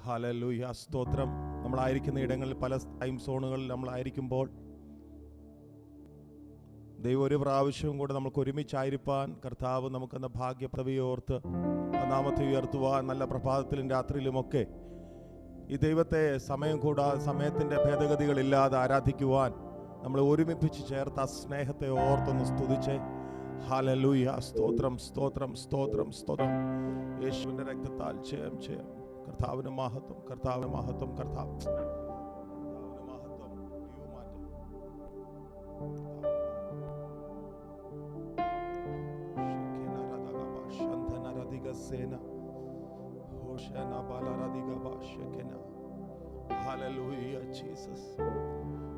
Hallelujah, സ്തോത്രം. നമ്മളായിരിക്കുന്ന ഇടങ്ങളിൽ പല ടൈം സോണുകളിൽ നമ്മളായിരിക്കുമ്പോൾ ദൈവം ഒരു പ്രാവശ്യവും കൂടെ നമുക്ക് ഒരുമിച്ചായിരിക്കാൻ കർത്താവ് നമുക്കെന്ന ഭാഗ്യപദവിയോർത്ത് നാമത്തെ ഉയർത്തുവാൻ നല്ല പ്രഭാതത്തിലും രാത്രിയിലുമൊക്കെ ഈ ദൈവത്തെ സമയം കൂടാതെ സമയത്തിൻ്റെ ഭേദഗതികളില്ലാതെ ആരാധിക്കുവാൻ നമ്മൾ ഒരുമിപ്പിച്ച് ചേർത്ത് ആ സ്നേഹത്തെ ഓർത്തൊന്ന് സ്തുതിച്ച് ഹല്ലേലൂയ, സ്തോത്രം സ്തോത്രം സ്തോത്രം സ്തോത്രം. യേശുവിൻ്റെ രക്തത്താൽ ജയം ജയം. കർത്താവിന് മഹത്വം, കർത്താവിന് മഹത്വം, കർത്താവിന് മഹത്വം.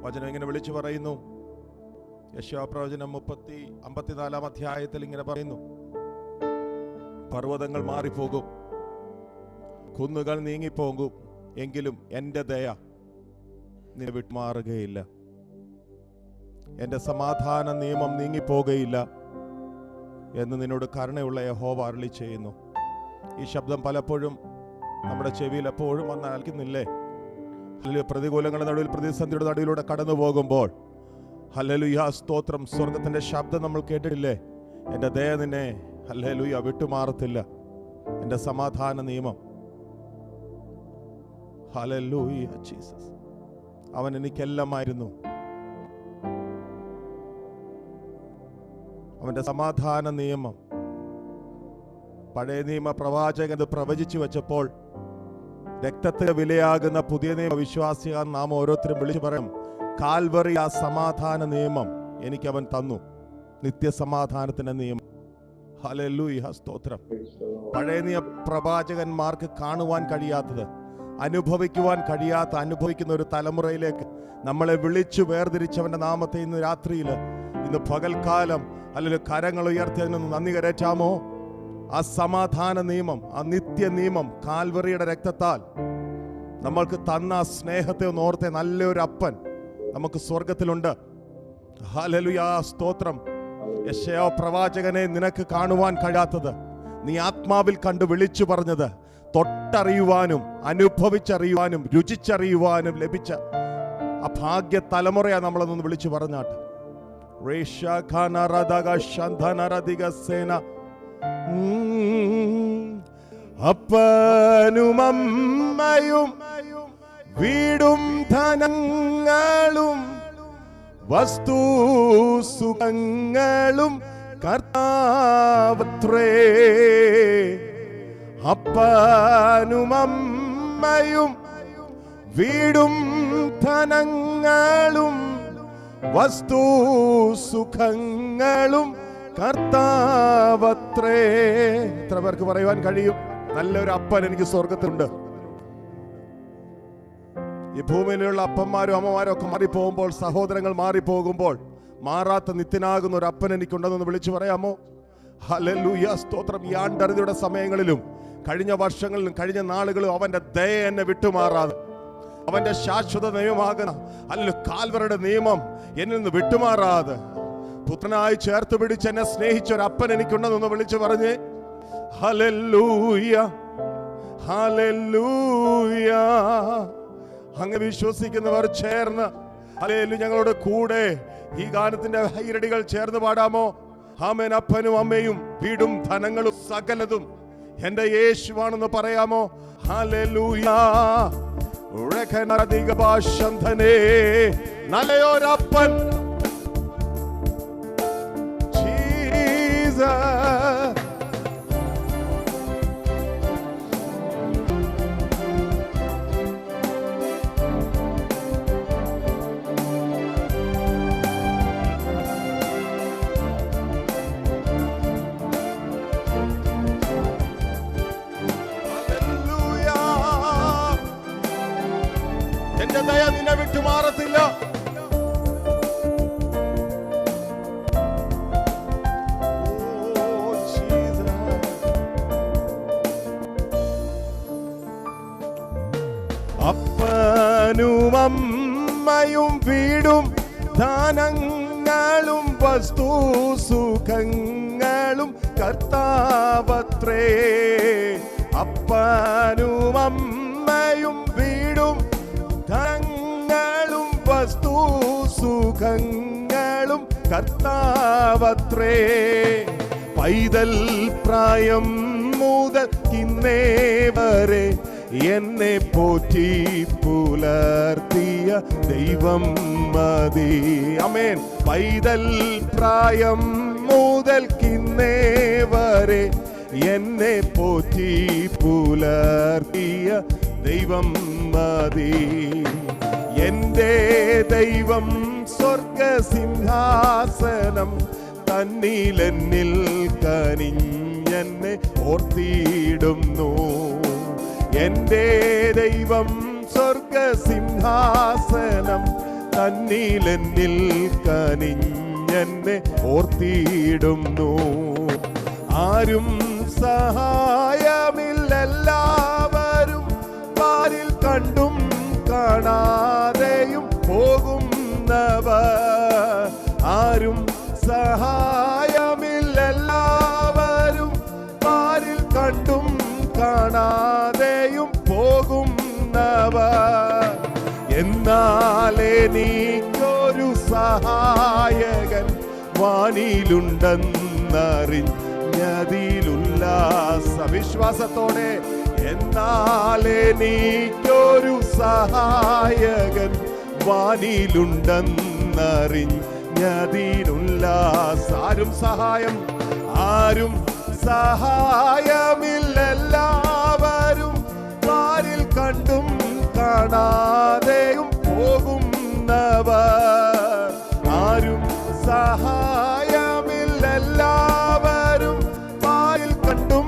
വചനം ഇങ്ങനെ വിളിച്ചു പറയുന്നു. യെശയ്യാപ്രവചനം 54 അധ്യായത്തിൽ ഇങ്ങനെ പറയുന്നു: പർവ്വതങ്ങൾ മാറിപ്പോകും, കുന്നുകൾ നീങ്ങിപ്പോകും, എങ്കിലും എൻ്റെ ദയ നിന്നെ വിട്ടുമാറുകയില്ല, എൻ്റെ സമാധാന നിയമം നീങ്ങിപ്പോകുകയില്ല എന്ന് നിന്നോട് കരുണയുള്ള യഹോവ അരുളി ചെയ്യുന്നു. ഈ ശബ്ദം പലപ്പോഴും നമ്മുടെ ചെവിയിൽ എപ്പോഴും വന്ന് അൽക്കുന്നില്ലേ? പ്രതികൂലങ്ങളുടെ നടുവിൽ, പ്രതിസന്ധിയുടെ നടുവിലൂടെ കടന്നു പോകുമ്പോൾ ഹല്ലേലൂയ, സ്തോത്രം, സ്വർഗത്തിന്റെ ശബ്ദം നമ്മൾ കേട്ടിട്ടില്ലേ? എൻ്റെ ദയ നിന്നെ ഹല്ലേലൂയ വിട്ടുമാറത്തില്ല, എൻ്റെ സമാധാന നിയമം. Hallelujah Jesus. അവൻ എനിക്കെല്ലാമായിരുന്നു. അവൻ്റെ സമാധാന നിയമം. പഴയ നിയമ പ്രവാചകൻ അത് പ്രവചിച്ചു വെച്ചപ്പോൾ രക്തത്തിന് വിലയാകുന്ന പുതിയ നിയമ വിശ്വാസികൾ നാം ഓരോരുത്തരും വിളിച്ചു പറയും, കാൽവറി ആ സമാധാന നിയമം എനിക്കവൻ തന്നു, നിത്യസമാധാനത്തിന്റെ നിയമം. ഹല്ലേലൂയ, സ്തോത്രം. പഴയ നിയമ പ്രവാചകന്മാർക്ക് കാണുവാൻ കഴിയാത്തത്, അനുഭവിക്കുവാൻ കഴിയാത്ത, അനുഭവിക്കുന്ന ഒരു തലമുറയിലേക്ക് നമ്മളെ വിളിച്ചു വേർതിരിച്ചവന്റെ നാമത്തെ ഇന്ന് രാത്രിയിൽ, ഇന്ന് പകൽക്കാലം അല്ലെങ്കിൽ കരങ്ങൾ ഉയർത്തി അതിനൊന്ന് നന്ദി കരേറ്റാമോ? ആ സമാധാന നിയമം, ആ നിത്യ നിയമം കാൽവറിയുടെ രക്തത്താൽ നമ്മൾക്ക് തന്ന സ്നേഹത്തെ ഒന്ന് ഓർത്തെ. നല്ലൊരു അപ്പൻ നമുക്ക് സ്വർഗത്തിലുണ്ട്. ഹല്ലേലൂയ, സ്തോത്രം. യെശയ്യാ പ്രവാചകനെ നിനക്ക് കാണുവാൻ കഴിയാത്തത് നീ ആത്മാവിൽ കണ്ട് വിളിച്ചു പറഞ്ഞത്, തൊട്ടറിയുവാനും അനുഭവിച്ചറിയുവാനും രുചിച്ചറിയുവാനും ലഭിച്ച ആ ഭാഗ്യ തലമുറയാ നമ്മളൊന്ന് വിളിച്ചു പറഞ്ഞാട്ട്. അപ്പനും അമ്മയും വീടും ധനങ്ങളും വസ്തു സുഖങ്ങളും കർത്താവത്രേ. അപ്പനും അമ്മയും വീടും ധനങ്ങളും വസ്തു സുഖങ്ങളും കർത്താവത്രേ. എത്ര പേർക്ക് പറയുവാൻ കഴിയും, നല്ലൊരു അപ്പൻ എനിക്ക് സ്വർഗത്തിലുണ്ട്? ഈ ഭൂമിയിലുള്ള അപ്പന്മാരും അമ്മമാരും ഒക്കെ മാറിപ്പോകുമ്പോൾ, സഹോദരങ്ങൾ മാറിപ്പോകുമ്പോൾ, മാറാത്ത നിത്യനാകുന്ന ഒരു അപ്പൻ എനിക്കുണ്ടെന്ന് വിളിച്ചു പറയാമോ? ഹല്ലേലൂയ, സ്തോത്രം. ഈ ആണ്ടറുതിയുടെ സമയങ്ങളിലും കഴിഞ്ഞ വർഷങ്ങളിലും കഴിഞ്ഞ നാളുകളും അവന്റെ ദയ എന്നെ വിട്ടുമാറാതെ, അവന്റെ ശാശ്വത നിയമമാകുന്ന അല്ല കാൽവറിയുടെ നിയമം എന്നിൽ നിന്ന് വിട്ടുമാറാതെ, പുത്രനായി ചേർത്ത് പിടിച്ച് എന്നെ സ്നേഹിച്ച ഒരു അപ്പൻ എനിക്കുണ്ടെന്നൊന്ന് വിളിച്ചു പറഞ്ഞേ. ഹല്ലേലൂയ, ഹല്ലേലൂയ. അങ്ങ് വിശ്വസിക്കുന്നവർ ചേർന്ന് ഹല്ലേലൂയ ഞങ്ങളോട് കൂടെ ഈ ഗാനത്തിന്റെ ഹൈരടികൾ ചേർന്ന് പാടാമോ? ആമേൻ. അപ്പനും അമ്മയും വീടും ധനങ്ങളും സകലതും എന്റെ യേശുവാണെന്ന് പറയാമോ? ഹല്ലേലൂയ. നല്ലയൊരപ്പൻ ജീസസ്. എന്റെ ദയ നിന്നെ വിട്ടുമാറത്തില്ല. അപ്പനും അമ്മയും വീടും ധനങ്ങളും വസ്തു സുഖങ്ങളും കർത്താവത്രേ. അപ്പനും അമ്മയും വീടും ധനങ്ങളും വസ്തു സുഖങ്ങളും കർത്താവത്രേ. പൈതൽ പ്രായം മുതൽ ഇന്നേ വരെ എന്നെ പോറ്റി പുലർത്തിയ ദൈവം മതി. ആമേൻ. പൈതൽ പ്രായം മുതൽ ഇന്നേ വരെ എന്നെ പോറ്റി പുലർത്തിയ ദൈവം മതി. എന്റെ ദൈവം സ്വർഗസിംഹാസനം തന്നിലെന്നിൽ കനിഞ്ഞെന്നെ ഓർത്തിടുന്നു. എന്റെ ദൈവം സ്വർഗസിംഹാസനം തന്നിലെന്നിൽ കനിഞ്ഞെന്നെ ഓർത്തിടുന്നു. ആരും സഹായമില്ലെല്ലാവരും പാരിൽ കണ്ടും കാണാതെയും പോകുന്നവർ. ആരും സഹായമില്ലെല്ലാവരും പാരിൽ കണ്ടും കാണാതെയും പോകുന്നവർ. എന്നാലെനിക്കൊരു സഹായകൻ വാനിലുണ്ടെന്നറിഞ്ഞതിലുല്ലാസ വിശ്വാസത്തോടെ. എന്നാലെനിക്കൊരു സഹായകൻ വാനിലുണ്ടെന്നറിഞ്ഞതിലുല്ലാസ. ആരും സഹായമില്ലെല്ലാവരും പാരിൽ കണ്ടും കാണാതെയും പോകുന്നവർ. ആരും സഹായമില്ലെല്ലാവരും പാരിൽ കണ്ടും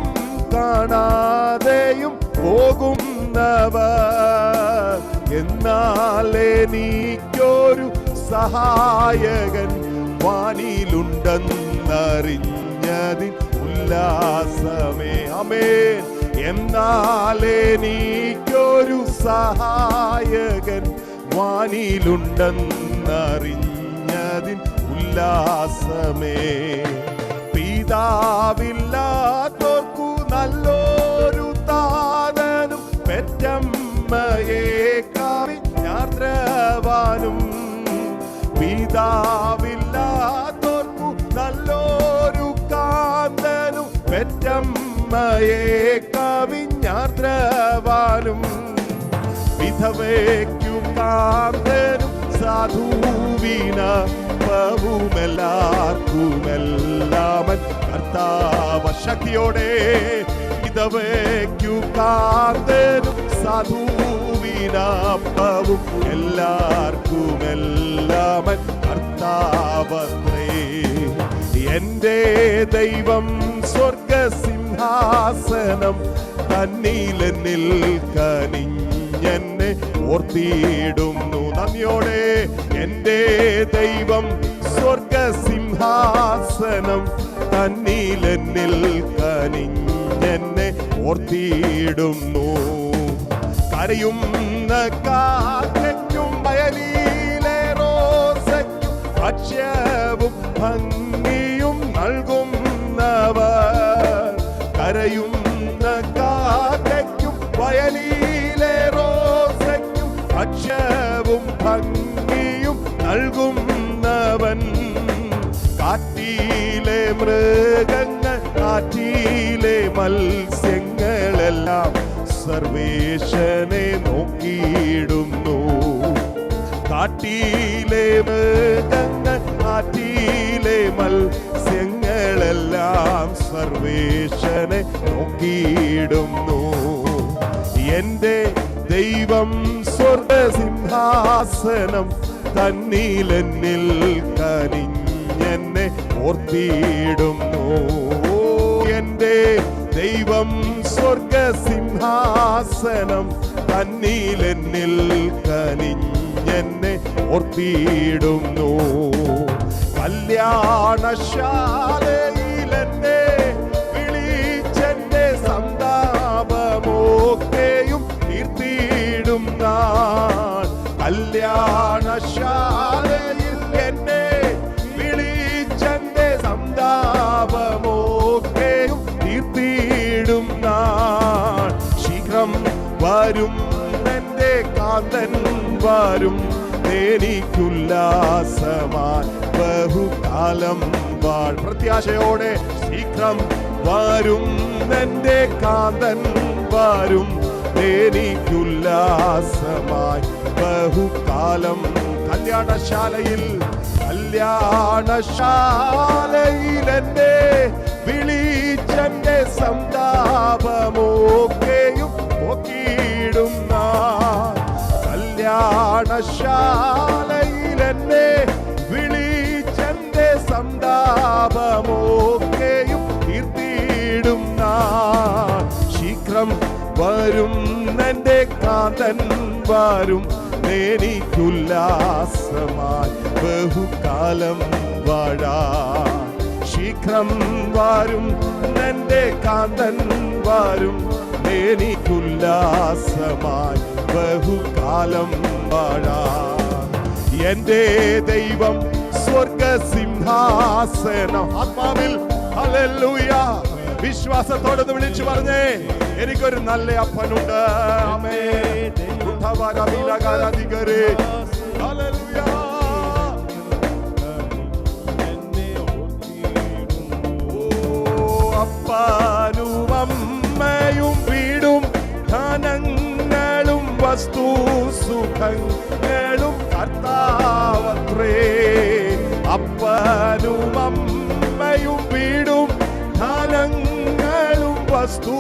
കാണാതെയും പോകുന്നവർ. എന്നാൽ എനിക്കൊരു സഹായകൻ വാനിലുണ്ടെന്നറിഞ്ഞതിൽ ഉല്ലാസമേ. ആമേൻ. എന്നാൽ എനിക്കൊരു സഹായകൻ വാനിലുണ്ടെന്നറിഞ്ഞതിൽ ഉല്ലാസമേ. പിതാവില്ലാത്തോർക്കു നല്ലൊരു താതനും പെറ്റമ്മയെ കവിഞ്ഞാർദ്രവാനും. പിതാവില്ലാത്തോർക്കു നല്ലൊരു കാന്തനും പെറ്റമ്മയെ കവിഞ്ഞാർദ്രവാനും. വിധവയ്ക്കു കാന്തനും സാധുവിനവുമെല്ലാവർക്കുമെല്ലാമൻ കർത്താവ. ശക്തിയോടെ. വിധവയ്ക്കു കാന്തനും സാധുവിനപ്പവും എല്ലാവർക്കുമെല്ലാമൻ കർത്താവത്രേ. എന്റെ ദൈവം സ്വർഗസിംഹാസനം തന്നിലെന്നിൽ കനിഞ്ഞെന്നെ ഓർത്തിടുന്നു. നന്ദിയോടെ. എന്റെ ദൈവം സ്വർഗസിംഹാസനം തന്നിലെന്നിൽ കനിഞ്ഞെന്നെ ഓർത്തിടുന്നു. കരയുന്ന കാക്കയ്ക്കും വയലിലെ റോസയ്ക്കും ഭക്ഷ്യവും ഭംഗിയും നൽകുന്നവർ. കരയുന്ന കാക്കയ്ക്കും വയലിലെ റോസയ്ക്കും ഭക്ഷ്യവും ഭംഗിയും നൽകുന്നവൻ. കാറ്റിലെ മൃഗങ്ങൾ കാറ്റിലെ മത്സ്യങ്ങളെല്ലാം സർവേശനെ നോക്കിയിടുന്നു. കാട്ടിലെ മൃഗങ്ങൾ കാറ്റിലെ മത്സ്യങ്ങളെല്ലാം സർവേശനെ നോക്കിയിടുന്നു. എന്റെ ദൈവം സ്വർഗസിംഹാസനം തന്നിലെന്നിൽ കനിഞ്ഞെന്നെ ഓർത്തിടുന്നു. എന്റെ ദൈവം സ്വർഗസിംഹാസനം തന്നിലെന്നിൽ കനിഞ്ഞെന്നെ ഓർത്തിടുന്നു. കല്യാണശാലയിലെന്നെ വിളിച്ചെന്റെ സന്താപമൊക്കെയും തീർത്തിടും നാൾ. കല്യാണശാലയിൽ എന്നെ വിളിച്ചെന്റെ സന്താപമൊക്കെയും തീർത്തിടും നാൾ. വരും എന്റെ കാന്തൻ വരും എനിക്കുല്ലാസമായി ബഹുകാലം വാൾ. പ്രത്യാശയോടെ ശീഘ്രം വരും എന്റെ കാന്തൻ വരും എനിക്കുല്ലാസമായി ബഹുകാലം. കല്യാണശാലയിൽ എന്നെ വിളിച്ചെന്റെ സന്താപമൊക്കെയും പോക്കിയിടുന്ന കല്യാണശാലയിൽ എന്നെ വിളിച്ചെന്റെ സന്താപമൊക്കെയും തീർത്തിടുന്ന ശീഘ്രം വരും എന്റെ കാന്തൻ വരും എനിക്കുല്ലാസമായി ബഹുകാലം വാഴാൻ. ശീഘ്രം വരും എന്റെ കാന്തൻ വരും എനിക്കുല്ലാസമായി ബഹുകാലം വാഴാൻ. എന്റെ ദൈവം സ്വർഗസിംഹാസനം. ആത്മാവിൽ ഹല്ലേലൂയ വിശ്വാസത്തോടെ വിളിച്ചു പറഞ്ഞേ, എനിക്കൊരു നല്ല അപ്പനുണ്ട്. ആമേൻ. ഹല്ലേലൂയ. അപ്പനും അമ്മയും വീടും ധനങ്ങളും വസ്തു സുഖങ്ങളും കർത്താവത്രേ. അപ്പനും അമ്മയും വീടും ധനങ്ങളും വസ്തു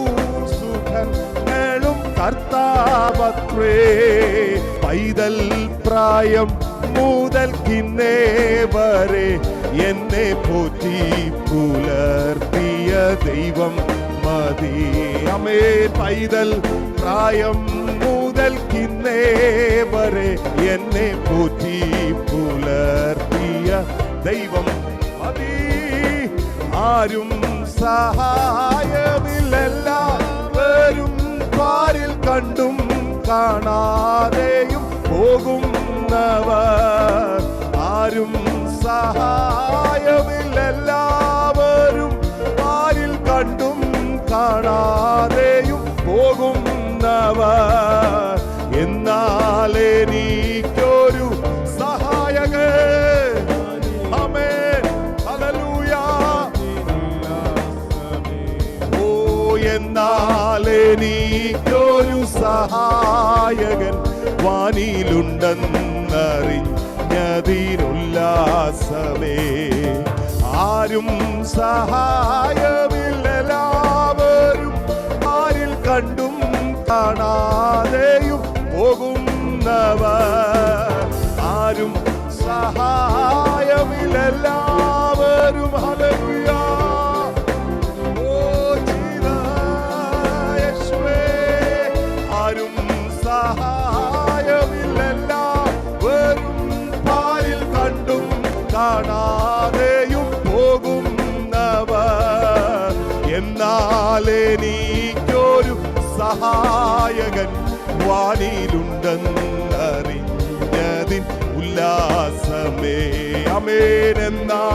സുഖങ്ങളും കർത്താവത്രേ. പൈതൽ പ്രായം മുതൽക്കിന്നേ വരെ എന്നെ പോറ്റി പുലർത്തിയ ദൈവം മതി. ആമേൻ. പൈതൽ പ്രായം മുതൽക്കിന്നേ വരെ എന്നെ പോറ്റി പുലർത്തിയ ദൈവം മതി. ആരും സഹായമില്ലെല്ലാവരും പാരിൽ കണ്ടും കാണാതെയും പോകുന്നവർ. ആരും സഹായമില്ലെല്ലാവരും പാരിൽ കണ്ടും കാണാതെയും പോകുന്നവർ. എന്നാൽ എനിക്കൊരു സഹായകൻ. ആമേൻ. ഹല്ലേലൂയ. ഓ എന്നാൽ എനിക്കൊരു സഹായകൻ വാനിലുണ്ടെന്നറിഞ്ഞതിനുല്ലാസമേ. ആരും സഹായമില്ലെല്ലാവരും ആരിൽ കണ്ടും കാണാതെയും പോകുന്നവർ. ആരും സഹായമില്ലെല്ലാവരും ഹല്ലേലൂയ. ഓ യേശുവേ. ആരും സഹായമില്ലെല്ലാവരും പാരിൽ കണ്ടും കാണാതെയും പോകുന്നവർ. എന്നാൽ എനിക്കൊരു സഹായകൻ വാനിലുണ്ടെന്നറിഞ്ഞതിൻ ഉല്ലാസമേ. ആമേൻ. എന്നാ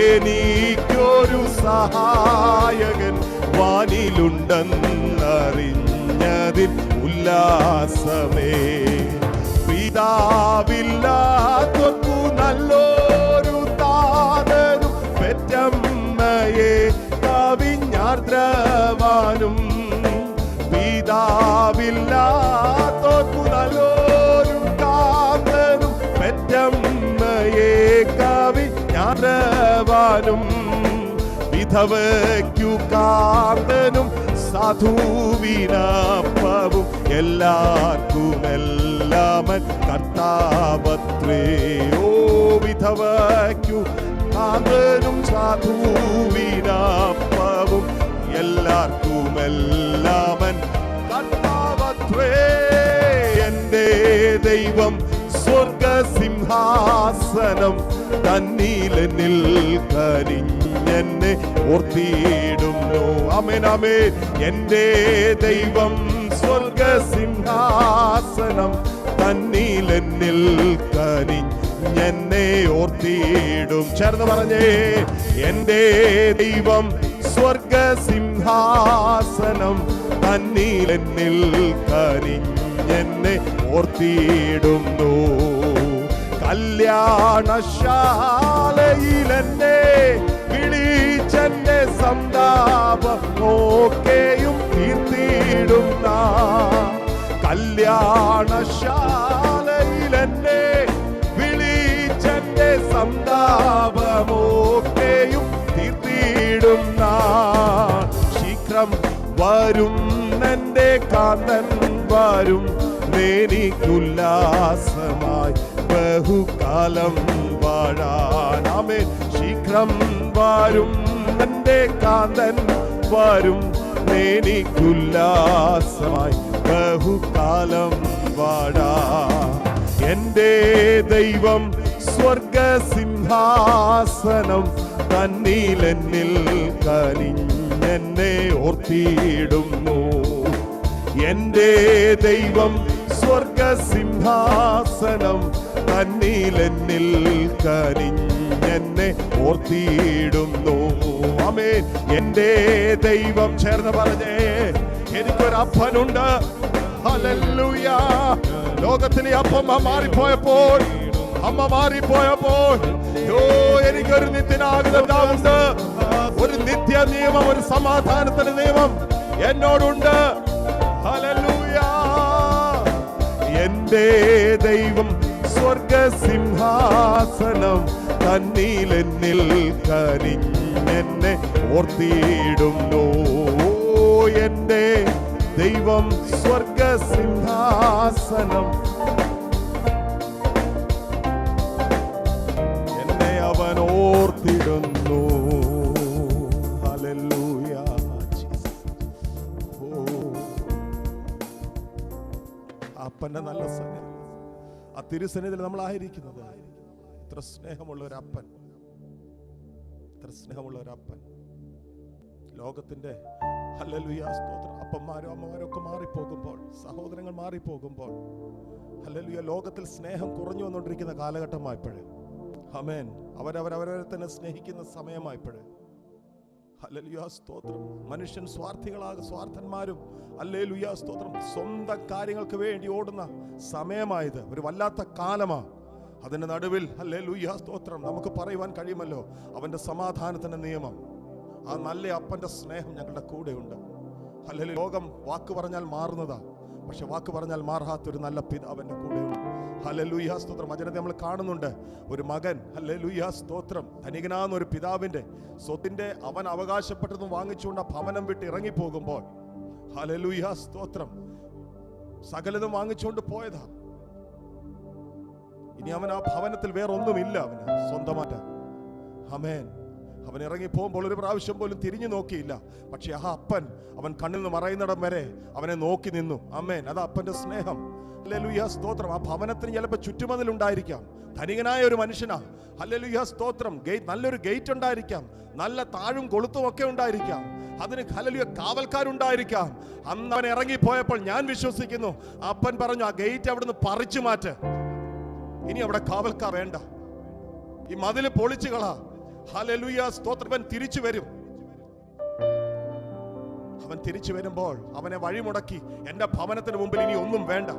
എനിക്കൊരു സഹായകൻ വാനിലുണ്ടെന്നറിഞ്ഞതിൻ ഉല്ലാസമേ. പിതാവില്ലാതൊരു നല്ലൊരു താതനും പെറ്റമ്മയെ കവിഞ്ഞാർദ്രവാനും. പിതാവില്ലാതൊരു നല്ലൊരു താതനും പെറ്റമ്മയെ കവിഞ്ഞാർദ്രവാനും. വിധവയ്ക്കു കാന്തനും സാധുവിനപ്പവും എല്ലാവർക്കുമെല്ലാമൻ കർത്താവത്രേ. ഓ വിധവയ്ക്കു കാന്തനും സാധുവിനപ്പവും എല്ലാവർക്കുമെല്ലാമൻ കർത്താവത്രേ. എന്റെ ദൈവം സ്വർഗസിംഹാസനം തന്നിലെന്നിൽ കനിഞ്ഞെന്നെ ഓർത്തിയിടുന്നു. ആമേൻ ആമേൻ. എന്റെ ദൈവം സ്വർഗസിംഹാസനം തന്നിലെന്നിൽ കനിഞ്ഞെന്നെ ഓർത്തിയിടും. ചേർന്ന് പറഞ്ഞേ, എന്റെ ദൈവം സ്വർഗസിംഹാസനം തന്നിലെന്നിൽ കനിഞ്ഞെന്നെ ഓർത്തിയിടുന്നു. കല്യാണശാലയിലെന്നെ വിളിച്ചെന്റെ സന്താപം ഒക്കെയും തീർത്തിടുന്ന, കല്യാണശാലയിലെന്നെ വിളിച്ചെന്റെ സന്താപമൊക്കെയും തീർത്തിടുന്ന, ശീഘ്രം വരും എന്റെ കാന്തൻ വരും എനിക്കുല്ലാസമായി ബഹുകാലം വാഴാൻ. ആമേൻ. ശീഘ്രം വരും എന്റെ കാന്തൻ വരും എനിക്കുല്ലാസമായി ബഹുകാലം വാഴാൻ. എന്റെ ദൈവം സ്വർഗസിംഹാസനം തന്നിലെന്നിൽ കനിഞ്ഞെന്നെ ഓർത്തിയിടുന്നു. എന്റെ ദൈവം സ്വർഗസിംഹാസനം തന്നിലെന്നിൽ കനിഞ്ഞെന്നെ ഓർത്തിയിടുന്നു. ആമേൻ. എന്റെ ദൈവം, ചേർന്ന് പറഞ്ഞേ, എനിക്കൊരപ്പനുണ്ട്. ഹല്ലേലൂയ. ലോകത്തിലെ അപ്പമ്മ മാറിപ്പോയപ്പോൾ, അമ്മ മാറിപ്പോയപ്പോൾ, എനിക്കൊരു നിത്യനാകുന്നുണ്ട്. ഒരു നിത്യ നിയമം, ഒരു സമാധാനത്തിന്റെ നിയമം എന്നോടുണ്ട്. ഹല്ലേലൂയ. എന്റെ ദൈവം സ്വർഗസിംഹാസനം തന്നിലെന്നിൽ കനിഞ്ഞെന്നെ ഓർത്തിയിടുന്നു. എന്റെ ദൈവം സ്വർഗസിംഹാസനം എന്നെ അവൻ ഓർത്തിടുന്നു. ഹല്ലേലൂയ. അപ്പന്റെ നല്ല സന്നിധി, ആ തിരുസന്നിധിയിൽ നമ്മളായിരിക്കുന്നത്. ഇത്ര സ്നേഹമുള്ള ഒരു അപ്പൻ, ഇത്ര സ്നേഹമുള്ള ഒരു അപ്പൻ. ലോകത്തിന്റെ ഹല്ലേലൂയ സ്തോത്രം, അപ്പന്മാരും അമ്മമാരും ഒക്കെ മാറിപ്പോകുമ്പോൾ, സഹോദരങ്ങൾ മാറിപ്പോകുമ്പോൾ, ഹല്ലേലൂയ, ലോകത്തിൽ സ്നേഹം കുറഞ്ഞു വന്നുകൊണ്ടിരിക്കുന്ന കാലഘട്ടമായപ്പോഴേ, ആമേൻ, അവരവരെ തന്നെ സ്നേഹിക്കുന്ന സമയമായപ്പോഴേ, ഹല്ലേലൂയ സ്തോത്രം, മനുഷ്യൻ സ്വാർത്ഥന്മാരും ഹല്ലേലൂയ സ്തോത്രം സ്വന്തം കാര്യങ്ങൾക്ക് വേണ്ടി ഓടുന്ന സമയമായത് ഒരു വല്ലാത്ത കാലമാണ്. അതിന്റെ നടുവിൽ ഹല്ലേലൂയ സ്തോത്രം നമുക്ക് പറയുവാൻ കഴിയുമല്ലോ, അവന്റെ സമാധാനത്തിന്റെ നിയമം, ആ നല്ല അപ്പന്റെ സ്നേഹം ഞങ്ങളുടെ കൂടെയുണ്ട്. ഹല്ലേലൂയ. ലോകം വാക്ക് പറഞ്ഞാൽ മാറുന്നതാ, പക്ഷെ വാക്ക് പറഞ്ഞാൽ മാറാത്തൊരു നല്ല പിതാവിന്റെ കൂടെയുണ്ട്. ഹല്ലേലൂയ സ്തോത്രം. വചനത്തെ നമ്മൾ കാണുന്നുണ്ട്, ഒരു മകൻ ഹല്ലേലൂയ സ്തോത്രം ധനികനാകുന്ന ഒരു പിതാവിന്റെ സ്വത്തിന്റെ അവൻ അവകാശപ്പെട്ടതും വാങ്ങിച്ചുകൊണ്ട് ആ ഭവനം വിട്ട് ഇറങ്ങിപ്പോകുമ്പോൾ, ഹല്ലേലൂയ സ്തോത്രം, സകലതും വാങ്ങിച്ചുകൊണ്ട് പോയതാ. ഇനി അവൻ ആ ഭവനത്തിൽ വേറെ ഒന്നുമില്ല അവന് സ്വന്തമായിട്ട്. ആമേൻ. അവൻ ഇറങ്ങി പോകുമ്പോൾ ഒരു പ്രാവശ്യം പോലും തിരിഞ്ഞു നോക്കിയില്ല. പക്ഷെ ആ അപ്പൻ അവൻ കണ്ണിൽ നിന്ന് മറയുന്നിടം വരെ അവനെ നോക്കി നിന്നു. ആമേൻ. അത് അപ്പന്റെ സ്നേഹം. ഹല്ലേലൂയ സ്തോത്രം. ആ ഭവനത്തിന് ചിലപ്പോൾ ചുറ്റുമതിൽ ഉണ്ടായിരിക്കാം, ധനികനായ ഒരു മനുഷ്യനാ. ഹല്ലേലൂയ സ്തോത്രം. നല്ലൊരു ഗേറ്റ് ഉണ്ടായിരിക്കാം, നല്ല താഴും കൊളുത്തും ഒക്കെ ഉണ്ടായിരിക്കാം, അതിന് ഹല്ലേലൂയ കാവൽക്കാരുണ്ടായിരിക്കാം. അന്ന് അവൻ ഇറങ്ങിപ്പോയപ്പോൾ ഞാൻ വിശ്വസിക്കുന്നു അപ്പൻ പറഞ്ഞു, ആ ഗേറ്റ് അവിടുന്ന് പറിച്ചു മാറ്റ്, ഇനി അവിടെ കാവൽക്കാർ വേണ്ട, ഈ മതില് പൊളിച്ചു കളാ. ഹല്ലേലൂയ സ്തോത്രം. അവൻ തിരിച്ചു വരും. അവൻ തിരിച്ചു വരുമ്പോൾ അവനെ വഴിമുടക്കി എന്റെ ഭവനത്തിന് മുമ്പിൽ ഇനി ഒന്നും വേണ്ട.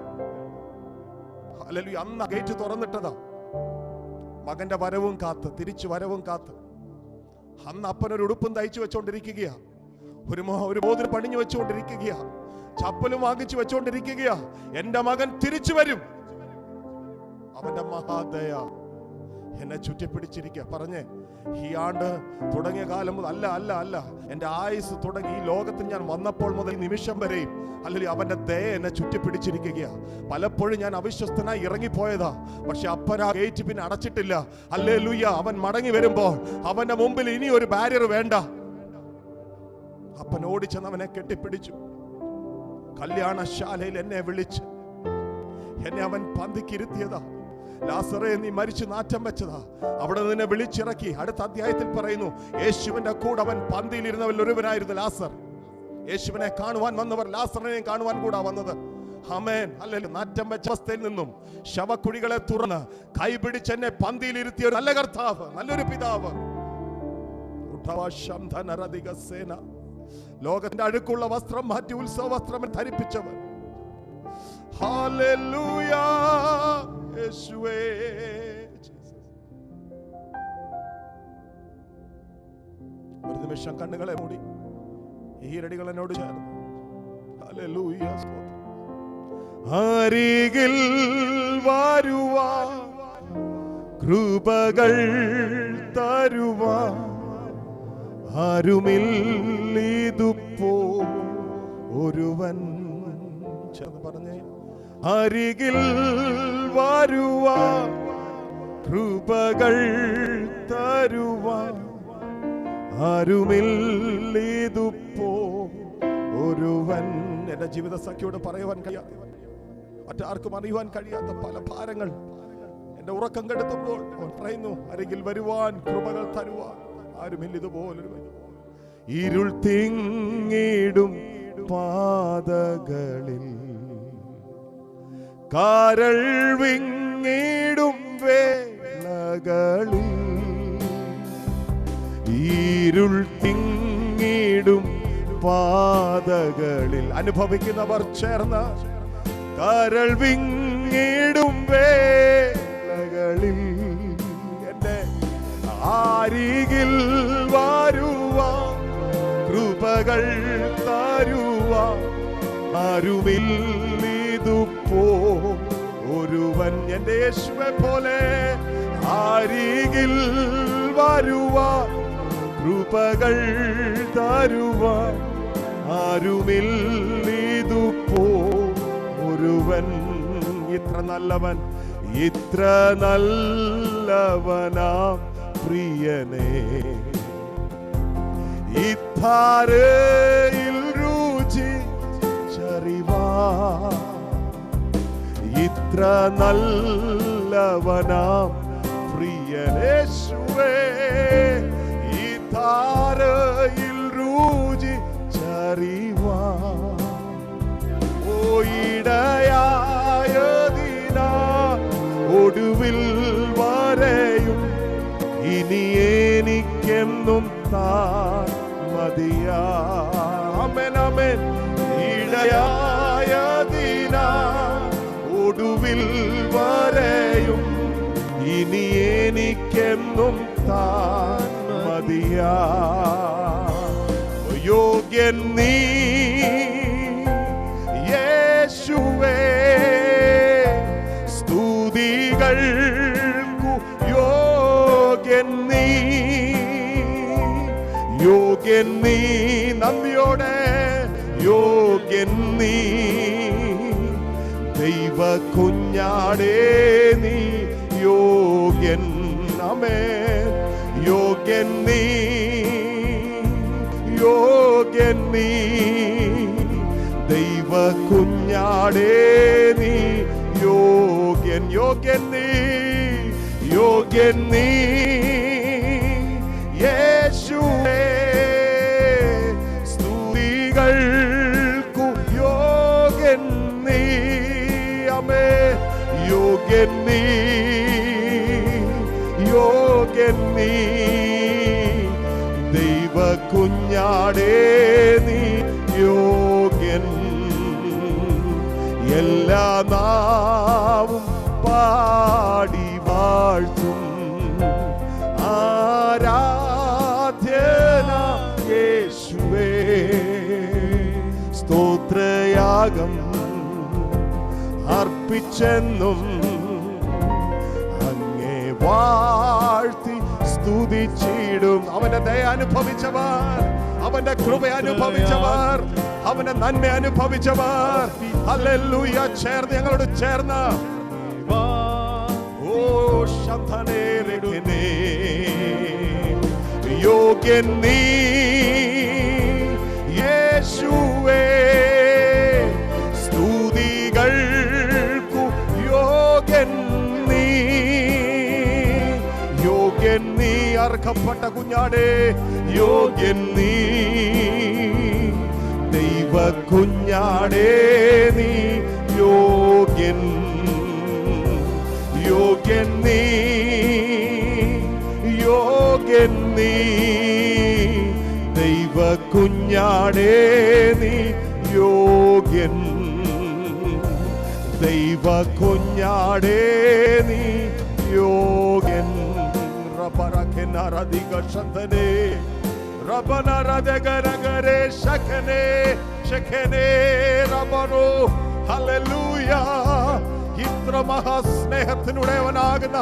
ഹല്ലേലൂയ. അന്ന് ഗേറ്റ് തുറന്നിട്ടതാ, മകന്റെ വരവും കാത്ത്, തിരിച്ചു വരവും കാത്ത്. അന്ന് അപ്പനൊരു ഉടുപ്പും തയ്ച്ചു വെച്ചോണ്ടിരിക്കുകയാ, ഒരു മോതിരം പണിഞ്ഞു വെച്ചുകൊണ്ടിരിക്കുകയാ, ചപ്പലും വാങ്ങിച്ചു വെച്ചുകൊണ്ടിരിക്കുകയാ. എന്റെ മകൻ തിരിച്ചു വരും. അവന്റെ മഹാദയ എന്നെ ചുറ്റിപ്പിടിച്ചിരിക്കുക. പറഞ്ഞേ, ഈ ആണ്ട് തുടങ്ങിയ കാലം മുതൽ അല്ല എന്റെ ആയുസ് തുടങ്ങി ഈ ലോകത്തിൽ ഞാൻ വന്നപ്പോൾ മുതൽ ഈ നിമിഷം വരെയും അല്ലെങ്കിൽ അവന്റെ ദയ എന്നെ ചുറ്റിപ്പിടിച്ചിരിക്കുകയാ. പലപ്പോഴും ഞാൻ അവിശ്വസ്തനായി ഇറങ്ങിപ്പോയതാ, പക്ഷെ അപ്പനാ ഗേറ്റ് പിന്നെ അടച്ചിട്ടില്ല. ഹല്ലേലൂയ. അവൻ മടങ്ങി വരുമ്പോൾ അവന്റെ മുമ്പിൽ ഇനി ഒരു ബാരിയർ വേണ്ട. അപ്പൻ ഓടിച്ചെന്ന് അവനെ കെട്ടിപ്പിടിച്ചു. കല്യാണശാലയിൽ എന്നെ വിളിച്ച് എന്നെ അവൻ പന്തിക്കിരുത്തിയതാ. ലാസറേ, നീ മരിച്ചു നാറ്റം വെച്ചതാ. അവിടെ നിന്നെ വിളിച്ചിറക്കി. അടുത്ത അധ്യായത്തിൽ പറയുന്നു, യേശുവിന്റെ കൂടെ അവൻ പന്തിയിലിരുന്നവരിൽ ഒരുവനായിരുന്നു ലാസർ. യേശുവിനെ കാണുവാൻ വന്നവർ ലാസറിനെയും കാണുവാൻ കൂടാ വന്നത്. ആമേൻ. ഹല്ലേലൂയ. നാറ്റം വെച്ച അവസ്ഥയിൽ നിന്നും ശവക്കുഴികളെ തുറന്ന് കൈപിടിച്ച് എന്നെ പന്തിയിലിരുത്തിയ ഒരു നല്ല കർത്താവ്, നല്ലൊരു പിതാവ്. ലോകത്തിന്റെ അഴുക്കുള്ള വസ്ത്രം മാറ്റി ഉത്സവ വസ്ത്രം ധരിപ്പിച്ചവൻ. ഹല്ലേലൂയ യേശുവേ. ഒരു നിമിഷം കണ്ണുകളെ മൂടി ഈരടികൾ എന്നോട് ചേർന്ന് ഹല്ലേലൂയ സ്തോത്രം. അരികിൽ വരുവാൻ കൃപകൾ തരുവാൻ ആരുമില്ലിതുപ്പോ ഒരുവൻ. ചേർന്ന് പറഞ്ഞേ, അരികിൽ വരുവാൻ കൃപകൾ തരുവാൻ ആരുമില്ലിതുപ്പോ ഒരുവൻ. എന്റെ ജീവിത സഖിയോട് പറയുവാൻ കഴിയാത്ത, മറ്റാർക്കും അറിയുവാൻ കഴിയാത്ത പല ഭാരങ്ങൾ എന്റെ ഉറക്കം കെടുത്തുമ്പോൾ അവൻ പറയുന്നു, അരികിൽ വരുവാൻ കൃപകൾ തരുവാൻ ആരുമില്ലതുപോലൊരുവൻ. ഇരുൾ തിങ്ങിടും പാതകളിൽ കാരൾ വിങ്ങിടും വേളകളിൽ, ഇരുൾ തിങ്ങിടും പാതകളിൽ അനുഭവിക്കുന്നവർ ചേർന്ന് കരൾ വിങ്ങിടും വേളകളിൽ എന്റെ അരികിൽ വരുവാൻ കൃപകൾ തരുവാൻ ആരുമില്ലിതുപ്പോ ഒരുവൻ. എന്റെ യേശുവെ പോലെ അരികിൽ വരുവാൻ കൃപകൾ തരുവാൻ ആരുമില്ലിതുപ്പോ ഒരുവൻ. ഇത്ര നല്ലവൻ, ഇത്ര നല്ലവനാം പ്രിയനേ, ഇത്താരയിൽ രുചിച്ചറിവാൻ. ഇത്ര നല്ലവനാം പ്രിയനേശുവേ, ഇത്താരയിൽ രുചിച്ചറിവാൻ. ഓ ഇടയായതിനാ ഒടുവിൽ വരെയും ഇനി എനിക്കെന്നും താൻ മതിയാ. ആമേൻ ആമേൻ. ഇടയായതിനാ ഒടുവിൽ വരെയും ഇനി എനിക്കെന്നും താൻ മതിയാ. യോഗ്യൻ നീ യേശുവേ, സ്തുതികൾക്കു യോഗ്യൻ നീ, യോഗ്യൻ നീ, നന്ദിയോടെ യോഗ്യൻ നീ, ദൈവ കുഞ്ഞാടേ നീ യോഗ്യൻ. ആമേൻ. യോഗ്യൻ നീ, യോഗ്യൻ നീ, ദൈവ കുഞ്ഞാടേ നീ യോഗ്യൻ. യോഗ്യൻ നീ, യോഗ്യൻ നീ യേശുവേ, സ്തുതികൾക്കു യോഗ്യൻ നീ. ആമേൻ. യോഗ്യൻ നീ, യോഗ്യൻ നീ, ദൈവ കുഞ്ഞാടേ നീ യോഗ്യൻ. എല്ലാ നാവും പാടി വാഴ്ത്തും ആരാധ്യന യേശുവേ, സ്തോത്രയാഗം അർപ്പിച്ചെന്നും അങ്ങേ വാഴ്ത്തി സ്തുതിച്ചിടും. അവന്റെ ദയ അനുഭവിച്ചവർ, അവന്റെ കൃപ അനുഭവിച്ചവർ, അവന്റെ നന്മ അനുഭവിച്ചവർ. ഹല്ലേലൂയ. ചേർന്ന് ഞങ്ങളോട് ചേർന്ന് ഓ ശബ്ദനേ, യോഗ്യൻ നീ യേശുവേ, സ്തുതികൾക്കു യോഗ്യൻ നീ, യോഗ്യൻ നീ, അർഹപ്പെട്ട കുഞ്ഞാടേ യോഗ്യൻ നീ, ദൈവ കുഞ്ഞാടേ നീ യോഗ്യൻ. യോഗ്യൻ നീ, യോഗ്യൻ നീ, കുഞ്ഞാടേ നീ യോഗ്യൻ, ദൈവ കുഞ്ഞാടേ നീ യോഗ്യൻ. റബറകനരദിക ശന്തനേ റബനരദഗരഗരേ ശകനേ ശകനേ റബറോ. ഹല്ലേലൂയ. ഇത്ര മഹാസ്നേഹത്തിനുടയവനാകുന്ന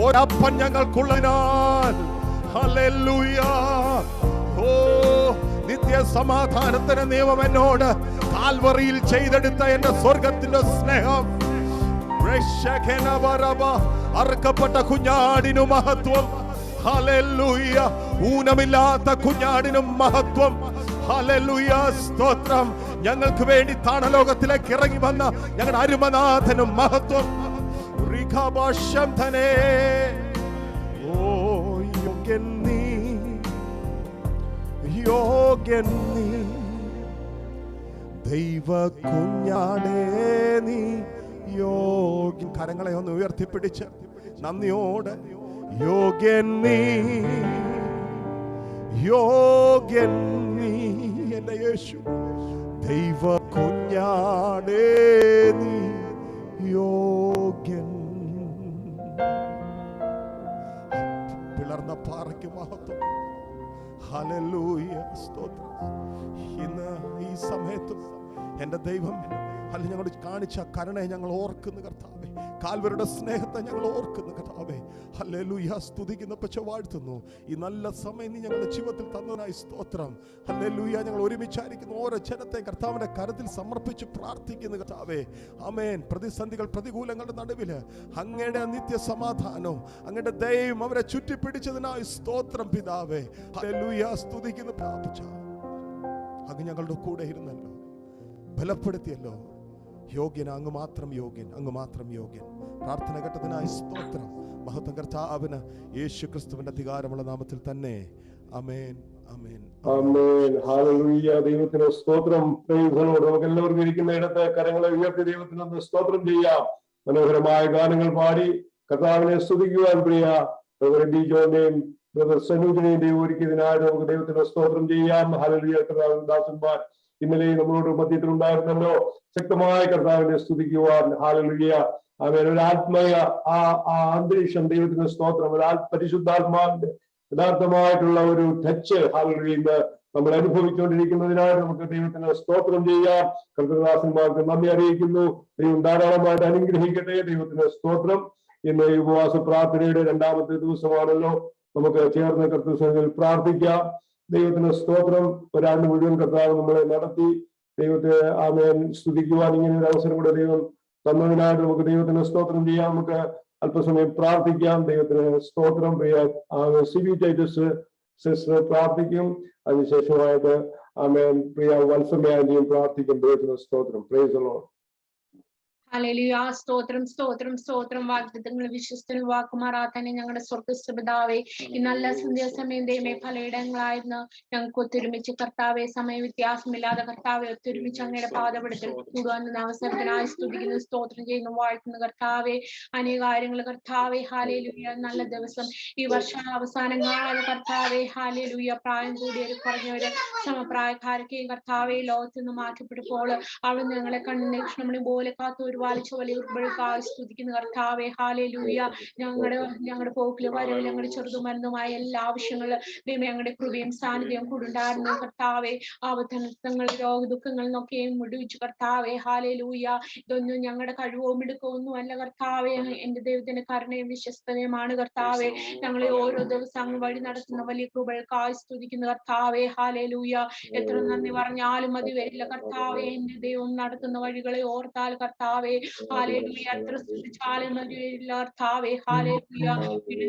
ഒരപ്പൻ ഞങ്ങൾക്കുള്ളതിനാൽ ഹല്ലേലൂയ. ഓ, നിത്യ സമാധാനത്തിന് നിയമം എന്നോട് കാൽവറിയിൽ ചെയ്തെടുത്ത എന്റെ സ്വർഗത്തിന്റെ സ്നേഹം. അറുക്കപ്പെട്ട കുഞ്ഞാടിനു മഹത്വം. ഹല്ലേലൂയ. ഊനമില്ലാത്ത കുഞ്ഞാടിനും മഹത്വം. ഹല്ലേലൂയ. സ്തോത്രം. ഞങ്ങൾക്ക് വേണ്ടി താണലോകത്തിലേക്ക് ഇറങ്ങി വന്ന ഞങ്ങളുടെ അരുമനാഥനും മഹത്വം. ഓ, യോഗ്യൻ നീ, യോഗ്യൻ നീ, ദൈവ കുഞ്ഞാടേ നീ യോഗ്യൻ. കരങ്ങളെ ഒന്ന് ഉയർത്തിപ്പിടിച്ച് നന്ദിയോടെ യോഗ്യൻ നീ, യോഗ്യൻ നീ എന്റെ യേശു, ദൈവ കുഞ്ഞാടേ നീ യോഗ്യൻ. പിളർന്ന പാറയ്ക്ക് മഹത്വം. ഹല്ലേലൂയ. സ്തോത്രം. ഇന്ന് ഈ സമയത്തും എന്റെ ദൈവം അല്ലെങ്കിൽ ഞങ്ങളോട് കാണിച്ച കരുണയെ ഞങ്ങൾ ഓർക്കുന്നു കർത്താവേ. കാൽവരുടെ സ്നേഹത്തെ ഞങ്ങൾ ഓർക്കുന്നു കർത്താവേ. ഹല്ലേലൂയ. സ്തുതിക്കുന്ന പച്ച വാഴ്ത്തുന്നു. ഈ നല്ല സമയം നീ ഞങ്ങളുടെ ജീവിതത്തിൽ തന്നതിനായി സ്തോത്രം. ഹല്ലേലൂയ. ഞങ്ങൾ ഒരുമിച്ചായിരിക്കുന്ന ഓരോ ജനത്തെ കർത്താവിന്റെ കരത്തിൽ സമർപ്പിച്ച് പ്രാർത്ഥിക്കുന്നു കർത്താവേ. ആമേൻ. പ്രതിസന്ധികൾ പ്രതികൂലങ്ങളുടെ നടുവിൽ അങ്ങയുടെ നിത്യ സമാധാനവും അങ്ങയുടെ ദയയും അവരെ ചുറ്റിപ്പിടിച്ചതിനായി സ്തോത്രം പിതാവേ. ഹല്ലേലൂയ. സ്തുതിക്കുന്നു പ്രാപിച്ച അങ്ങ് ഞങ്ങളുടെ കൂടെ ഇരുന്നല്ലോ, ബലപ്പെടുത്തിയല്ലോ. യോഗ്യൻ, അങ്ങ് മാത്രം യോഗ്യൻ, അങ്ങ് മാത്രം യോഗ്യൻ. പ്രാർത്ഥന കേട്ടതിനായി സ്തോത്രം. മഹത്വം കർത്താവിന് യേശു ക്രിസ്തുവിന്റെ അധികാരമുള്ള നാമത്തിൽ തന്നെ. ആമേൻ, ആമേൻ, ആമേൻ. ഹല്ലേലൂയ. ദൈവത്തിന് സ്തോത്രം. Praise the Lord. നമുക്ക് എല്ലാവർക്കും ഇരിക്കുന്ന ഇടത്ത് കരങ്ങളെ ഉയർത്തി ദൈവത്തിന് സ്തോത്രം ചെയ്യാം. മനോഹരമായ ഗാനങ്ങൾ പാടി കർത്താവിനെ സ്തുതിക്കുവാൻ പ്രിയ ഡി ജോന്റെയും സനൂജിനെയും ദൈവം ഒരുക്കിയതിനായി നമുക്ക് ദൈവത്തിന് സ്തോത്രം ചെയ്യാം. ഹല്ലേലൂയ. കർത്താവിന്റെ ദാസന്മാർ ഇന്നലെ നമ്മളോട് മധ്യത്തിലുണ്ടായിരുന്നല്ലോ. ശക്തമായ കർത്താവിനെ സ്തുതിക്കുവാൻ. ഹല്ലേലൂയ. ആമേൻ. ഒരു ആത്മീയ ആ അന്തരീക്ഷം ദൈവത്തിന് സ്തോത്രം. ഒരു പരിശുദ്ധാത്മാവിന്റെ യഥാർത്ഥമായിട്ടുള്ള ഒരു ടച്ച് ഹല്ലേലൂയ നമ്മൾ അനുഭവിച്ചുകൊണ്ടിരിക്കുന്നതിനാൽ നമുക്ക് ദൈവത്തിന് സ്തോത്രം ചെയ്യാം. കർത്തൃദാസന്മാർക്ക് നന്ദി അറിയിക്കുന്നു. ദൈവം ധാരാളമായിട്ട് അനുഗ്രഹിക്കട്ടെ. ദൈവത്തിന് സ്തോത്രം. ഇന്ന് ഈ ഉപവാസ പ്രാർത്ഥനയുടെ രണ്ടാമത്തെ ദിവസമാണല്ലോ. നമുക്ക് ചേർന്ന് കർത്തൃസംഘത്തിൽ പ്രാർത്ഥിക്കാം. ദൈവത്തിന് സ്തോത്രം. ഒരാണ്ട് മുഴുവൻ കർത്താവ് നമ്മളെ നടത്തി ദൈവത്തെ ആമേൻ സ്തുതിക്കുവാൻ ഇങ്ങനെ ഒരു അവസരം കൂടെ ദൈവം തന്നതിനായിട്ട് നമുക്ക് ദൈവത്തിന് സ്തോത്രം ചെയ്യാം. നമുക്ക് അല്പസമയം പ്രാർത്ഥിക്കാം. ദൈവത്തിന് സ്തോത്രം. പ്രിയ സിബി ടൈറ്റസ് സിസ്റ്റർ പ്രാർത്ഥിക്കും. അതിനുശേഷമായിട്ട് ആമേൻ പ്രിയ വത്സമയാന്റിയും പ്രാർത്ഥിക്കും. ദൈവത്തിന് സ്തോത്രം. Praise the Lord. ഹല്ലേലൂയ. സ്തോത്രം, സ്തോത്രം, സ്തോത്രം. വാഗ്ദത്തങ്ങൾ വിശ്വസ്തനും വാക്കുമാറാത്തന്നെ ഞങ്ങളുടെ സ്വർഗ്ഗസ്ഥ പിതാവേ, ഈ നല്ല സന്ധ്യാസമയം ദൈവമേ പലയിടങ്ങളായിരുന്നു ഞങ്ങൾക്ക് ഒത്തൊരുമിച്ച് കർത്താവെ, സമയ വ്യത്യാസമില്ലാതെ കർത്താവെ ഒത്തൊരുമിച്ച് അങ്ങയുടെ പാദപീഠത്തിൽ കൂടുവാൻ അവസരത്തിനായി സ്തുതിക്കുന്നു, സ്തോത്രം ചെയ്യുന്നു, വാഴ്ത്തുന്നു കർത്താവെ. അനേക കാര്യങ്ങൾ കർത്താവെ. ഹല്ലേലൂയ. നല്ല ദിവസം ഈ വർഷം അവസാനം കാണാതെ കർത്താവെ. ഹല്ലേലൂയ. പ്രായം കൂടിയവർ കുറഞ്ഞവര് സമപ്രായക്കാരൊക്കെയും കർത്താവെ ലോകത്ത് നിന്ന് മാറ്റപ്പെട്ടപ്പോൾ അവൾ ഞങ്ങളെ കണ്ണുനീക്ഷണമണി പോലെ കാത്തു വാലിച്ച വലിയ ഉൾപ്പെടുക്കായി സ്തുതിക്കുന്ന കർത്താവെ. ഹല്ലേലൂയ. ഞങ്ങളുടെ പോക്കിലും വരവിൽ ഞങ്ങളുടെ ചെറുതും മരുന്നുമായ എല്ലാ ആവശ്യങ്ങളും ദൈവമേ ഞങ്ങളുടെ കൃപയും സാന്നിധ്യവും കൂടുണ്ടായിരുന്നു കർത്താവെ. ആപത്തങ്ങൾ രോഗ ദുഃഖങ്ങളിൽ നിന്നൊക്കെയും മുടിവിച്ചു കർത്താവെ. ഹല്ലേലൂയ. ഇതൊന്നും ഞങ്ങളുടെ കഴിവോ മിടുക്കമൊന്നും അല്ല കർത്താവെ. എന്റെ ദൈവത്തിന്റെ കരുണയും വിശ്വസ്തതയുമാണ് കർത്താവെ. ഞങ്ങളെ ഓരോ ദിവസം അങ്ങ് വഴി നടത്തുന്ന വലിയ കൃപകൾക്കായി സ്തുതിക്കുന്ന കർത്താവെ. ഹല്ലേലൂയ. എത്ര നന്ദി പറഞ്ഞാലും മതി വരില്ല കർത്താവെ. എന്റെ ദൈവം നടത്തുന്ന വഴികളെ ഓർത്താൽ കർത്താവെ. ഹല്ലേലൂയ. എത്ര സ്തുതിച്ചാലും മതി വരില്ല കർത്താവെ. ഹല്ലേലൂയ.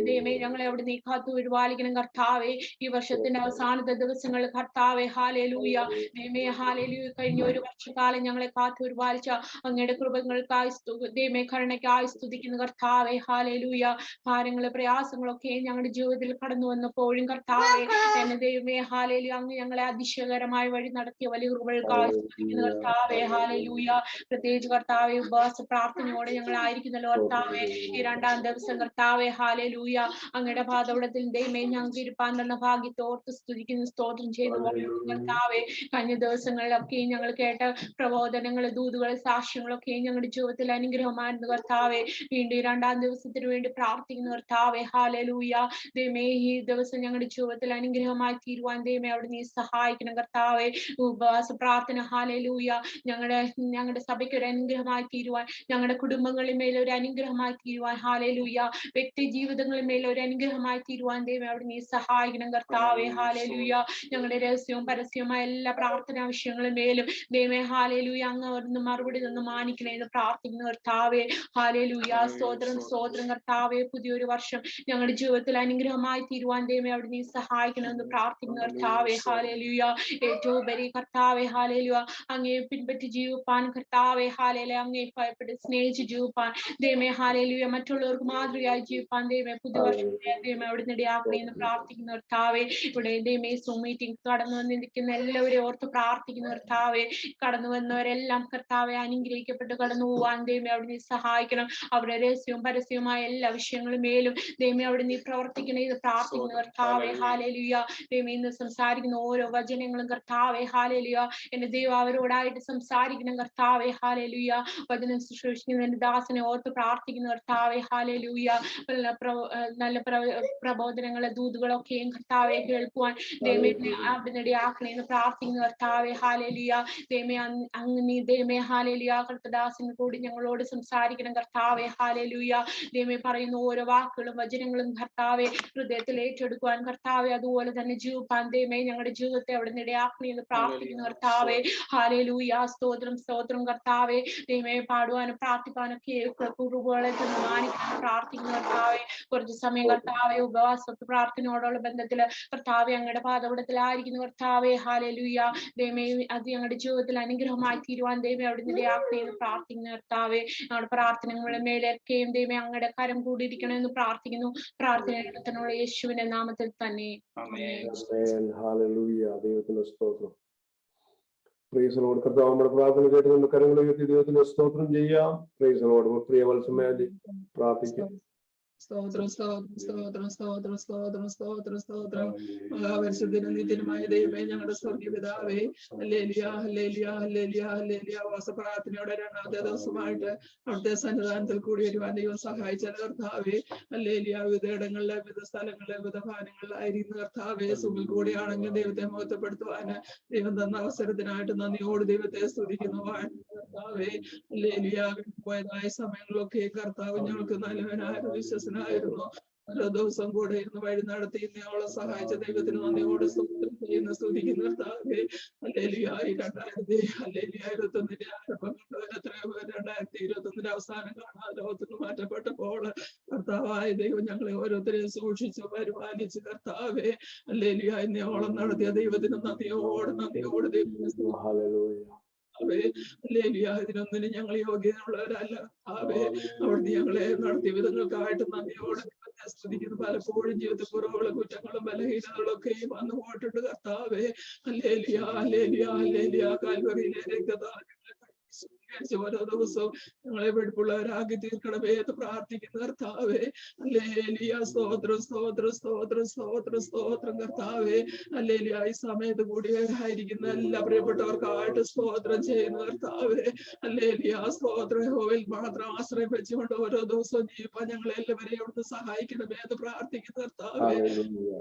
ദൈവമേ ഞങ്ങളെ അവിടെ നീ കാത്തു പരിപാലിക്കണം കർത്താവെ. ഈ വർഷത്തിന്റെ അവസാനത്തെ ദിവസങ്ങൾ കർത്താവെ. ഹല്ലേലൂയ. ദൈവമേ ഹല്ലേലൂയ. കഴിഞ്ഞ ഒരു വർഷക്കാലം ഞങ്ങളെ കാത്തു പരിപാലിച്ച അങ്ങയുടെ കൃപകൾക്കായി ദൈവമേ കരുണയ്ക്കായി സ്തുതിക്കുന്ന കർത്താവെ. ഹല്ലേലൂയ. ഭാരങ്ങളും പ്രയാസങ്ങളൊക്കെ ഞങ്ങളുടെ ജീവിതത്തിൽ കടന്നു വന്നപ്പോഴും കർത്താവെ എന്നെ ദൈവമേ ഹല്ലേലൂയ അങ്ങ് ഞങ്ങളെ അതിശയകരമായ വഴി നടത്തിയ വലിയ കൃപകൾക്കായി സ്തുതിക്കുന്ന കർത്താവെ. ഹല്ലേലൂയ. പ്രത്യേകിച്ച് കർത്താവെ ഉപവാസ പ്രാർത്ഥനയോടെ ഞങ്ങളായിരിക്കുന്നല്ലോ കർത്താവെ. ഈ 2-ാം ദിവസം കർത്താവെ ഹല്ലേലൂയ അങ്ങയുടെ പാദപീഠത്തിൽ ദൈവമേ ഞങ്ങൾക്ക് ഇരുപ്പാൻ തന്ന ഭാഗ്യത്തെ ഓർത്ത് സ്തുതിക്കുന്നു, സ്തോത്രം ചെയ്യുന്നു കർത്താവെ. കഴിഞ്ഞ ദിവസങ്ങളിലൊക്കെ ഞങ്ങൾ കേട്ട പ്രബോധനങ്ങൾ, ദൂതുകൾ, സാക്ഷ്യങ്ങളൊക്കെ ഞങ്ങളുടെ ജീവിതത്തിൽ അനുഗ്രഹമായിരുന്നു കർത്താവെ. വീണ്ടും ഈ 2-ാം ദിവസത്തിന് വേണ്ടി പ്രാർത്ഥിക്കുന്നു കർത്താവെ ഹല്ലേലൂയ. ദൈവമേ ഈ ദിവസം ഞങ്ങളുടെ ജീവിതത്തിൽ അനുഗ്രഹമായി തീരുവാൻ ദൈവമേ അവിടെ നീ സഹായിക്കണം കർത്താവെ. ഉപവാസ പ്രാർത്ഥന ഹല്ലേലൂയ ഞങ്ങളുടെ സഭയ്ക്ക് ഒരു അനുഗ്രഹമായി തീരുവാൻ, ഞങ്ങളുടെ കുടുംബങ്ങളിൽ മേൽ ഒരു അനുഗ്രഹമായി തീരുവാൻ ഹല്ലേലൂയ, വ്യക്തി ജീവിതങ്ങളിൽ മേൽ ഒരു അനുഗ്രഹമായി തീരുവാൻ ദൈവമേ അവിടെ നീ സഹായിക്കണം കർത്താവെ ഹല്ലേലൂയ. ഞങ്ങളുടെ രഹസ്യവും പരസ്യവുമായ എല്ലാ പ്രാർത്ഥനാ വിഷയങ്ങളും മേലും ദൈവമേ ഹല്ലേലൂയ അങ്ങ് അവിടുന്ന് മറുപടി നിന്ന് മാനിക്കണേ എന്ന് പ്രാർത്ഥിക്കുന്നു കർത്താവെ ഹല്ലേലൂയ. സ്തോത്രം സ്തോത്രം കർത്താവെ. പുതിയൊരു വർഷം ഞങ്ങളുടെ ജീവിതത്തിൽ അനുഗ്രഹമായി തീരുവാൻ ദൈവമേ അവിടെ നീ സഹായിക്കണമെന്ന് പ്രാർത്ഥിക്കുന്നു കർത്താവെ ഹല്ലേലൂയ. ഏറ്റവും ഉപരി കർത്താവെ ഹല്ലേലൂയ അങ്ങേ പിൻപറ്റി ജീവിപ്പാൻ കർത്താവെ ഹല്ലേലൂയ, അങ്ങേ ഭയപ്പെട്ട് സ്നേഹിച്ച് ജീവിപ്പാൻ ദൈവമേ ഹല്ലേലൂയ, മറ്റുള്ളവർക്ക് മാതൃകയായി ജീവിപ്പാൻ ദൈവമേ പുതിയ വർഷം ദൈവമേ അവിടെ ഇടയാക്കണേ എന്ന് പ്രാർത്ഥിക്കുന്നു കർത്താവെ. ഇവിടെ ദൈവമേ സൂം മീറ്റിംഗ് കടന്നു വന്നിരിക്കുന്ന എല്ലാവരെയും ഓർത്ത് പ്രാർത്ഥിക്കുന്നു കർത്താവെ. കടന്നു വന്നവരെല്ലാം കർത്താവെ അനുഗ്രഹിക്കപ്പെട്ട് കടന്നു പോവാൻ ദൈവമേ അവിടെ നീ സഹായിക്കണം. അവരുടെ രഹസ്യവും പരസ്യവുമായ എല്ലാ വിഷയങ്ങളും മേലും ദൈവമേ അവിടെ നീ പ്രവർത്തിക്കണേ എന്ന് പ്രാർത്ഥിക്കുന്നു കർത്താവെ ഹല്ലേലൂയ. ദൈവമേ ഇന്ന് സംസാരിക്കുന്ന ഓരോ വചനങ്ങളും കർത്താവെ ഹല്ലേലൂയ എന്റെ ദൈവം അവരോടായിട്ട് സംസാരിക്കണം കർത്താവെ ഹല്ലേലൂയ. വചനം ശുശ്രൂഷിക്കുന്ന എന്റെ ദാസനെ ഓർത്ത് പ്രാർത്ഥിക്കുന്നു കർത്താവെ ഹല്ലേലൂയ. നല്ല പ്രബോധനങ്ങളെ ദൂതുകളൊക്കെയും കർത്താവെ കേൾക്കുവാൻ ദൈവമേ അവിടെ ഇടയാക്കണേ എന്ന് പ്രാർത്ഥിക്കുന്നു കർത്താവെ ഹല്ലേലൂയ. ദൈവമേ അങ്ങ് നീ ദൈവമേ ഹല്ലേലൂയ കർത്തദാസന് കൂടി ഞങ്ങളോട് സംസാരിക്കണം കർത്താവെ ഹല്ലേലൂയ. ദൈവമേ പറയുന്ന ഓരോ വാക്കുകളും വചനങ്ങളും കർത്താവെ ഹൃദയത്തിൽ ഏറ്റെടുക്കുവാൻ കർത്താവെ അതുപോലെ തന്നെ ജീവിപ്പാൻ ദൈവമേ ഞങ്ങളുടെ ജീവിതത്തെ അവിടെ ഇടയാക്കണേ എന്ന് പ്രാർത്ഥിക്കുന്നു കർത്താവെ ഹല്ലേലൂയ. സ്തോത്രം സ്തോത്രം കർത്താവെ. ദൈവമേ പാടുവാനും പ്രാർത്ഥിക്കാനൊക്കെ കുറുകുകളെ മാനിക്കാൻ പ്രാർത്ഥിക്കുന്നു കർത്താവെ. കുറച്ച് സമയം കർത്താവെ ഉപവാസ പ്രാർത്ഥനയോടുള്ള ബന്ധത്തില് കർത്താവെ അങ്ങയുടെ പാദപീഠത്തിലായിരിക്കുന്നു കർത്താവെ ഹല്ലേലൂയ. ദൈവമേ അത് ഞങ്ങളുടെ ജീവിതത്തിൽ അനുഗ്രഹമായി തീരുവാൻ ദൈവമേ അവിടെ ഇടയാക്കണേ എന്ന് പ്രാർത്ഥിക്കുന്നു കർത്താവെ. ഞങ്ങളുടെ പ്രാർത്ഥനകളുടെ മേലൊക്കെയും ദൈവമേ അങ്ങയുടെ കരം കൂടിയിരിക്കണമെന്ന് പ്രാർത്ഥിക്കുന്നു. പ്രാർത്ഥനയുള്ള യേശുവിന്റെ നാമത്തിൽ തന്നെ ഹല്ലേലൂയ. ദൈവത്തിന്റെ സ്തോത്രം. Praise Lord. കർത്താവ് നമ്മുടെ പ്രാർത്ഥന കേട്ട് നമ്മുടെ കരങ്ങൾ ഉയർത്തി ദൈവത്തിന് സ്തോത്രം ചെയ്യാം. Praise Lord. പ്രിയ വത്സമയാലി പ്രാർത്ഥിക്കാം. സ്തോത്രം സ്തോത്രം സ്തോത്രം സ്തോത്രം സ്തോത്രം സ്തോത്രം സ്തോത്രം. മഹാപരിശുദ്ധനും നിത്യനുമായ ദൈവമേ ഞങ്ങളുടെ സ്വർഗീയ പിതാവേ ഹല്ലേലൂയ ഹല്ലേലൂയ ഹല്ലേലൂയ ഹല്ലേലൂയ. ഉപവാസ പ്രാർത്ഥനയോടെ 2-ാമത്തെ ദിവസമായിട്ട് അവിടുത്തെ സന്നിധാനത്തിൽ കൂടി വരുവാൻ ദൈവം സഹായിച്ച കർത്താവേ ഹല്ലേലൂയ. വിവിധ ഇടങ്ങളിലെ വിവിധ സ്ഥലങ്ങളിലെ വിവിധ ഭാഗങ്ങളിലായിരിക്കുന്ന കർത്താവേ സുഖിൽ കൂടിയാണെങ്കിൽ ദൈവത്തെ മഹത്വപ്പെടുത്തുവാൻ ദൈവം തന്ന അവസരത്തിനായിട്ട് നന്ദിയോട് ദൈവത്തെ സ്തുതിക്കുന്നു കർത്താവേ ഹല്ലേലൂയ. പോയതായ സമയങ്ങളൊക്കെ കർത്താവ് ഞങ്ങൾക്ക് നല്ലവനായിരുന്നു, വിശ്വസനായിരുന്നു. ഓരോ ദിവസം കൂടെ ഇരുന്ന് വഴി നടത്തി ഇന്നയോളം സഹായിച്ച ദൈവത്തിന് നന്ദിയോട് ചെയ്യുന്ന സ്തുതിക്കുന്ന കർത്താവേ ഹല്ലേലൂയ. 2021 ആരംഭം കൊണ്ടവർ എത്രയോ പേർ 2021 അവസാനം കാണാതെ ലോകത്തിന് മാറ്റപ്പെട്ടപ്പോൾ കർത്താവായ ദൈവം ഞങ്ങളെ ഓരോരുത്തരെയും സൂക്ഷിച്ചു പരിപാലിച്ച് കർത്താവേ ഹല്ലേലൂയ. ഇന്നയോളം നടത്തിയ ദൈവത്തിന് നന്ദിയോട് ഇതിനൊന്നിനും ഞങ്ങൾ യോഗ്യതയുള്ളവരല്ല കർത്താവേ. അവിടുന്ന് ഞങ്ങളെ നടത്തിയ വിധങ്ങൾക്കായിട്ട് നന്ദിയോടെ സ്തുതിക്കുന്നു. പലപ്പോഴും ജീവിതത്തിൽ കുറവുകളും കുറ്റങ്ങളും ബലഹീനതകളും ഒക്കെ വന്നു പോയിട്ടുണ്ട് കർത്താവേ ഹല്ലേലൂയ ഹല്ലേലൂയ ഹല്ലേലൂയ. കാൽവറിയിലെ രക്തദാനം ഓരോ ദിവസവും ഞങ്ങളെ വെടിപ്പുള്ളവരാക്കി തീർക്കണമേ എന്ന് പ്രാർത്ഥിക്കുന്ന കർത്താവേ ഹല്ലേലൂയ. സ്തോത്രം സ്തോത്രം സ്തോത്രം സ്തോത്രം സ്തോത്രം കർത്താവേ ഹല്ലേലൂയ. ഈ സമയത്ത് കൂടിയായിരിക്കുന്ന എല്ലാ പ്രിയപ്പെട്ടവർക്കായിട്ട് സ്തോത്രം ചെയ്യുന്ന കർത്താവേ ഹല്ലേലൂയ. സ്തോത്രം. യഹോവയിൽ മാത്രം ആശ്രയം വെച്ചുകൊണ്ട് ഓരോ ദിവസവും ജീവിപ്പാൻ ഞങ്ങളെ എല്ലാവരെയും അവിടുന്ന് സഹായിക്കണമേ എന്ന് പ്രാർത്ഥിക്കുന്ന കർത്താവേ.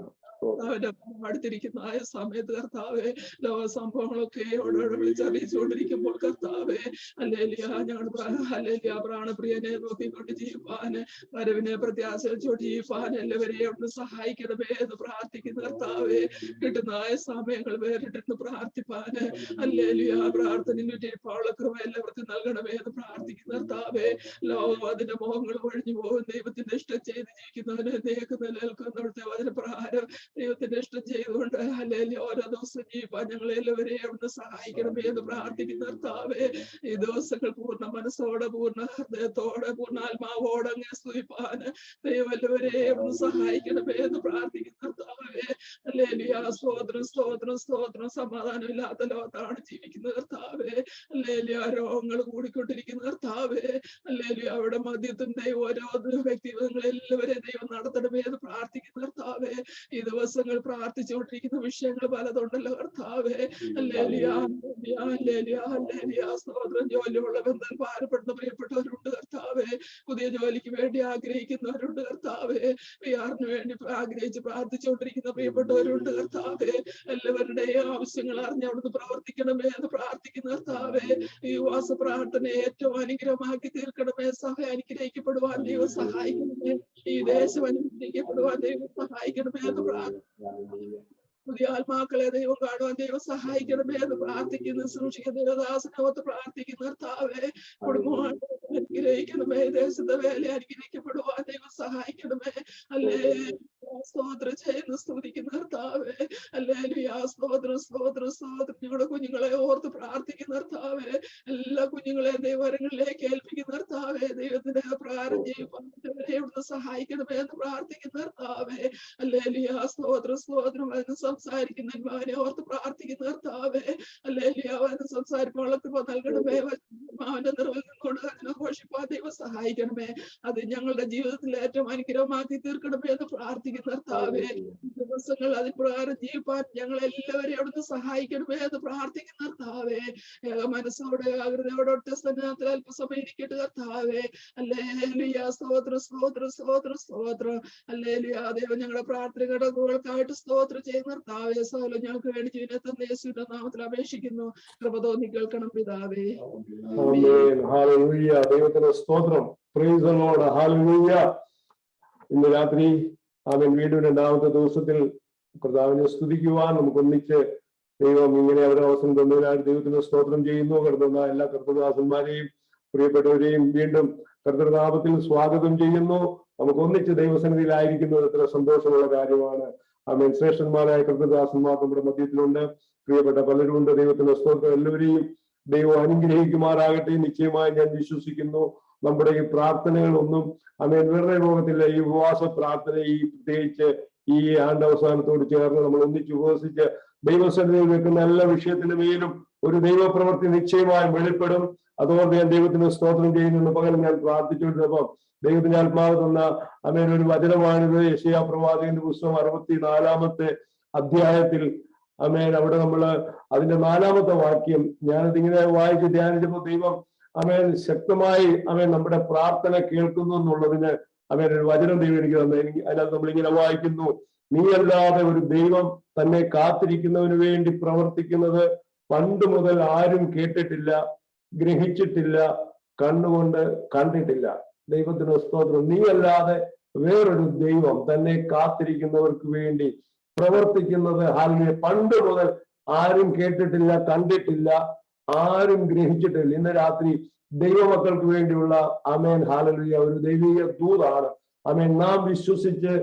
അവന്റെ അടുത്തിരിക്കുന്ന ആ സമയത്ത് കർത്താവേ ലോക സംഭവങ്ങളൊക്കെ വിളിച്ചറിയിച്ചുകൊണ്ടിരിക്കുമ്പോൾ കർത്താവേ ഹല്ലേലൂയ ഞങ്ങൾ ഹല്ലേലൂയ പ്രാണപ്രിയനെ നോക്കിക്കൊണ്ട് ജീവിപ്പാന് വരവിനെ പ്രത്യാശിച്ചോണ്ട് ജീവിപ്പാൻ എല്ലാവരെയും ഒന്ന് സഹായിക്കണമേ എന്ന് പ്രാർത്ഥിക്കുന്ന കർത്താവേ. കിട്ടുന്ന സമയങ്ങൾ വേറിട്ടിരുന്ന് പ്രാർത്ഥിപ്പാന് ഹല്ലേലൂയ പ്രാർത്ഥനയിലുള്ള കൃപ എല്ലാവർക്കും നൽകണമേ എന്ന് പ്രാർത്ഥിക്കുന്ന കർത്താവേ. ലോകം അതിന്റെ മോഹങ്ങൾ ഒഴിഞ്ഞു പോകും. ദൈവത്തിന്റെ ഇഷ്ടം ചെയ്ത് ജീവിക്കുന്നവനെ നിലനിൽക്കുന്നിടത്തെ വചനപ്രകാരം ദൈവത്തിന്റെ ഇഷ്ടം ചെയ്തുകൊണ്ട് ഹല്ലേലൂയ ഓരോ ദിവസം ജീവിപ്പാൻ ഞങ്ങളെ എല്ലാവരെയും അവിടുന്ന് സഹായിക്കണമേ എന്ന് പ്രാർത്ഥിക്കുന്ന കർത്താവേ. ഇത് ദിവസങ്ങൾ പൂർണ്ണ മനസ്സോടെ, പൂർണ്ണ ഹൃദയത്തോടെ, പൂർണ്ണ ആത്മാവോടെ അങ്ങനെ സ്തുതിപ്പാൻ ദൈവം എല്ലാവരെയും ഒന്ന് സഹായിക്കണമേ എന്ന് പ്രാർത്ഥിക്കുന്ന കർത്താവേ. ഹല്ലേലൂയ. സ്തോത്രം സ്തോത്രം സ്തോത്രം. സമാധാനമില്ലാത്ത ലോകത്താണ് ജീവിക്കുന്ന കർത്താവേ. ഹല്ലേലൂയ. രോഗങ്ങൾ കൂടിക്കൊണ്ടിരിക്കുന്ന കർത്താവേ. ഹല്ലേലൂയ. അവിടെ മദ്യത്തിന്റെ ഓരോ വ്യക്തികളെല്ലാവരെയും ദൈവം നടത്തണമേ എന്ന് പ്രാർത്ഥിക്കുന്ന കർത്താവേ. ഈ ദിവസങ്ങൾ പ്രാർത്ഥിച്ചുകൊണ്ടിരിക്കുന്ന വിഷയങ്ങൾ പലതുണ്ടല്ലോ കർത്താവേ. ഹല്ലേലൂയ ഹല്ലേലൂയ ഹല്ലേലൂയ. സ്തോത്രം. ജോലിയുള്ള ബന്ധം ഭാരപ്പെടുന്ന പ്രിയപ്പെട്ടവരുണ്ട് കർത്താവേ. പുതിയ ജോലിക്ക് വേണ്ടി ആഗ്രഹിക്കുന്നവരുണ്ട് കർത്താവേ. വിയാറിന് വേണ്ടി ആഗ്രഹിച്ച് പ്രാർത്ഥിച്ചുകൊണ്ടിരിക്കുന്ന പ്രിയപ്പെട്ടവരുണ്ട് കർത്താവേ. എല്ലാവരുടെയും ആവശ്യങ്ങൾ അറിഞ്ഞ് അവിടുന്ന് പ്രവർത്തിക്കണമേ എന്ന് പ്രാർത്ഥിക്കുന്ന കർത്താവേ. ഈ ഉപവാസ പ്രാർത്ഥനയെ ഏറ്റവും അനുഗ്രഹമാക്കി തീർക്കണമേ. സഭ അനുഗ്രഹിക്കപ്പെടുവാൻ ദൈവം സഹായിക്കണമേ. ഈ ദേശം അനുഗ്രഹിക്കപ്പെടുവാൻ ദൈവം സഹായിക്കണമേ എന്ന് പ്രാർത്ഥിക്കുന്നു. പുതിയ ആത്മാക്കളെ ദൈവം കാണുവാൻ ദൈവം സഹായിക്കണമേ എന്ന് പ്രാർത്ഥിക്കുന്നു. സൂക്ഷിക്കുന്ന ദേവദാസനോത്ത് പ്രാർത്ഥിക്കുന്ന കർത്താവേ. കുടുംബമാണ് അനുഗ്രഹിക്കണമേ. ദേശത്തെ വേല അനുഗ്രഹിക്കപ്പെടുവാൻ ദൈവം സഹായിക്കണമേ. അല്ലേ സ്തോത്രം ചെയ്യുന്ന സ്തുതിക്കുന്ന കർത്താവേ. ഹല്ലേലൂയ. സ്തോത്രം സ്തോത്രം സ്തോത്രം. ഞങ്ങളുടെ കുഞ്ഞുങ്ങളെ ഓർത്ത് പ്രാർത്ഥിക്കുന്ന കർത്താവേ. എല്ലാ കുഞ്ഞുങ്ങളെയും ദൈവങ്ങളിലേക്ക് ഏൽപ്പിക്കുന്ന കർത്താവേ. ദൈവത്തിന്റെ പ്രാരം ചെയ്യുന്നവരെ ഇവിടുന്ന് സഹായിക്കണമേ എന്ന് പ്രാർത്ഥിക്കുന്ന കർത്താവേ. ഹല്ലേലൂയ. സ്തോത്രം സ്തോത്രം. അതിന് സംസാരിക്കുന്ന അവനെ ഓർത്ത് പ്രാർത്ഥിക്കുന്ന കർത്താവേ. ഹല്ലേലൂയ. അവന് സംസാരിക്കാനുള്ള കൃപ നൽകണമേ. അവന്റെ നിറവിൽ നിന്നുകൊണ്ട് അതിനെ ഘോഷിപ്പാൻ ദൈവം സഹായിക്കണമേ. അത് ഞങ്ങളുടെ ജീവിതത്തിൽ ഏറ്റവും അനുഗ്രഹമാക്കി തീർക്കണമേ എന്ന് പ്രാർത്ഥിക്കുന്ന കർത്താവേ. ദിവസങ്ങൾ അതിൽ പ്രകാരം ജീവിപ്പാൻ ഞങ്ങൾ എല്ലാവരെയും അവിടുന്ന് സഹായിക്കണമേ എന്ന് പ്രാർത്ഥിക്കുന്ന കർത്താവേ. മനസ്സോടെ ആകൃതിയോടെ ഒറ്റസ്ഥനത്തിൽ അല്പസമയം ഇരിക്കട്ടെ കർത്താവേ. ഹല്ലേലൂയ. സ്തോത്രം സ്തോത്രം സ്തോത്രം സ്തോത്രം. ഹല്ലേലൂയ. ദൈവം ഞങ്ങളുടെ പ്രാർത്ഥനകളുടെ ഗോൾക്കായിട്ട് സ്തോത്രം ചെയ്യുന്ന കർത്താവേ. സകലം ഞങ്ങൾക്ക് വേണ്ടി ജീവിതത്തിൽ യേശുവിന്റെ നാമത്തിൽ അപേക്ഷിക്കുന്നു. കൃപ തോന്നി കേൾക്കണം പിതാവേ. ഹല്ലേലൂയ. ദൈവത്തിന് സ്തോത്രം. Praise the Lord. ഹല്ലേലൂയ. ഇന്ന് രാത്രി ആമേൻ വീണ്ടും രണ്ടാമത്തെ ദിവസത്തിൽ കർത്താവിനെ സ്തുതിക്കുവാൻ നമുക്ക് ഒന്നിച്ച് ദൈവം ഇങ്ങനെ അവരെ അവസരം തന്നതിനായി ദൈവത്തിന് സ്തോത്രം ചെയ്യുന്നു. കർത്തൃ എല്ലാ കർത്തൃദാസന്മാരെയും പ്രിയപ്പെട്ടവരെയും വീണ്ടും കർത്തൃനാമത്തിൽ സ്വാഗതം ചെയ്യുന്നു. നമുക്ക് ഒന്നിച്ച് ദൈവസന്നിധിയിലായിരിക്കുന്നത് എത്ര സന്തോഷമുള്ള കാര്യമാണ്. ആമേൻ. ശ്രേഷ്ഠന്മാരായ കർത്തൃദാസന്മാർ നമ്മുടെ മധ്യത്തിലുണ്ട്. പ്രിയപ്പെട്ട പലരുമുണ്ട്. ദൈവത്തിന്റെ സ്തോത്രം. എല്ലാവരെയും ദൈവം അനുഗ്രഹിക്കുമാറാകട്ടെ. നിശ്ചയമായി ഞാൻ വിശ്വസിക്കുന്നു നമ്മുടെ ഈ പ്രാർത്ഥനകളൊന്നും ആമേൻ വെറുതെ പോകത്തില്ല. ഈ ഉപവാസ പ്രാർത്ഥന ഈ പ്രത്യേകിച്ച് ഈ ആണ്ടവസാനത്തോട് ചേർന്ന് നമ്മൾ ഒന്നിച്ച് ഉപവസിച്ച് ദൈവസന്നിധിയിൽ വെക്കുന്ന എല്ലാ വിഷയത്തിന്റെ മേലും ഒരു ദൈവപ്രവൃത്തി നിശ്ചയമായും വെളിപ്പെടും. അതുകൊണ്ട് ഞാൻ ദൈവത്തിന് സ്തോത്രം ചെയ്യുന്നു. പകരം ഞാൻ പ്രാർത്ഥിച്ചുകൊണ്ടിരുന്നപ്പോൾ ദൈവത്തിന്റെ ആത്മാവ് തന്ന ആമേൻ ഒരു വചനമാണിത്. യെശയ്യാ പ്രവാചകന്റെ പുസ്തകം 64 അധ്യായത്തിൽ ആമേൻ. അവിടെ നമ്മള് അതിന്റെ 4 വാക്യം ഞാനതിങ്ങനെ വായിച്ച് ധ്യാനിച്ചപ്പോൾ ദൈവം ആമേൻ ശക്തമായി ആമേൻ നമ്മുടെ പ്രാർത്ഥന കേൾക്കുന്നു എന്നുള്ളതിന് ആമേൻ ഒരു വചനം ദൈവം എനിക്ക് തന്നെ. അതിനകത്ത് നമ്മളിങ്ങനെ വായിക്കുന്നു, നീയല്ലാതെ ഒരു ദൈവം തന്നെ കാത്തിരിക്കുന്നവന് വേണ്ടി പ്രവർത്തിക്കുന്നത് പണ്ട് മുതൽ ആരും കേട്ടിട്ടില്ല, ഗ്രഹിച്ചിട്ടില്ല, കണ്ണുകൊണ്ട് കണ്ടിട്ടില്ല. ദൈവത്തിന് സ്തോത്രം. നീയല്ലാതെ വേറൊരു ദൈവം തന്നെ കാത്തിരിക്കുന്നവർക്ക് വേണ്ടി പ്രവർത്തിക്കുന്നത് ഹാലിനെ പണ്ട് മുതൽ ആരും കേട്ടിട്ടില്ല, കണ്ടിട്ടില്ല, ആരും ഗ്രഹിച്ചിട്ടില്ല. ഇന്ന് രാത്രി ദൈവമക്കൾക്ക് വേണ്ടിയുള്ള ആമേൻ ഹാലലുയ ഒരു ദൈവീയ ദൂതാണ്. ആമേൻ. നാം വിശ്വസിച്ച്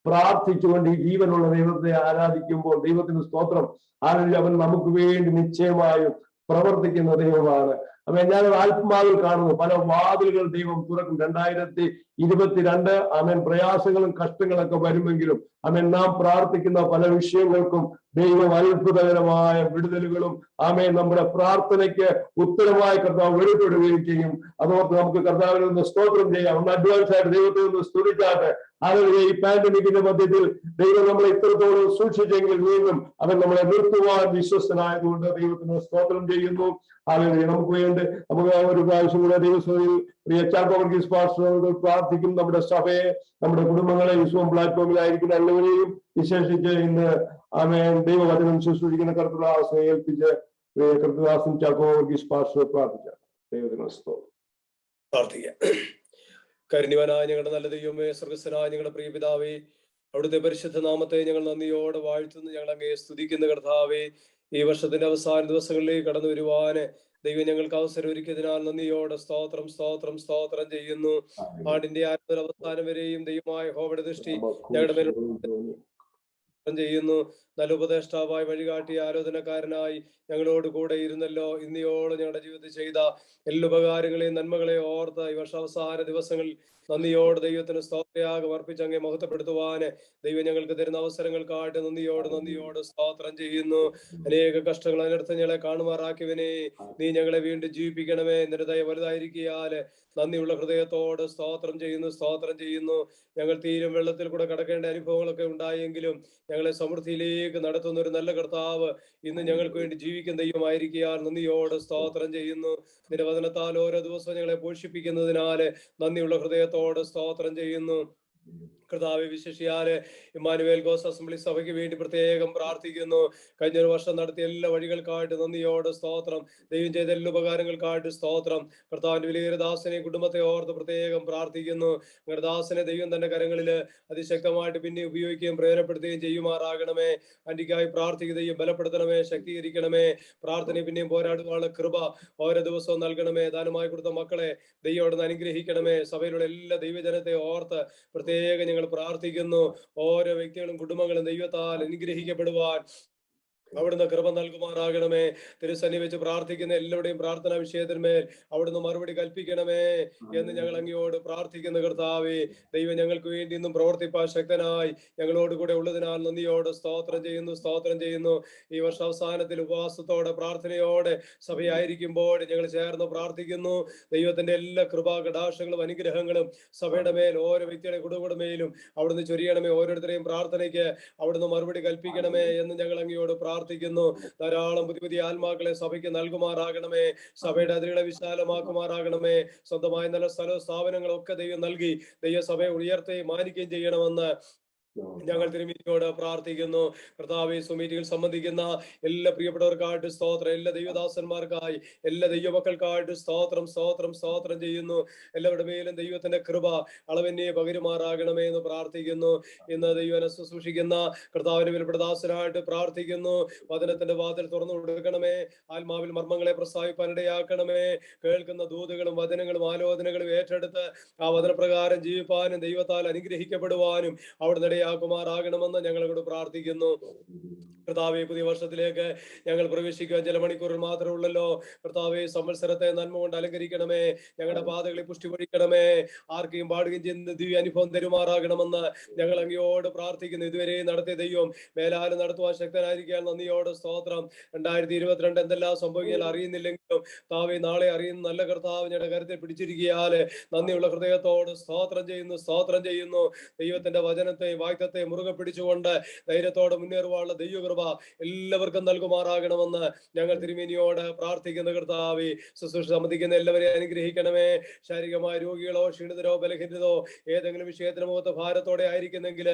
പ്രാർത്ഥിച്ചുകൊണ്ട് ഈ ജീവനുള്ള ദൈവത്തെ ആരാധിക്കുമ്പോൾ ദൈവത്തിന് സ്തോത്രം. ഹാലലുയ അവൻ നമുക്ക് വേണ്ടി നിശ്ചയമായും പ്രവർത്തിക്കുന്ന ദൈവമാണ്. ആമേൻ. ഞാൻ ആത്മാവിൽ കാണുന്നു പല വാതിലുകൾ ദൈവം തുറക്കും. 2022 ആമേൻ പ്രയാസങ്ങളും കഷ്ടങ്ങളൊക്കെ വരുമെങ്കിലും ആമേൻ നാം പ്രാർത്ഥിക്കുന്ന പല വിഷയങ്ങൾക്കും ദൈവം അത്ഭുതകരമായ വിടുതലുകളും ആമേൻ നമ്മുടെ പ്രാർത്ഥനയ്ക്ക് ഉത്തരമായ കർത്താവ് വെളിപ്പെടുകയും ചെയ്യും. അതോർത്ത് നമുക്ക് കർത്താവിനെ ഒന്ന് സ്തോത്രം ചെയ്യാം. ഒന്ന് അഡ്വാൻസ് ആയിട്ട് ദൈവത്തെ ഒന്ന് സ്തുതിച്ചാട്ടെ. അതുപോലെ ഈ പാൻഡമിക്കിന്റെ മധ്യത്തിൽ ദൈവം നമ്മളെ ഇത്രത്തോളം സൂക്ഷിച്ചെങ്കിൽ വീണ്ടും അവൻ നമ്മളെ നിർത്തുവാൻ വിശ്വസ്തനായതുകൊണ്ട് ദൈവത്തിന് സ്തോത്രം ചെയ്യുന്നു. അതുപോലെ നമുക്ക് വേണ്ടി നമുക്ക് ഒരു പ്രാവശ്യം കൂടെ ദൈവസഭയിൽ പ്രിയ ചാക്കോവർഗീസ് പാസ്റ്റർ പ്രാർത്ഥിക്കും. നമ്മുടെ സഭയെ, നമ്മുടെ കുടുംബങ്ങളെ, വിശ്വം പ്ലാറ്റ്ഫോമിലായിരിക്കുന്ന എല്ലാവരെയും വിശേഷിച്ച് ഇന്ന് ആമേൻ ദൈവവചനം ശുശ്രൂഷിക്കുന്ന കർത്തൃദാസനെ ഏൽപ്പിച്ച് കർത്തൃദാസൻ ചാക്കോവർഗീസ് പാസ്റ്റർ പ്രാർത്ഥിച്ചാണ്. ദൈവത്തിന് സ്തോത്രം. പ്രാർത്ഥിക്കാം. കരുണ്യവാനായ ഞങ്ങളുടെ നല്ല ദൈവമേ, സ്വർഗ്ഗസ്ഥനായ ഞങ്ങളുടെ പ്രിയ പിതാവേ, അവിടുത്തെ പരിശുദ്ധ നാമത്തെ ഞങ്ങൾ നന്ദിയോടെ വാഴ്ത്തുന്നു. ഞങ്ങൾ അങ്ങേ സ്തുതിക്കുന്ന കർത്താവേ, ഈ വർഷത്തിന്റെ അവസാന ദിവസങ്ങളിലേക്ക് കടന്നു വരുവാന് ദൈവം ഞങ്ങൾക്ക് അവസരം ഒരുക്കിയതിനാൽ നന്ദിയോടെ സ്തോത്രം സ്തോത്രം സ്തോത്രം ചെയ്യുന്നു. ആണ്ടിന്റെ ആരംഭ അവസാനം വരെയും ദൈവമായ യഹോവയുടെ ദൃഷ്ടി ഞങ്ങളുടെ മേൽ ചെയ്യുന്നു. നല്ല ഉപദേഷ്ടാവായി വഴികാട്ടി ആലോചനക്കാരനായി ഞങ്ങളോട് കൂടെ ഇരുന്നല്ലോ. ഇന്നിയോളം ഞങ്ങളുടെ ജീവിതത്തിൽ ചെയ്ത എല്ലാ ഉപകാരങ്ങളെയും നന്മകളെയും ഓർത്ത് ഈ വർഷാവസാന ദിവസങ്ങളിൽ നന്ദിയോട് ദൈവത്തിന് സ്തോത്രയാഗം അർപ്പിച്ച് അങ്ങേ മഹത്വപ്പെടുത്തുവാന് ദൈവം ഞങ്ങൾക്ക് തരുന്ന അവസരങ്ങൾക്കായിട്ട് നന്ദിയോട് സ്തോത്രം ചെയ്യുന്നു. അനേക കഷ്ടങ്ങൾ അതിനടുത്ത് ഞങ്ങളെ കാണുമാറാക്കിയവനെ നീ ഞങ്ങളെ വീണ്ടും ജീവിപ്പിക്കണമേ. നിന്റെ ദയ വലുതായിരിക്കാല് നന്ദിയുള്ള ഹൃദയത്തോട് സ്തോത്രം ചെയ്യുന്നു. ഞങ്ങൾ തീരും വെള്ളത്തിൽ കൂടെ കടക്കേണ്ട അനുഭവങ്ങളൊക്കെ ഉണ്ടായെങ്കിലും ഞങ്ങളെ സമൃദ്ധിയിലേക്ക് നടത്തുന്ന ഒരു നല്ല കർത്താവ് ഇന്ന് ഞങ്ങൾക്ക് വേണ്ടി ജീവിക്കുന്ന ദൈവമായിരിക്കാൻ നന്ദിയോട് സ്തോത്രം ചെയ്യുന്നു. നിന്റെ വചനത്താൽ ഓരോ ദിവസവും ഞങ്ങളെ പോഷിപ്പിക്കുന്നതിനാല് നന്ദിയുള്ള ഹൃദയത്തോട് സ്തോത്രം ചെയ്യുന്നു. കർത്താവെ, വിശേഷിയാല് ഇമ്മാനുവേൽ ഗോസ് അസംബ്ലി സഭയ്ക്ക് വേണ്ടി പ്രത്യേകം പ്രാർത്ഥിക്കുന്നു. കഴിഞ്ഞ ഒരു വർഷം നടത്തിയ എല്ലാ വഴികൾക്കായിട്ട് നന്ദിയോട് സ്തോത്രം. ദൈവം ചെയ്ത എല്ലാ ഉപകാരങ്ങൾക്കായിട്ട് സ്തോത്രം. കർത്താവിന്റെ വലിയ ദാസനെ കുടുംബത്തെ ഓർത്ത് പ്രത്യേകം പ്രാർത്ഥിക്കുന്നു. നിങ്ങളുടെ ദാസനെ ദൈവം തന്റെ കരങ്ങളിൽ അതിശക്തമായിട്ട് പിന്നെ ഉപയോഗിക്കുകയും പ്രേരണപ്പെടുത്തുകയും ചെയ്യുമാറാകണമേ. അന്റിക്കായി പ്രാർത്ഥിക്കുകയും ബലപ്പെടുത്തണമേ, ശക്തീകരിക്കണമേ. പ്രാർത്ഥനയെ പിന്നെയും പോരാടുവാനുള്ള കൃപ ഓരോ ദിവസവും നൽകണമേ. ദാനമായി കൊടുത്ത മക്കളെ ദൈവം അനുഗ്രഹിക്കണമേ. സഭയിലുള്ള എല്ലാ ദൈവജനത്തെ ഓർത്ത് പ്രത്യേകം ഞങ്ങൾ പ്രാർത്ഥിക്കുന്നു. ഓരോ വ്യക്തികളും കുടുംബങ്ങളും ദൈവത്താൽ അനുഗ്രഹിക്കപ്പെടുവാൻ അവിടുന്ന് കൃപ നൽകുമാറാകണമേ. തിരുസന്നി വെച്ച് പ്രാർത്ഥിക്കുന്ന എല്ലാവരുടെയും പ്രാർത്ഥനാ വിഷയത്തിന്മേൽ അവിടുന്ന് മറുപടി കൽപ്പിക്കണമേ എന്ന് ഞങ്ങൾ അങ്ങയോട് പ്രാർത്ഥിക്കുന്ന കർത്താവേ, ദൈവം ഞങ്ങൾക്ക് വേണ്ടി ഇന്നും പ്രവർത്തിപ്പാൻ ശക്തനായി ഞങ്ങളോട് കൂടെ ഉള്ളതിനാൽ നന്ദിയോട് സ്തോത്രം ചെയ്യുന്നു. ഈ വർഷാവസാനത്തിൽ ഉപവാസത്തോടെ പ്രാർത്ഥനയോടെ സഭയായിരിക്കുമ്പോൾ ഞങ്ങൾ ചേർന്ന് പ്രാർത്ഥിക്കുന്നു. ദൈവത്തിന്റെ എല്ലാ കൃപാ കടാക്ഷങ്ങളും അനുഗ്രഹങ്ങളും സഭയുടെ മേൽ ഓരോ വ്യക്തിയുടെ കുടുംബമേലും അവിടുന്ന് ചൊരിയണമേ. ഓരോരുത്തരെയും പ്രാർത്ഥനയ്ക്ക് അവിടുന്ന് മറുപടി കൽപ്പിക്കണമേ എന്ന് ഞങ്ങൾ അങ്ങയോട് പ്രാർത്ഥിക്കുന്നു. ധാരാളം പുതിയ ആത്മാക്കളെ സഭയ്ക്ക് നൽകുമാറാകണമേ. സഭയുടെ അതിരുകളെ വിശാലമാക്കുമാറാകണമേ. സ്വന്തമായ നല്ല സ്ഥലവും സ്ഥാപനങ്ങളൊക്കെ ദൈവം നൽകി ദൈവസഭയെ ഉയർത്തുകയും മാനിക്കുകയും ചെയ്യണമെന്ന് ഞങ്ങൾ തിരുമേനിയോട് പ്രാർത്ഥിക്കുന്നു. കർത്താവെ, സുമീറ്റിയിൽ സംബന്ധിക്കുന്ന എല്ലാ പ്രിയപ്പെട്ടവർക്കായിട്ട് സ്തോത്രം. എല്ലാ ദൈവദാസന്മാർക്കായി എല്ലാ ദൈവമക്കൾക്കായിട്ട് സ്തോത്രം ചെയ്യുന്നു. എല്ലാവരുടെ മേലും ദൈവത്തിന്റെ കൃപ അളവെന്നെ പകരുമാറാകണമേ എന്ന് പ്രാർത്ഥിക്കുന്നു. ഇന്ന് ദൈവനെ ശുശ്രൂഷിക്കുന്ന കർത്താവിന്റെ വിലപ്പെട്ട ദാസനായിട്ട് പ്രാർത്ഥിക്കുന്നു. വചനത്തിന്റെ വാതിൽ തുറന്നു കൊടുക്കണമേ. ആത്മാവിൽ മർമ്മങ്ങളെ പ്രസ്താവിപ്പാനിടയാക്കണമേ. കേൾക്കുന്ന ദൂതുകളും വചനങ്ങളും ആലോചനകളും ഏറ്റെടുത്ത് ആ വചനപ്രകാരം ജീവിപ്പാനും ദൈവത്താൽ അനുഗ്രഹിക്കപ്പെടുവാനും അവിടെ യാകുമാറാകണമെന്ന് ഞങ്ങളോട് പ്രാർത്ഥിക്കുന്നു. കർത്താവെ, പുതിയ വർഷത്തിലേക്ക് ഞങ്ങൾ പ്രവേശിക്കുവാൻ ചില മണിക്കൂറിൽ മാത്രമേ ഉള്ളല്ലോ. കർത്താവെ, സംവത്സരത്തെ നന്മ കൊണ്ട് അലങ്കരിക്കണമേ. ഞങ്ങളുടെ പാതകളിൽ പുഷ്ടി പൊഴിക്കണമേ. ആർക്കെയും പാടുകയും ചെയ്യുന്ന ദിവ്യ അനുഭവം തരുമാറാകണമെന്ന് ഞങ്ങൾ അങ്ങയോട് പ്രാർത്ഥിക്കുന്നു. ഇതുവരെ നടത്തിയ ദൈവം മേലാലും നടത്തുവാൻ ശക്തനായിരിക്കാൻ നന്ദിയോട് സ്തോത്രം. 2022 എന്തെല്ലാം സംഭവിക്കാൻ അറിയുന്നില്ലെങ്കിലും താവെ നാളെ അറിയുന്ന നല്ല കർത്താവ് ഞങ്ങളുടെ കരുത്തിൽ പിടിച്ചിരിക്കാല് നന്ദിയുള്ള ഹൃദയത്തോട് സ്തോത്രം ചെയ്യുന്നു. ദൈവത്തിന്റെ വചനത്തെ വാക്യത്തെ മുറുകെ പിടിച്ചുകൊണ്ട് ധൈര്യത്തോടെ മുന്നേറുവാനുള്ള ദൈവകൃപ എല്ലാവർക്കും നൽകുമാറാകണമെന്ന് ഞങ്ങൾ തിരുമേനിയോട് പ്രാർത്ഥിക്കുന്ന കർത്താവേ, ശുശ്രൂഷ സംബന്ധിക്കുന്ന എല്ലാവരെയും അനുഗ്രഹിക്കണമേ. ശാരീരികമായ രോഗികളോ ക്ഷീണിതരോ ബലഹീനതോ ഏതെങ്കിലും വിഷയത്തിന് മുഖത്ത് ഭാരത്തോടെ ആയിരിക്കുന്നെങ്കിൽ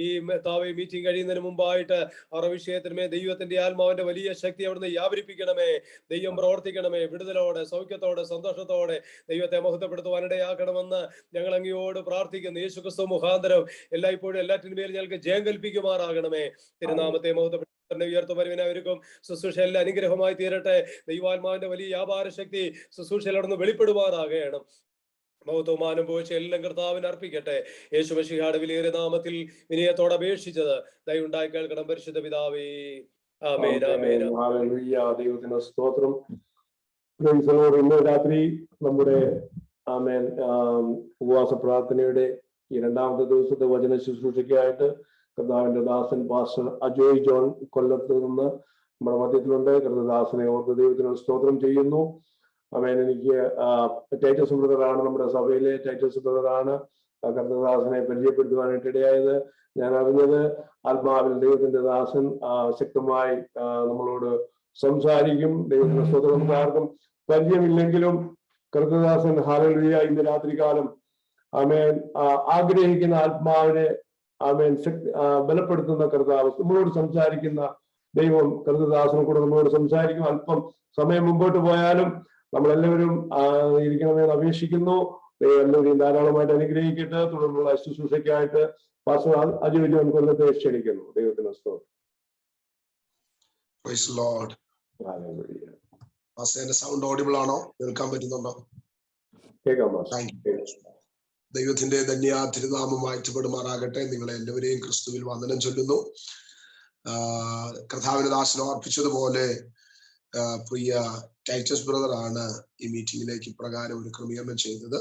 ഈ മീറ്റിംഗ് കഴിയുന്നതിന് മുമ്പായിട്ട് അവരുടെ വിഷയത്തിന്മേ ദൈവത്തിന്റെ ആത്മാവിന്റെ വലിയ ശക്തി അവിടുന്ന് വ്യാപരിപ്പിക്കണമേ. ദൈവം പ്രവർത്തിക്കണമേ. വിടുതലോടെ, സൗഖ്യത്തോടെ, സന്തോഷത്തോടെ ദൈവത്തെ മഹത്വപ്പെടുത്തുവാനിടയാക്കണമെന്ന് ഞങ്ങൾ അങ്ങയോട് പ്രാർത്ഥിക്കുന്നു. യേശുക്രിസ്തു മുഖാന്തരം എല്ലായ്പ്പോഴും എല്ലാറ്റിന്മേൽ ഞങ്ങൾക്ക് ജയം കൽപ്പിക്കുമാറാകണമേ. തിരുനാമത്തെ മഹത്വപ്പെടുത്തി ഉയർത്തുവരുവിനവർക്കും ശുശ്രൂഷ എല്ലാം അനുഗ്രഹമായി തീരട്ടെ. ദൈവാത്മാവിന്റെ വലിയ വ്യാപാര ശക്തി ശുശ്രൂഷയിൽ അവിടുന്ന് വെളിപ്പെടുമാറാകണം. മഹത്വമാനം പോയിച്ച് എല്ലാം കർത്താവിന് അർപ്പിക്കട്ടെ. യേശു മശീഹയുടെ വിലയേറിയ നാമത്തിൽ വിനയത്തോടെ അപേക്ഷിച്ചത് ദയവുണ്ടായി കേൾക്കണം പരിശുദ്ധ പിതാവേ. ആമേൻ. ദൈവത്തിന് സ്തോത്രം. ഇന്ന് രാത്രി നമ്മുടെ ഉപവാസ പ്രാർത്ഥനയുടെ ഈ രണ്ടാമത്തെ ദിവസത്തെ വചന ശുശ്രൂഷയ്ക്കായിട്ട് കർത്താവിന്റെ ദാസൻ പാസ്റ്റർ അജോയ് ജോൺ കൊല്ലത്ത് നിന്ന് നമ്മുടെ മധ്യത്തിലുണ്ട്. കർത്തദാസനെ ഓർത്ത് ദൈവത്തിന് സ്തോത്രം ചെയ്യുന്നു. എനിക്ക് ടൈറ്റസ് ബ്രദറാണ്, നമ്മുടെ സഭയിലെ ടൈറ്റസ് ബ്രദറാണ് കർത്തദാസനെ പരിചയപ്പെടുത്തുവാനായിട്ട് ഇടയായത്. ഞാൻ അറിഞ്ഞത് ആത്മാവിൽ ദൈവത്തിന്റെ ദാസൻ ശക്തമായി നമ്മളോട് സംസാരിക്കും. ദൈവത്തിന്റെ സ്തോത്രം. നമുക്ക് ആർക്കും പരിചയമില്ലെങ്കിലും കർത്തദാസൻ ഹല്ലേലൂയ ഇന്ന് രാത്രികാലം ആഗ്രഹിക്കുന്ന ആത്മാവിനെ ബലപ്പെടുത്തുന്ന കർത്താവ് നമ്മളോട് സംസാരിക്കുന്ന ദൈവം കർത്തദാസനെ കൂടെ നമ്മളോട് സംസാരിക്കും. അല്പം സമയം മുമ്പോട്ട് പോയാലും നമ്മളെല്ലാവരും ഇരിക്കണമെന്ന് അപേക്ഷിക്കുന്നു. എല്ലാവരെയും ധാരാളമായിട്ട് അനുഗ്രഹിക്കട്ടെ. തുടർന്നുള്ള ശുശ്രൂഷയ്ക്കായിട്ട് പാസ്റ്റർ അജോയ് ജോൺ കൊല്ലത്തെ ക്ഷണിക്കുന്നു. ദൈവത്തിന് സ്തോത്രം. സൗണ്ട് ഓഡിബിൾ ആണോ? കേൾക്കാൻ പറ്റുന്നുണ്ടോ? കേൾക്കാം. ദൈവത്തിന്റെ ധന്യ തിരുനാമം വാഴ്ത്തപ്പെടുമാറാകട്ടെ. നിങ്ങളെ എല്ലാവരെയും ക്രിസ്തുവിൽ വന്ദനം ചൊല്ലുന്നു. കർത്താവിന്റെ ദാസൻ ഓർപ്പിച്ചതുപോലെ പ്രിയ ടൈറ്റസ് ബ്രദർ ആണ് ഈ മീറ്റിംഗിലേക്ക് ഇപ്രകാരം ഒരു ക്രമീകരണം ചെയ്തത്.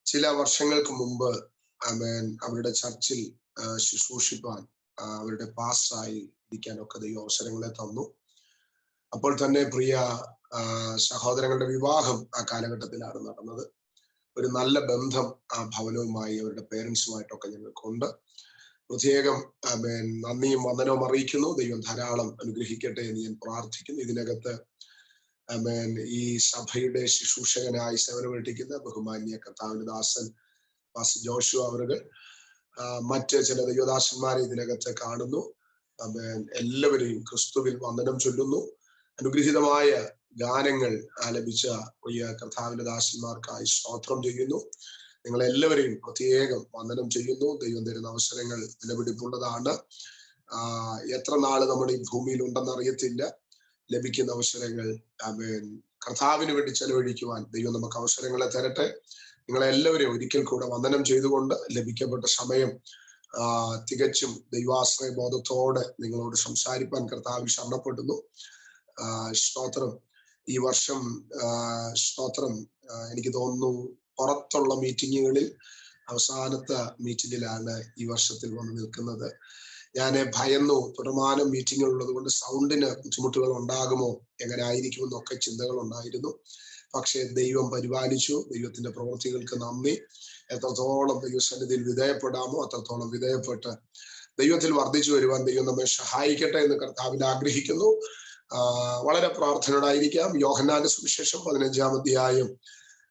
ചില വർഷങ്ങൾക്ക് മുമ്പ് അവരുടെ ചർച്ചിൽ ശുശ്രൂഷിപ്പാൻ അവരുടെ പാസ്റ്ററായി ഇരിക്കാനൊക്കെ ദൈവം അവസരങ്ങളെ തന്നു. അപ്പോൾ തന്നെ പ്രിയ സഹോദരങ്ങളുടെ വിവാഹം ആ കാലഘട്ടത്തിലാണ് നടന്നത്. ഒരു നല്ല ബന്ധം ആ ഭവനവുമായി അവരുടെ പേരൻസുമായിട്ടൊക്കെ ഞങ്ങൾക്കുണ്ട്. പ്രത്യേകം നന്ദിയും വന്ദനവും അറിയിക്കുന്നു. ദൈവം ധാരാളം അനുഗ്രഹിക്കട്ടെ എന്ന് ഞാൻ പ്രാർത്ഥിക്കുന്നു. ഇതിനകത്ത് ഈ സഭയുടെ ശുശ്രൂഷകനായി സേവനമനുഷ്ഠിക്കുന്ന ബഹുമാന്യ കർത്താവിന്റെ ദാസൻ പാസ്റ്റർ ജോഷുവ അവരുകൾ, മറ്റ് ചില ദൈവദാസന്മാരെ ഇതിനകത്ത് കാണുന്നു. എല്ലാവരെയും ക്രിസ്തുവിൽ വന്ദനം ചൊല്ലുന്നു. അനുഗ്രഹീതമായ ഗാനങ്ങൾ ആലപിച്ച പ്രിയ കർത്താവിന്റെ ദാസന്മാർക്കായി സ്തോത്രം ചെയ്യുന്നു. നിങ്ങളെല്ലാവരെയും പ്രത്യേകം വന്ദനം ചെയ്യുന്നു. ദൈവം തരുന്ന അവസരങ്ങൾ വിലപിടിപ്പുള്ളതാണ്. എത്ര നാള് നമ്മുടെ ഈ ഭൂമിയിൽ ഉണ്ടെന്ന് അറിയത്തില്ല. ലഭിക്കുന്ന അവസരങ്ങൾ കർത്താവിന് വേണ്ടി ചെലവഴിക്കുവാൻ ദൈവം നമുക്ക് അവസരങ്ങളെ തരട്ടെ. നിങ്ങളെല്ലാവരെയും ഒരിക്കൽ കൂടെ വന്ദനം ചെയ്തുകൊണ്ട് ലഭിക്കപ്പെട്ട സമയം തികച്ചും ദൈവാശ്രയ ബോധത്തോടെ നിങ്ങളോട് സംസാരിപ്പാൻ കർത്താവിൽ ശരണപ്പെടുന്നു. സ്തോത്രം. ഈ വർഷം സ്തോത്രം എനിക്ക് തോന്നുന്നു പുറത്തുള്ള മീറ്റിങ്ങുകളിൽ അവസാനത്തെ മീറ്റിംഗിലാണ് ഈ വർഷത്തിൽ വന്ന് നിൽക്കുന്നത്. ഞാൻ ഭയന്നു. തുടർമാനം മീറ്റിങ്ങുകൾ ഉള്ളത് കൊണ്ട് സൗണ്ടിന് ബുദ്ധിമുട്ടുകൾ ഉണ്ടാകുമോ, എങ്ങനെ ആയിരിക്കുമെന്നൊക്കെ ചിന്തകൾ ഉണ്ടായിരുന്നു. പക്ഷെ ദൈവം പരിപാലിച്ചു. ദൈവത്തിന്റെ പ്രവൃത്തികൾക്ക് നന്ദി. എത്രത്തോളം ദൈവസന്നിധിയിൽ വിധേയപ്പെടാമോ അത്രത്തോളം വിധേയപ്പെട്ട് ദൈവത്തിൽ വർദ്ധിച്ചു വരുവാൻ ദൈവം നമ്മെ സഹായിക്കട്ടെ എന്ന് കർത്താവിൽ ആഗ്രഹിക്കുന്നു. വളരെ പ്രാർത്ഥനയോടായിരിക്കാം. യോഹന്നാന്റെ സുവിശേഷം 15-ാം അധ്യായം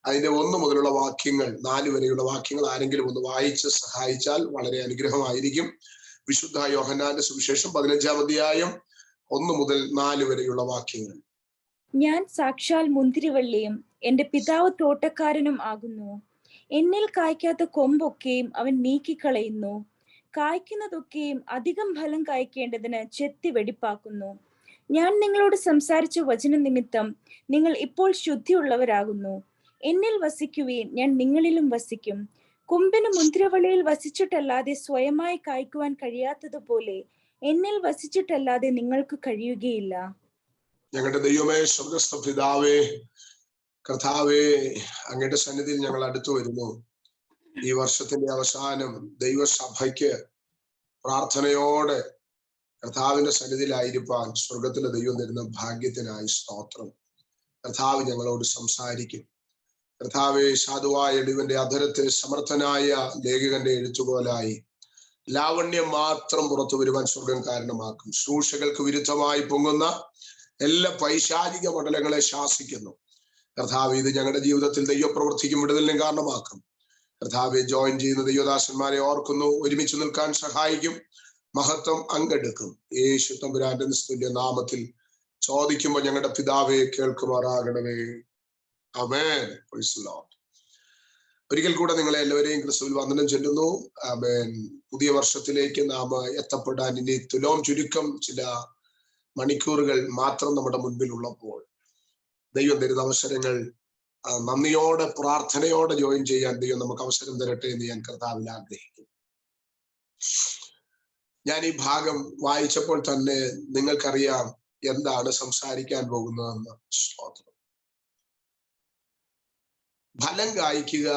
അതിന്റെ 1 മുതലുള്ള വാക്യങ്ങൾ 4 വരെയുള്ള വാക്യങ്ങൾ ആരെങ്കിലും ഒന്ന് വായിച്ച് സഹായിച്ചാൽ വളരെ അനുഗ്രഹമായിരിക്കും. വിശുദ്ധ യോഹന്നാന്റെ സുവിശേഷം 15-ാം അധ്യായം 1 മുതൽ 4 വരെയുള്ള വാക്യങ്ങൾ. ഞാൻ സാക്ഷാൽ മുന്തിരിവള്ളിയും എന്റെ പിതാവ് തോട്ടക്കാരനും ആകുന്നു. എന്നിൽ കായ്ക്കാത്ത കൊമ്പൊക്കെയും അവൻ നീക്കിക്കളയുന്നു. കായ്ക്കുന്നതൊക്കെയും അധികം ഫലം കായ്ക്കേണ്ടതിന് ചെത്തി വെടിപ്പാക്കുന്നു. ഞാൻ നിങ്ങളോട് സംസാരിച്ച വചന നിമിത്തം നിങ്ങൾ ഇപ്പോൾ ശുദ്ധിയുള്ളവരാകുന്നു. എന്നിൽ വസിക്കുവീൻ, ഞാൻ നിങ്ങളിലും വസിക്കും. കൊമ്പിന് മുന്തിരിവള്ളിയിൽ വസിച്ചിട്ടല്ലാതെ സ്വയമായി കായ്ക്കുവാൻ കഴിയാത്തതുപോലെ എന്നിൽ വസിച്ചിട്ടല്ലാതെ നിങ്ങൾക്ക് കഴിയുകയില്ല. ഞങ്ങളുടെ ദൈവമേ, സ്വർഗ്ഗസ്ഥ പിതാവേ, കർത്താവേ, അങ്ങയുടെ സന്നിധിയിൽ ഞങ്ങൾ അടുത്തു വരുന്നു. ഈ വർഷത്തിന്റെ അവസാനം ദൈവസഭയ്ക്ക് പ്രാർത്ഥനയോടെ കർത്താവിന്റെ സന്നിധിയിലായിരിക്കാൻ സ്വർഗത്തിലെ ദൈവം തരുന്ന ഭാഗ്യത്തിനായി സ്തോത്രം. കർത്താവ് ഞങ്ങളോട് സംസാരിക്കും. കർത്താവെ, സാധുവായ എളിവന്റെ അധരത്തെ സമർത്ഥനായ ലേഖകന്റെ എഴുത്തുപോലായി ലാവണ്യം മാത്രം പുറത്തു വരുവാൻ സ്വർഗം കാരണമാക്കും. ശുശ്രൂഷകൾക്ക് വിരുദ്ധമായി പൊങ്ങുന്ന എല്ലാ പൈശാചിക മണ്ഡലങ്ങളെ ശാസിക്കുന്നു. കർത്താവ്, ഇത് ഞങ്ങളുടെ ജീവിതത്തിൽ ദൈവപ്രവൃത്തിക്കും വിടുതലിനും കാരണമാക്കും. കർത്താവെ, ജോയിൻ ചെയ്യുന്ന ദൈവദാസന്മാരെ ഓർക്കുന്നു. ഒരുമിച്ച് നിൽക്കാൻ സഹായിക്കും. മഹത്വം അങ്ങെടുക്കും. യേശു തമ്പുരാന്റെ നിസ്തുല്യ നാമത്തിൽ ചോദിക്കുമ്പോൾ ഞങ്ങളുടെ പിതാവെ കേൾക്കുമാറാകണമേ. ആമേൻ. Praise the lord. ഒരിക്കൽ കൂടെ നിങ്ങളെ എല്ലാവരെയും ക്രിസ്തുവിൽ വന്ദനം ചൊല്ലുന്നു. ആമേൻ. പുതിയ വർഷത്തിലേക്ക് നാം എത്തപ്പെടാൻ ഇനി തുലോം ചുരുക്കം ചില മണിക്കൂറുകൾ മാത്രം നമ്മുടെ മുൻപിൽ ഉള്ളപ്പോൾ ദൈവം തരുന്ന അവസരങ്ങൾ നന്ദിയോടെ പ്രാർത്ഥനയോടെ ജോയിൻ ചെയ്യാൻ ദൈവം നമുക്ക് അവസരം തരട്ടെ എന്ന് ഞാൻ കർത്താവിൽ ആഗ്രഹിക്കുന്നു. ഞാൻ ഈ ഭാഗം വായിച്ചപ്പോൾ തന്നെ നിങ്ങൾക്കറിയാം എന്താണ് സംസാരിക്കാൻ പോകുന്നതെന്ന്. സ്തോത്രം. ഫലം കായ്ക്കുക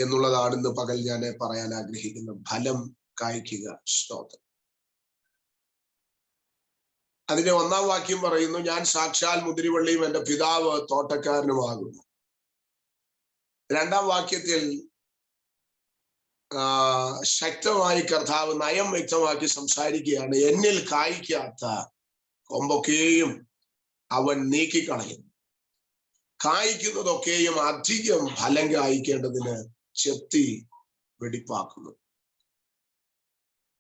എന്നുള്ളതാണ് ഇന്ന് പകൽ ഞാൻ പറയാൻ ആഗ്രഹിക്കുന്നത്. ഫലം കായ്ക്കുക. സ്തോത്രം. അതിന്റെ 1-ാം വാക്യം പറയുന്നു, ഞാൻ സാക്ഷാൽ മുന്തിരിവള്ളിയും എന്റെ പിതാവ് തോട്ടക്കാരനുമാകുന്നു. 2-ാം വാക്യത്തിൽ ശക്തമായി കർത്താവ് നയം വ്യക്തമാക്കി സംസാരിക്കുകയാണ്. എന്നിൽ കായ്ക്കാത്ത കൊമ്പൊക്കെയും അവൻ നീക്കിക്കളയുന്നു. കായ്ക്കുന്നതൊക്കെയും അധികം ഫലം കായ്ക്കേണ്ടതിന് ചെത്തി വെടിപ്പാക്കുന്നു.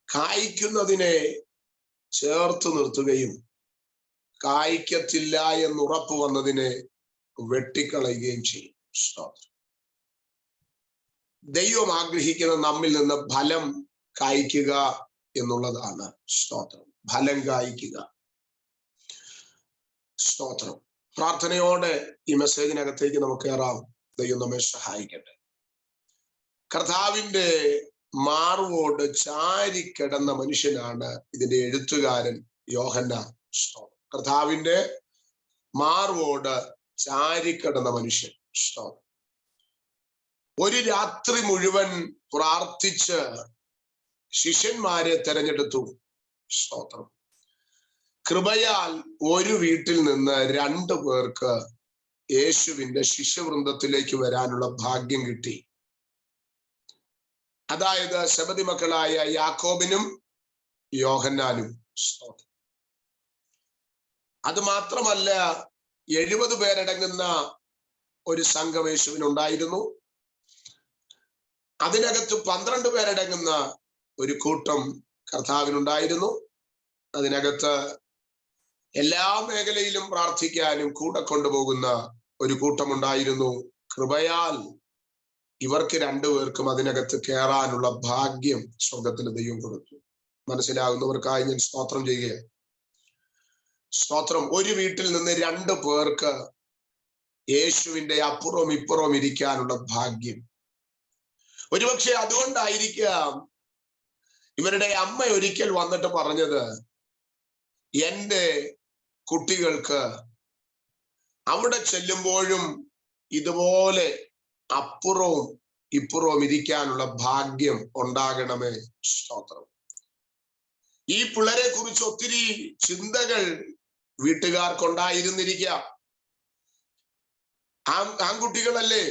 കായ്ക്കുന്നതിനെ ചേർത്ത് നിർത്തുകയും കായ്ക്കത്തില്ല എന്നുറപ്പ് വന്നതിനെ വെട്ടിക്കളയുകയും ചെയ്യും. സ്തോത്രം. ദൈവം ആഗ്രഹിക്കുന്ന നമ്മിൽ നിന്ന് ഫലം കായ്ക്കുക എന്നുള്ളതാണ്. സ്തോത്രം. ഫലം കായ്ക്കുക. സ്തോത്രം. പ്രാർത്ഥനയോടെ ഈ മെസ്സേജിനകത്തേക്ക് നമുക്ക് കയറാം. ദൈവം നമ്മെ സഹായിക്കട്ടെ. കർത്താവിന്റെ മാർവോട് ചാരിക്കിടന്ന മനുഷ്യനാണ് ഇതിന്റെ എഴുത്തുകാരൻ യോഹന്നാൻ. കർത്താവിന്റെ മാർവോട് ചാരിക്കിടന്ന മനുഷ്യൻ. ഒരു രാത്രി മുഴുവൻ പ്രാർത്ഥിച്ച് ശിഷ്യന്മാരെ തെരഞ്ഞെടുത്തു. സ്തോത്രം. കൃപയാൽ ഒരു വീട്ടിൽ നിന്ന് 2 പേർക്ക് യേശുവിന്റെ ശിഷ്യവൃന്ദത്തിലേക്ക് വരാനുള്ള ഭാഗ്യം കിട്ടി. അതായത് സെബദി മക്കളായ യാക്കോബിനും യോഹന്നാനും. അത് മാത്രമല്ല, 70 പേരടങ്ങുന്ന ഒരു സംഘം യേശുവിനുണ്ടായിരുന്നു. അതിനകത്ത് 12 പേരടങ്ങുന്ന ഒരു കൂട്ടം കർത്താവിനുണ്ടായിരുന്നു. അതിനകത്ത് എല്ലാ മേഖലയിലും പ്രാർത്ഥിക്കാനും കൂടെ കൊണ്ടുപോകുന്ന ഒരു കൂട്ടമുണ്ടായിരുന്നു. കൃപയാൽ ഇവർക്ക് 2 പേർക്കും അതിനകത്ത് കയറാനുള്ള ഭാഗ്യം സ്വർഗത്തിൽ ദൈവം കൊടുത്തു. മനസ്സിലാകുന്നവർക്കായി ഞാൻ സ്തോത്രം ചെയ്യുകയാണ്. സ്തോത്രം. ഒരു വീട്ടിൽ നിന്ന് 2 പേർക്ക് യേശുവിന്റെ അപ്പുറവും ഇപ്പുറവും ഇരിക്കാനുള്ള ഭാഗ്യം. ഒരുപക്ഷെ അതുകൊണ്ടായിരിക്കാം ഇവരുടെ അമ്മ ഒരിക്കൽ വന്നിട്ട് പറഞ്ഞത്, എൻ്റെ കുട്ടികൾക്ക് അവിടെ ചെല്ലുമ്പോഴും ഇതുപോലെ അപ്പുറവും ഇപ്പുറവും ഇരിക്കാനുള്ള ഭാഗ്യം ഉണ്ടാകണമേ. സ്തോത്രം. ഈ പിള്ളേരെ കുറിച്ച് ഒത്തിരി ചിന്തകൾ വീട്ടുകാർക്കുണ്ടായിരുന്നിരിക്കാം. ആൺകുട്ടികളല്ലേ,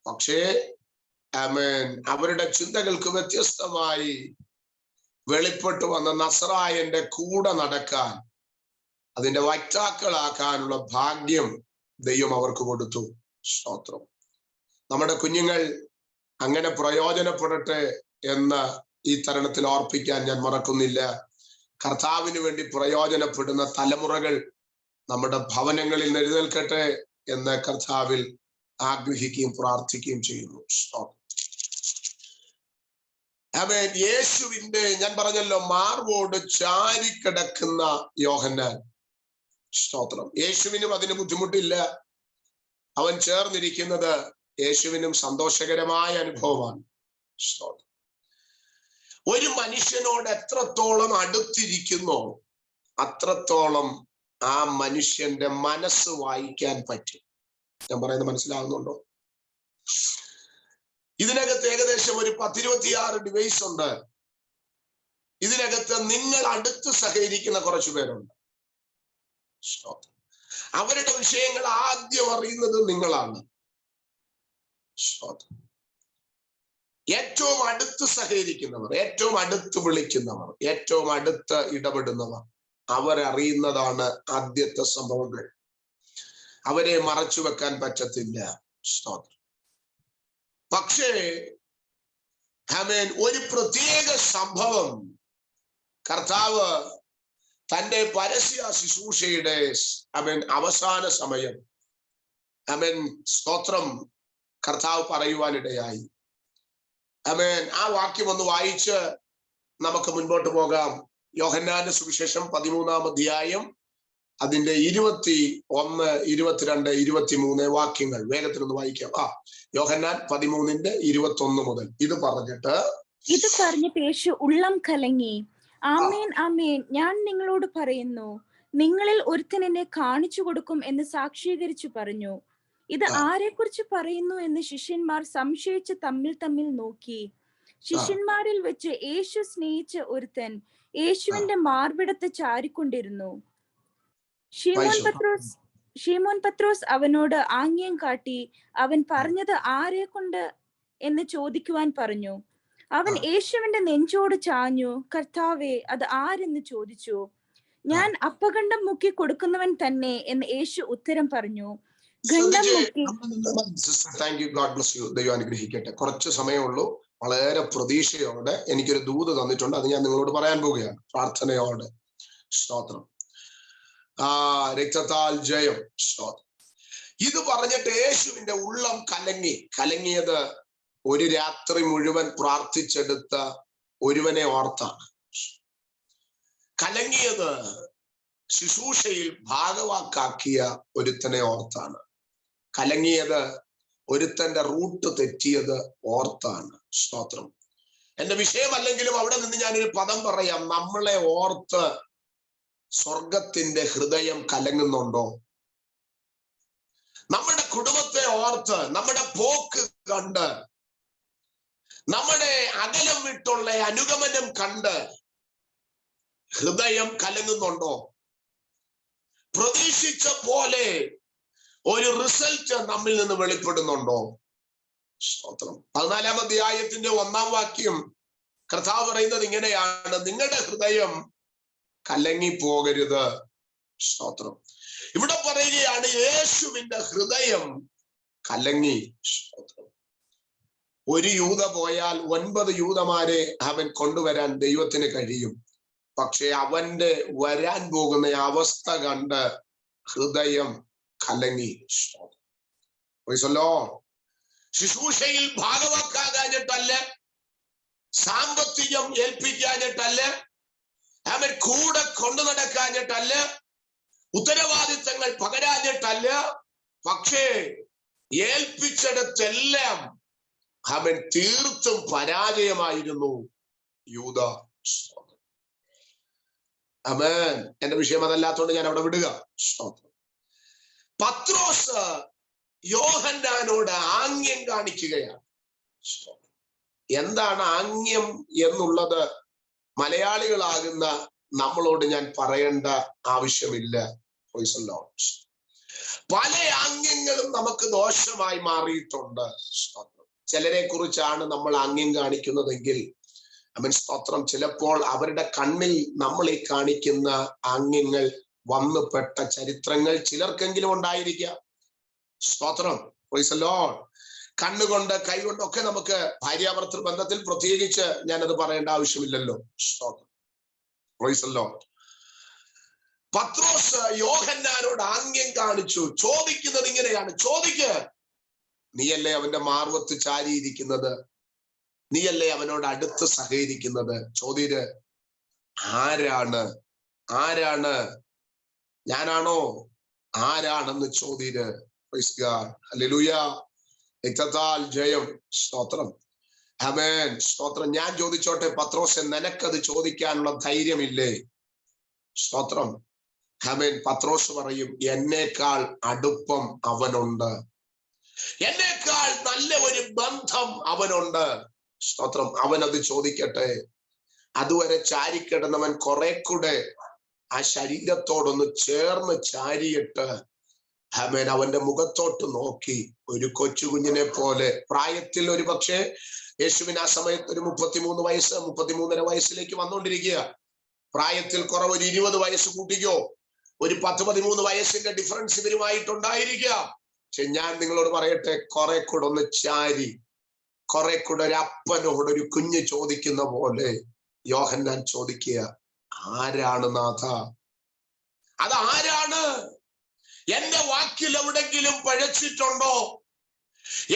പക്ഷേ അവരുടെ ചിന്തകൾക്ക് വ്യത്യസ്തമായി വെളിപ്പെട്ടു വന്ന നസറായന്റെ കൂടെ നടക്കാൻ, അതിന്റെ വക്താക്കളാക്കാനുള്ള ഭാഗ്യം ദൈവം അവർക്ക് കൊടുത്തു. സ്തോത്രം. നമ്മുടെ കുഞ്ഞുങ്ങൾ അങ്ങനെ പ്രയോജനപ്പെടട്ടെ എന്ന് ഈ തരുണത്തിൽ ഓർപ്പിക്കാൻ ഞാൻ മറക്കുന്നില്ല. കർത്താവിന് വേണ്ടി പ്രയോജനപ്പെടുന്ന തലമുറകൾ നമ്മുടെ ഭവനങ്ങളിൽ എഴുന്നേൽക്കട്ടെ എന്ന് കർത്താവിൽ ആഗ്രഹിക്കുകയും പ്രാർത്ഥിക്കുകയും ചെയ്യുന്നു. യേശുവിന്റെ, ഞാൻ പറഞ്ഞല്ലോ, മാർവോട് ചാരിക്കിടക്കുന്ന യോഹന്നാൻ. സ്തോത്രം. യേശുവിനും അതിന് ബുദ്ധിമുട്ടില്ല. അവൻ ചേർന്നിരിക്കുന്നത് യേശുവിനും സന്തോഷകരമായ അനുഭവമാണ്. സ്തോത്രം. ഒരു മനുഷ്യനോട് എത്രത്തോളം അടുത്തിരിക്കുന്നോ അത്രത്തോളം ആ മനുഷ്യന്റെ മനസ്സ് വായിക്കാൻ പറ്റും. ഞാൻ പറയുന്നത് മനസ്സിലാകുന്നുണ്ടോ? ഇതിനകത്ത് ഏകദേശം ഒരു 10-26 ഡിവൈസ് ഉണ്ട്. ഇതിനകത്ത് നിങ്ങൾ അടുത്ത് സഹകരിക്കുന്ന കുറച്ചു പേരുണ്ട്. അവരുടെ വിഷയങ്ങൾ ആദ്യം അറിയുന്നത് നിങ്ങളാണ്. ഏറ്റവും അടുത്ത് സഹകരിക്കുന്നവർ, ഏറ്റവും അടുത്ത് വിളിക്കുന്നവർ, ഏറ്റവും അടുത്ത് ഇടപെടുന്നവർ, അവരറിയുന്നതാണ് ആദ്യത്തെ സംഭവങ്ങൾ. അവരെ മറച്ചു വെക്കാൻ പറ്റത്തില്ല. പക്ഷേ ഒരു പ്രത്യേക സംഭവം കർത്താവ് തന്റെ പരസ്യ ശുശ്രൂഷയുടെ അവസാന സമയം സ്തോത്രം കർത്താവ് പറയുവാനിടയായി. ആ വാക്യം ഒന്ന് വായിച്ച് നമുക്ക് മുൻപോട്ട് പോകാം. യോഹന്നാന്റെ സുവിശേഷം 13-ാം അധ്യായം, അതിന്റെ 21, 22, 23 വാക്യങ്ങൾ വേഗത്തിലൊന്ന് വായിക്കാം. യോഹന്നാൻ 13-21 മുതൽ ഇത് പറഞ്ഞിട്ട് യേശു ഉള്ളം കലങ്ങി, ആമേൻ ആമേൻ, ഞാൻ നിങ്ങളോട് പറയുന്നു, നിങ്ങളിൽ ഒരുത്തൻ എന്നെ കാണിച്ചു കൊടുക്കും എന്ന് സാക്ഷീകരിച്ചു പറഞ്ഞു. ഇത് ആരെക്കുറിച്ച് പറയുന്നു എന്ന് ശിഷ്യന്മാർ സംശയിച്ച് തമ്മിൽ നോക്കി. ശിഷ്യന്മാരിൽ വെച്ച് യേശു സ്നേഹിച്ച ഒരുത്തൻ യേശുവിന്റെ മാർവിടത്ത് ചാരിക്കൊണ്ടിരുന്നു. ശീമോൻ പത്രോസ് അവനോട് ആംഗ്യം കാട്ടി അവൻ പറഞ്ഞത് ആരെ കൊണ്ട് എന്ന് ചോദിക്കുവാൻ പറഞ്ഞു. അവൻ യേശുവിന്റെ നെഞ്ചോട് ചാഞ്ഞു, കർത്താവേ, അത് ആരെന്ന് ചോദിച്ചു. ഞാൻ അപ്പഗണ്ഡം മുക്കി കൊടുക്കുന്നവൻ തന്നെ എന്ന് യേശു ഉത്തരം പറഞ്ഞു. ഗണ്ഡം മുക്കി. ദൈവം അനുഗ്രഹിക്കട്ടെ. കുറച്ച് സമയമുള്ളൂ. വളരെ പ്രതീക്ഷയോടെ എനിക്കൊരു ദൂത് തന്നിട്ടുണ്ട്. അത് ഞാൻ നിങ്ങളോട് പറയാൻ പോവുകയാണ്. പ്രാർത്ഥനയോടെ. സ്തോത്രം. രക്തത്താൽ ജയം. സ്തോത്രം. ഇത് പറഞ്ഞിട്ട് യേശുവിന്റെ ഉള്ളം കലങ്ങിയത് ഒരു രാത്രി മുഴുവൻ പ്രാർത്ഥിച്ചെടുത്ത ഒരുവനെ ഓർത്താണ്. കലങ്ങിയത് ശുശ്രൂഷയിൽ ഭാഗവാക്കാക്കിയ ഒരുത്തനെ ഓർത്താണ്. കലങ്ങിയത് ഒരുത്തന്റെ റൂട്ട് തെറ്റിയത് ഓർത്താണ്. സ്തോത്രം. എന്റെ വിഷയമല്ലെങ്കിലും അവിടെ നിന്ന് ഞാനൊരു പദം പറയാം. നമ്മളെ ഓർത്ത് സ്വർഗത്തിന്റെ ഹൃദയം കലങ്ങുന്നുണ്ടോ? നമ്മുടെ കുടുംബത്തെ ഓർത്ത്, നമ്മുടെ പോക്ക് കണ്ട്, നമ്മുടെ അകലം വിട്ടുള്ള അനുഗമനം കണ്ട് ഹൃദയം കലങ്ങുന്നുണ്ടോ? പ്രതീക്ഷിച്ച പോലെ ഒരു റിസൾട്ട് നമ്മിൽ നിന്ന് വെളിപ്പെടുന്നുണ്ടോ? സ്തോത്രം. 14-ാം അധ്യായത്തിന്റെ 1-ാം വാക്യം കർത്താവ് പറയുന്നത് ഇങ്ങനെയാണ്: നിങ്ങളുടെ ഹൃദയം കലങ്ങിപ്പോകരുത്. സ്തോത്രം. ഇവിടെ പറയുകയാണ് യേശുവിന്റെ ഹൃദയം കലങ്ങി. സ്തോത്രം. ഒരു യൂത പോയാൽ 9 യൂതമാരെ അവൻ കൊണ്ടുവരാൻ ദൈവത്തിന് കഴിയും. പക്ഷെ അവന്റെ വരാൻ പോകുന്ന അവസ്ഥ കണ്ട് ഹൃദയം കലങ്ങി. ശുശ്രൂഷയിൽ ഭാഗവാക്കാകാഞ്ഞിട്ടല്ല, സാമ്പത്തികം ഏൽപ്പിക്കാഞ്ഞിട്ടല്ല, അവൻ കൂടെ കൊണ്ടു നടക്കാഞ്ഞിട്ടല്ല, ഉത്തരവാദിത്തങ്ങൾ പകരാഞ്ഞിട്ടല്ല, പക്ഷേ ഏൽപ്പിച്ചിടത്തെല്ലാം അവൻ തീർത്തും പരാജയമായിരുന്നു യൂദ. ആമേൻ. എന്റെ വിഷയം അതല്ലാത്തതുകൊണ്ട് ഞാൻ അവിടെ വിടുക. പത്രോസ് യോഹന്നാനോട് ആംഗ്യം കാണിക്കുകയാണ്. എന്താണ് ആംഗ്യം എന്നുള്ളത് മലയാളികളാകുന്ന നമ്മളോട് ഞാൻ പറയേണ്ട ആവശ്യമില്ല. പല ആംഗ്യങ്ങളും നമുക്ക് ദോഷമായി മാറിയിട്ടുണ്ട്. ചിലരെ കുറിച്ചാണ് നമ്മൾ ആംഗ്യം കാണിക്കുന്നതെങ്കിൽ സ്തോത്രം, ചിലപ്പോൾ അവരുടെ കണ്ണിൽ നമ്മൾ ഈ കാണിക്കുന്ന ആംഗ്യങ്ങൾ വന്നുപെട്ട ചരിത്രങ്ങൾ ചിലർക്കെങ്കിലും ഉണ്ടായിരിക്കാം. സ്തോത്രം. Praise the Lord. കണ്ണുകൊണ്ട്, കൈകൊണ്ടൊക്കെ നമുക്ക് ഭാര്യാഭർത്തൃ ബന്ധത്തിൽ പ്രത്യേകിച്ച് ഞാനത് പറയേണ്ട ആവശ്യമില്ലല്ലോ. സ്തോത്രം. Praise the lord. പത്രോസ് യോഹന്നാനോട് ആംഗ്യം കാണിച്ചു. ചോദിക്കുന്നത് ഇങ്ങനെയാണ്: ചോദിക്ക്, നീയല്ലേ അവന്റെ മാർവത്ത് ചാരിയിരിക്കുന്നത്, നീയല്ലേ അവനോട് അടുത്ത് സഹകരിക്കുന്നത്, ചോദ്യര് ആരാണ്? ആരാണ്? ഞാനാണോ? ആരാണെന്ന് ചോദ്യര്. Praise God. ഹല്ലേലൂയ. രക്തത്താൽ ജയം. സ്തോത്രം. ആമേൻ. സ്തോത്രം. ഞാൻ ചോദിച്ചോട്ടെ പത്രോസ്, നിനക്കത് ചോദിക്കാനുള്ള ധൈര്യമില്ലേ? സ്തോത്രം. ആമേൻ. പത്രോസ് പറയും, എന്നേക്കാൾ അടുപ്പം അവനുണ്ട്, എന്നേക്കാൾ നല്ല ഒരു ബന്ധം അവനുണ്ട്. സ്തോത്രം. അവനത് ചോദിക്കട്ടെ. അതുവരെ ചാരിക്കിടന്നവൻ കുറെ കൂടെ ആ ശരീരത്തോടൊന്ന് ചേർന്ന് ചാരിയിട്ട് ആമേൻ അവന്റെ മുഖത്തോട്ട് നോക്കി ഒരു കൊച്ചു കുഞ്ഞിനെ പോലെ, പ്രായത്തിൽ ഒരു പക്ഷേ യേശുവിന് ആ സമയത്ത് ഒരു 33 വയസ്സ്, 33.5 വയസ്സിലേക്ക് വന്നുകൊണ്ടിരിക്കുക. പ്രായത്തിൽ കുറവ് ഒരു 20 വയസ്സ് കൂട്ടിക്കോ, ഒരു 10-13 വയസ്സിന്റെ ഡിഫറൻസ് ഇവരുമായിട്ടുണ്ടായിരിക്കാം. പക്ഷെ ഞാൻ നിങ്ങളോട് പറയട്ടെ, കുറെ കൂടെ ഒന്ന് ചാരി, കുറെ കൂടെ ഒരു അപ്പനോട് ഒരു കുഞ്ഞ് ചോദിക്കുന്ന പോലെ യോഹന്നാൻ ചോദിക്കുക, ആരാണ് നാഥ? അത് ആരാണ്? എന്റെ വാക്കിൽ എവിടെങ്കിലും പഴച്ചിട്ടുണ്ടോ?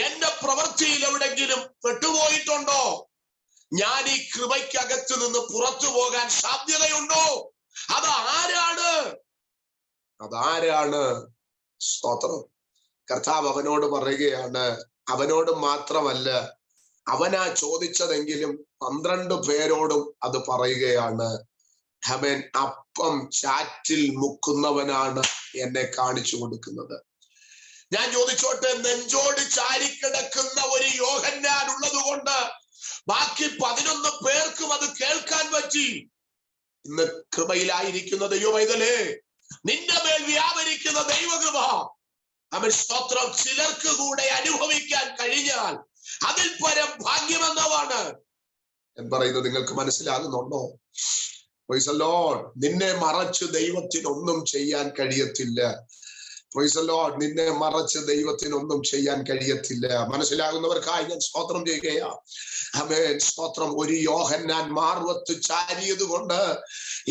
എന്റെ പ്രവൃത്തിയിൽ എവിടെങ്കിലും പെട്ടുപോയിട്ടുണ്ടോ? ഞാൻ ഈ കൃപയ്ക്കകത്ത് നിന്ന് പുറത്തു പോകാൻ സാധ്യതയുണ്ടോ? അത് ആരാണ്? അതാരാണ്? സ്തോത്രം. കർത്താവ് അവനോട് പറയുകയാണ്, അവനോട് മാത്രമല്ല, അവനാ ചോദിച്ചതെങ്കിലും 12 പേരോടും അത് പറയുകയാണ്. അവൻ അപ്പം ചാറ്റിൽ മുക്കുന്നവനാണ് എന്നെ കാണിച്ചു കൊടുക്കുന്നത്. ഞാൻ ചോദിച്ചോട്ടെ, നെഞ്ചോട് ചാരിക്കിടക്കുന്ന ഒരു യോഹന്നാൻ ഉള്ളത് കൊണ്ട് ബാക്കി 11 പേർക്കും അത് കേൾക്കാൻ പറ്റി. ഇന്ന് കൃപയിലായിരിക്കുന്ന ദൈവമൈതലേ, നിന്റെ മേൽ വ്യാപരിക്കുന്ന ദൈവകൃപ അവൻ സ്തോത്രം ചിലർക്ക് കൂടെ അനുഭവിക്കാൻ കഴിഞ്ഞാൽ അതിൽ പരം ഭാഗ്യമെന്നതാണ് ഞാൻ പറയുന്നത്. നിങ്ങൾക്ക് മനസ്സിലാകുന്നുണ്ടോ? Price the Lord. നിന്നെ മറച്ച് ദൈവത്തിനൊന്നും ചെയ്യാൻ കഴിയത്തില്ല. Price the Lord. നിന്നെ മറച്ച് ദൈവത്തിനൊന്നും ചെയ്യാൻ കഴിയത്തില്ല. മനസ്സിലാകുന്നവർക്കായി ഞാൻ സ്തോത്രം ചെയ്യുകയാ. ആമേൻ. സ്തോത്രം. ഒരു യോഹന്നാൻ മാർവത്ത് ചാരിയത് കൊണ്ട്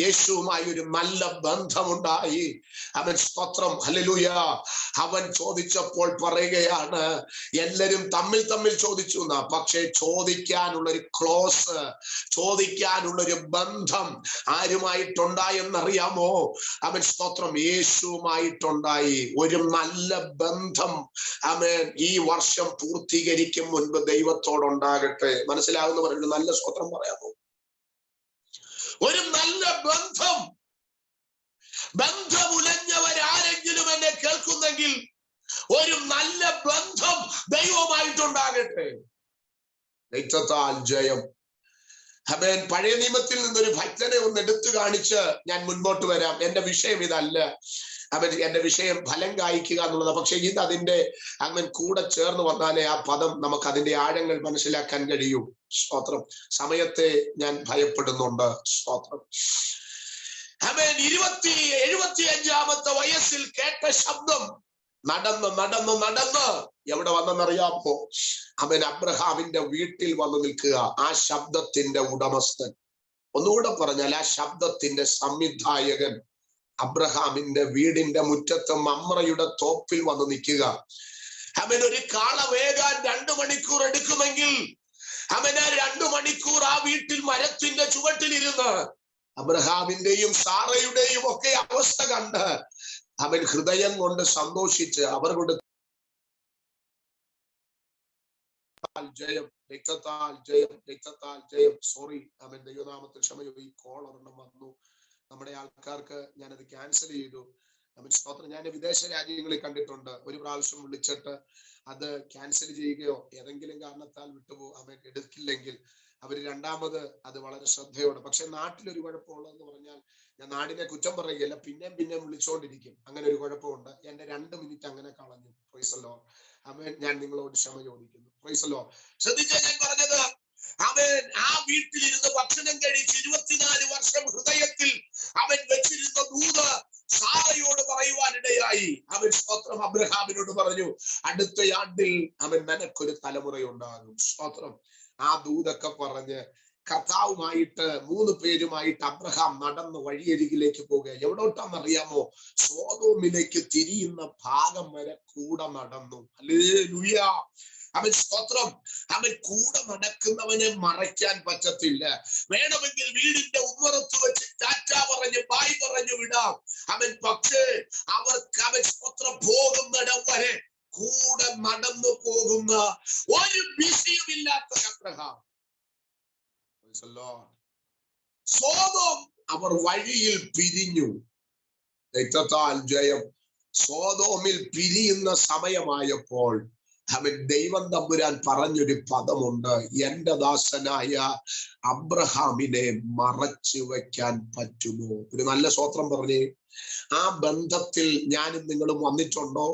യേശുവുമായി ഒരു നല്ല ബന്ധമുണ്ടായി. അവൻ സ്തോത്രം. ഹല്ലേലൂയ. അവൻ ചോദിച്ചപ്പോൾ പറയുകയാണ്, എല്ലാരും തമ്മിൽ ചോദിച്ചു എന്നാ, പക്ഷെ ചോദിക്കാനുള്ളൊരു ക്ലോസ്, ചോദിക്കാനുള്ളൊരു ബന്ധം ആരുമായിട്ടുണ്ടായെന്നറിയാമോ? അവൻ സ്തോത്രം യേശുവുമായിട്ടുണ്ടായി. ഒരു നല്ല ബന്ധം ആമേൻ ഈ വർഷം പൂർത്തീകരിക്കും മുൻപ് ദൈവത്തോടുണ്ടാകട്ടെ. മനസ്സിലാകുന്നവർ ഒരു നല്ല സ്തോത്രം പറയാമോ? ഒരു നല്ല ബന്ധം. ബന്ധമുലഞ്ഞവരാരെങ്കിലും എന്നെ കേൾക്കുന്നെങ്കിൽ ഒരു നല്ല ബന്ധം ദൈവമായിട്ടുണ്ടാകട്ടെ. ദൈവത്താൽ ജയം. അവൻ പഴയ നിയമത്തിൽ നിന്നൊരു ഭക്തനെ ഒന്ന് എടുത്തു കാണിച്ച് ഞാൻ മുൻപോട്ട് വരാം. എന്റെ വിഷയം ഇതല്ല. എന്റെ വിഷയം ഫലം കായ്ക്കുക എന്നുള്ളതാണ്. പക്ഷെ ഇത് അതിന്റെ അവൻ കൂടെ ചേർന്ന് വന്നാലേ ആ പദം നമുക്ക് അതിന്റെ ആഴങ്ങൾ മനസ്സിലാക്കാൻ കഴിയൂ. സ്തോത്രം. സമയത്തെ ഞാൻ ഭയപ്പെടുന്നുണ്ട്. സ്തോത്രം. അവൻ 75-ാമത്തെ വയസ്സിൽ കേട്ട ശബ്ദം നടന്ന് നടന്ന് നടന്ന് എവിടെ വന്നെന്നറിയാമോ? അവൻ അബ്രഹാമിന്റെ വീട്ടിൽ വന്നു നിൽക്കുക. ആ ശബ്ദത്തിന്റെ ഉടമസ്ഥൻ, ഒന്നുകൂടെ പറഞ്ഞാൽ ആ ശബ്ദത്തിന്റെ സംവിധായകൻ അബ്രഹാമിന്റെ വീടിന്റെ മുറ്റത്ത് മമ്രയുടെ തോപ്പിൽ വന്ന് നിൽക്കുക. അവൻ ഒരു കാള വേകാൻ 2 മണിക്കൂർ എടുക്കുമെങ്കിൽ അവൻ ആ 2 മണിക്കൂർ ആ വീട്ടിൽ മരത്തിന്റെ ചുവട്ടിലിരുന്ന് അബ്രഹാമിന്റെയും സാറയുടെയും ഒക്കെ അവസ്ഥ കണ്ട് അവൻ ഹൃദയം കൊണ്ട് സന്തോഷിച്ച് അവർ കൊണ്ട് ജയം, രക്തത്താൽ ജയം, രക്തത്താൽ ജയം. സോറി, അവൻ ദൈവനാമത്തിൽ ക്ഷമയോ. ഈ കോൾ ഒരെണ്ണം വന്നു നമ്മുടെ ആൾക്കാർക്ക്, ഞാനത് ക്യാൻസൽ ചെയ്തു. അവൻ സ്തോത്രം. ഞാൻ വിദേശ രാജ്യങ്ങളിൽ കണ്ടിട്ടുണ്ട്, ഒരു പ്രാവശ്യം വിളിച്ചിട്ട് അത് ക്യാൻസൽ ചെയ്യുകയോ ഏതെങ്കിലും കാരണത്താൽ അവൻ എടുക്കില്ലെങ്കിൽ അവർ രണ്ടാമത് അത് വളരെ ശ്രദ്ധയോടെ. പക്ഷെ നാട്ടിലൊരു കുഴപ്പമുള്ളതെന്ന് പറഞ്ഞാൽ, ഞാൻ നാടിനെ കുറ്റം പറയുകയല്ല, പിന്നെയും വിളിച്ചുകൊണ്ടിരിക്കും. അങ്ങനെ ഒരു കുഴപ്പമുണ്ട്. എന്റെ 2 മിനിറ്റ് അങ്ങനെ കളഞ്ഞു. Price the Lord. അവൻ ഞാൻ നിങ്ങളോട് ക്ഷമ ചോദിക്കുന്നു. Price the Lord. ശ്രദ്ധിച്ചാൽ ഞാൻ പറഞ്ഞത്, അവൻ ആ വീട്ടിലിരുന്ന് ഭക്ഷണം കഴിച്ച് 24 വർഷം ഹൃദയത്തിൽ അവൻ വെച്ചിരുന്ന ദൂത് സാറയോട് പറയുവാനിടയായി. അവൻ സ്തോത്രം അബ്രഹാമിനോട് പറഞ്ഞു, അടുത്ത ആണ്ടിൽ അവൻ നിനക്കൊരു തലമുറയുണ്ടാകും. സ്തോത്രം. ആ ദൂതൊക്കെ പറഞ്ഞ് കർത്താവുമായിട്ട് 3 പേരുമായിട്ട് അബ്രഹാം നടന്ന് വഴിയരികിലേക്ക് പോകുക. എവിടോട്ടാന്നറിയാമോ? സോദോമിലേക്ക് തിരിയുന്ന ഭാഗം വരെ കൂടെ നടന്നു. ഹല്ലേലൂയ. അവൻ സ്തോത്രം. അവൻ കൂടെ നടക്കുന്നവനെ മറയ്ക്കാൻ പറ്റത്തില്ല. വേണമെങ്കിൽ വീടിന്റെ ഉമ്മറത്ത് വെച്ച് ടാറ്റ പറഞ്ഞ് ബായ് പറഞ്ഞു വിടാം അവൻ. പക്ഷേ അവർക്ക് അവൻ സ്തോത്രം പോകുന്നിടം വരെ കൂടെ നടന്നു പോകുന്ന ഒരു വിഷയമില്ലാത്ത അബ്രഹാം. സോദോം അവർ വഴിയിൽ പിരിഞ്ഞു. രക്തത്താൽ ജയം. സോദോമിൽ പിരിയുന്ന സമയമായപ്പോൾ അവൻ ദൈവം തമ്പുരാൻ പറഞ്ഞൊരു പദമുണ്ട്, എന്റെ ദാസനായ അബ്രഹാമിനെ മറച്ചു വയ്ക്കാൻ പറ്റുമോ? ഒരു നല്ല സ്തോത്രം പറഞ്ഞേ. ആ ബന്ധത്തിൽ ഞാനും നിങ്ങളും വന്നിട്ടുണ്ടോ?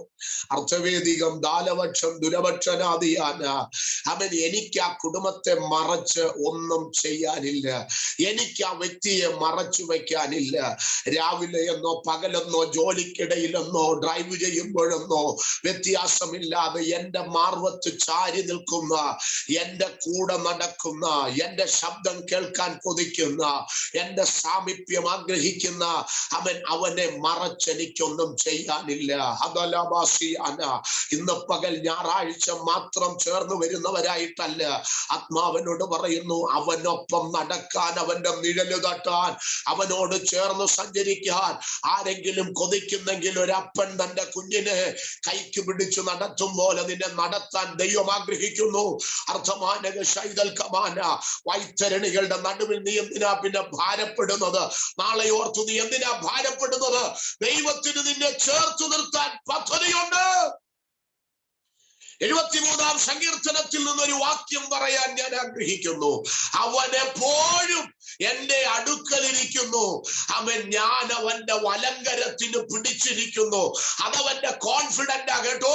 അർത്ഥവേദികം ദാലപക്ഷം ദുരപക്ഷനാദിയാന. അവൻ എനിക്ക് ആ കുടുംബത്തെ മറച്ച് ഒന്നും ചെയ്യാനില്ല. എനിക്ക് ആ വ്യക്തിയെ മറച്ചു വയ്ക്കാനില്ല. രാവിലെ എന്നോ പകലെന്നോ ജോലിക്കിടയിലെന്നോ ഡ്രൈവ് ചെയ്യുമ്പോഴെന്നോ വ്യത്യാസമില്ലാതെ എന്റെ മാർവത്ത് ചാരി നിൽക്കുന്ന, എന്റെ കൂടെ നടക്കുന്ന, എന്റെ ശബ്ദം കേൾക്കാൻ കൊതിക്കുന്ന, എന്റെ സാമീപ്യം ആഗ്രഹിക്കുന്ന അവനെ മറച്ചെനിക്കൊന്നും ചെയ്യാനില്ല. ഇന്ന് പകൽ ഞായറാഴ്ച മാത്രം ചേർന്ന് വരുന്നവരായിട്ടല്ല, ആത്മാവനോട് പറയുന്നു, അവനൊപ്പം നടക്കാൻ, അവന്റെ നിഴല് തട്ടാൻ, അവനോട് ചേർന്ന് സഞ്ചരിക്കാൻ ആരെങ്കിലും കൊതിക്കുന്നെങ്കിൽ, ഒരപ്പൻ തന്റെ കുഞ്ഞിനെ കൈക്ക് പിടിച്ചു നടത്തും പോലെ നിന്നെ നടത്താൻ ദൈവം ആഗ്രഹിക്കുന്നു. അർത്ഥമാനക ശൈതൽ കമാന. വൈത്തരണികളുടെ നടുവിൽ നീ എന്തിനാ പിന്നെ ഭാരപ്പെടുന്നത്? നാളെ ഓർത്തു നീ എന്തിനാ ഭാരപ്പെടുന്നത്? ദൈവത്തിന് നിന്നെ ചേർത്ത് നിർത്താൻ പദ്ധതിയുണ്ട്. 73-ാം സങ്കീർത്തനത്തിൽ നിന്നൊരു വാക്യം പറയാൻ ഞാൻ ആഗ്രഹിക്കുന്നു. അവൻ എപ്പോഴും എന്റെ അടുക്കലിരിക്കുന്നു. ഞാൻ അവന്റെ വലങ്കരത്തിന് പിടിച്ചിരിക്കുന്നു. അതവന്റെ കോൺഫിഡന്റ് കേട്ടോ.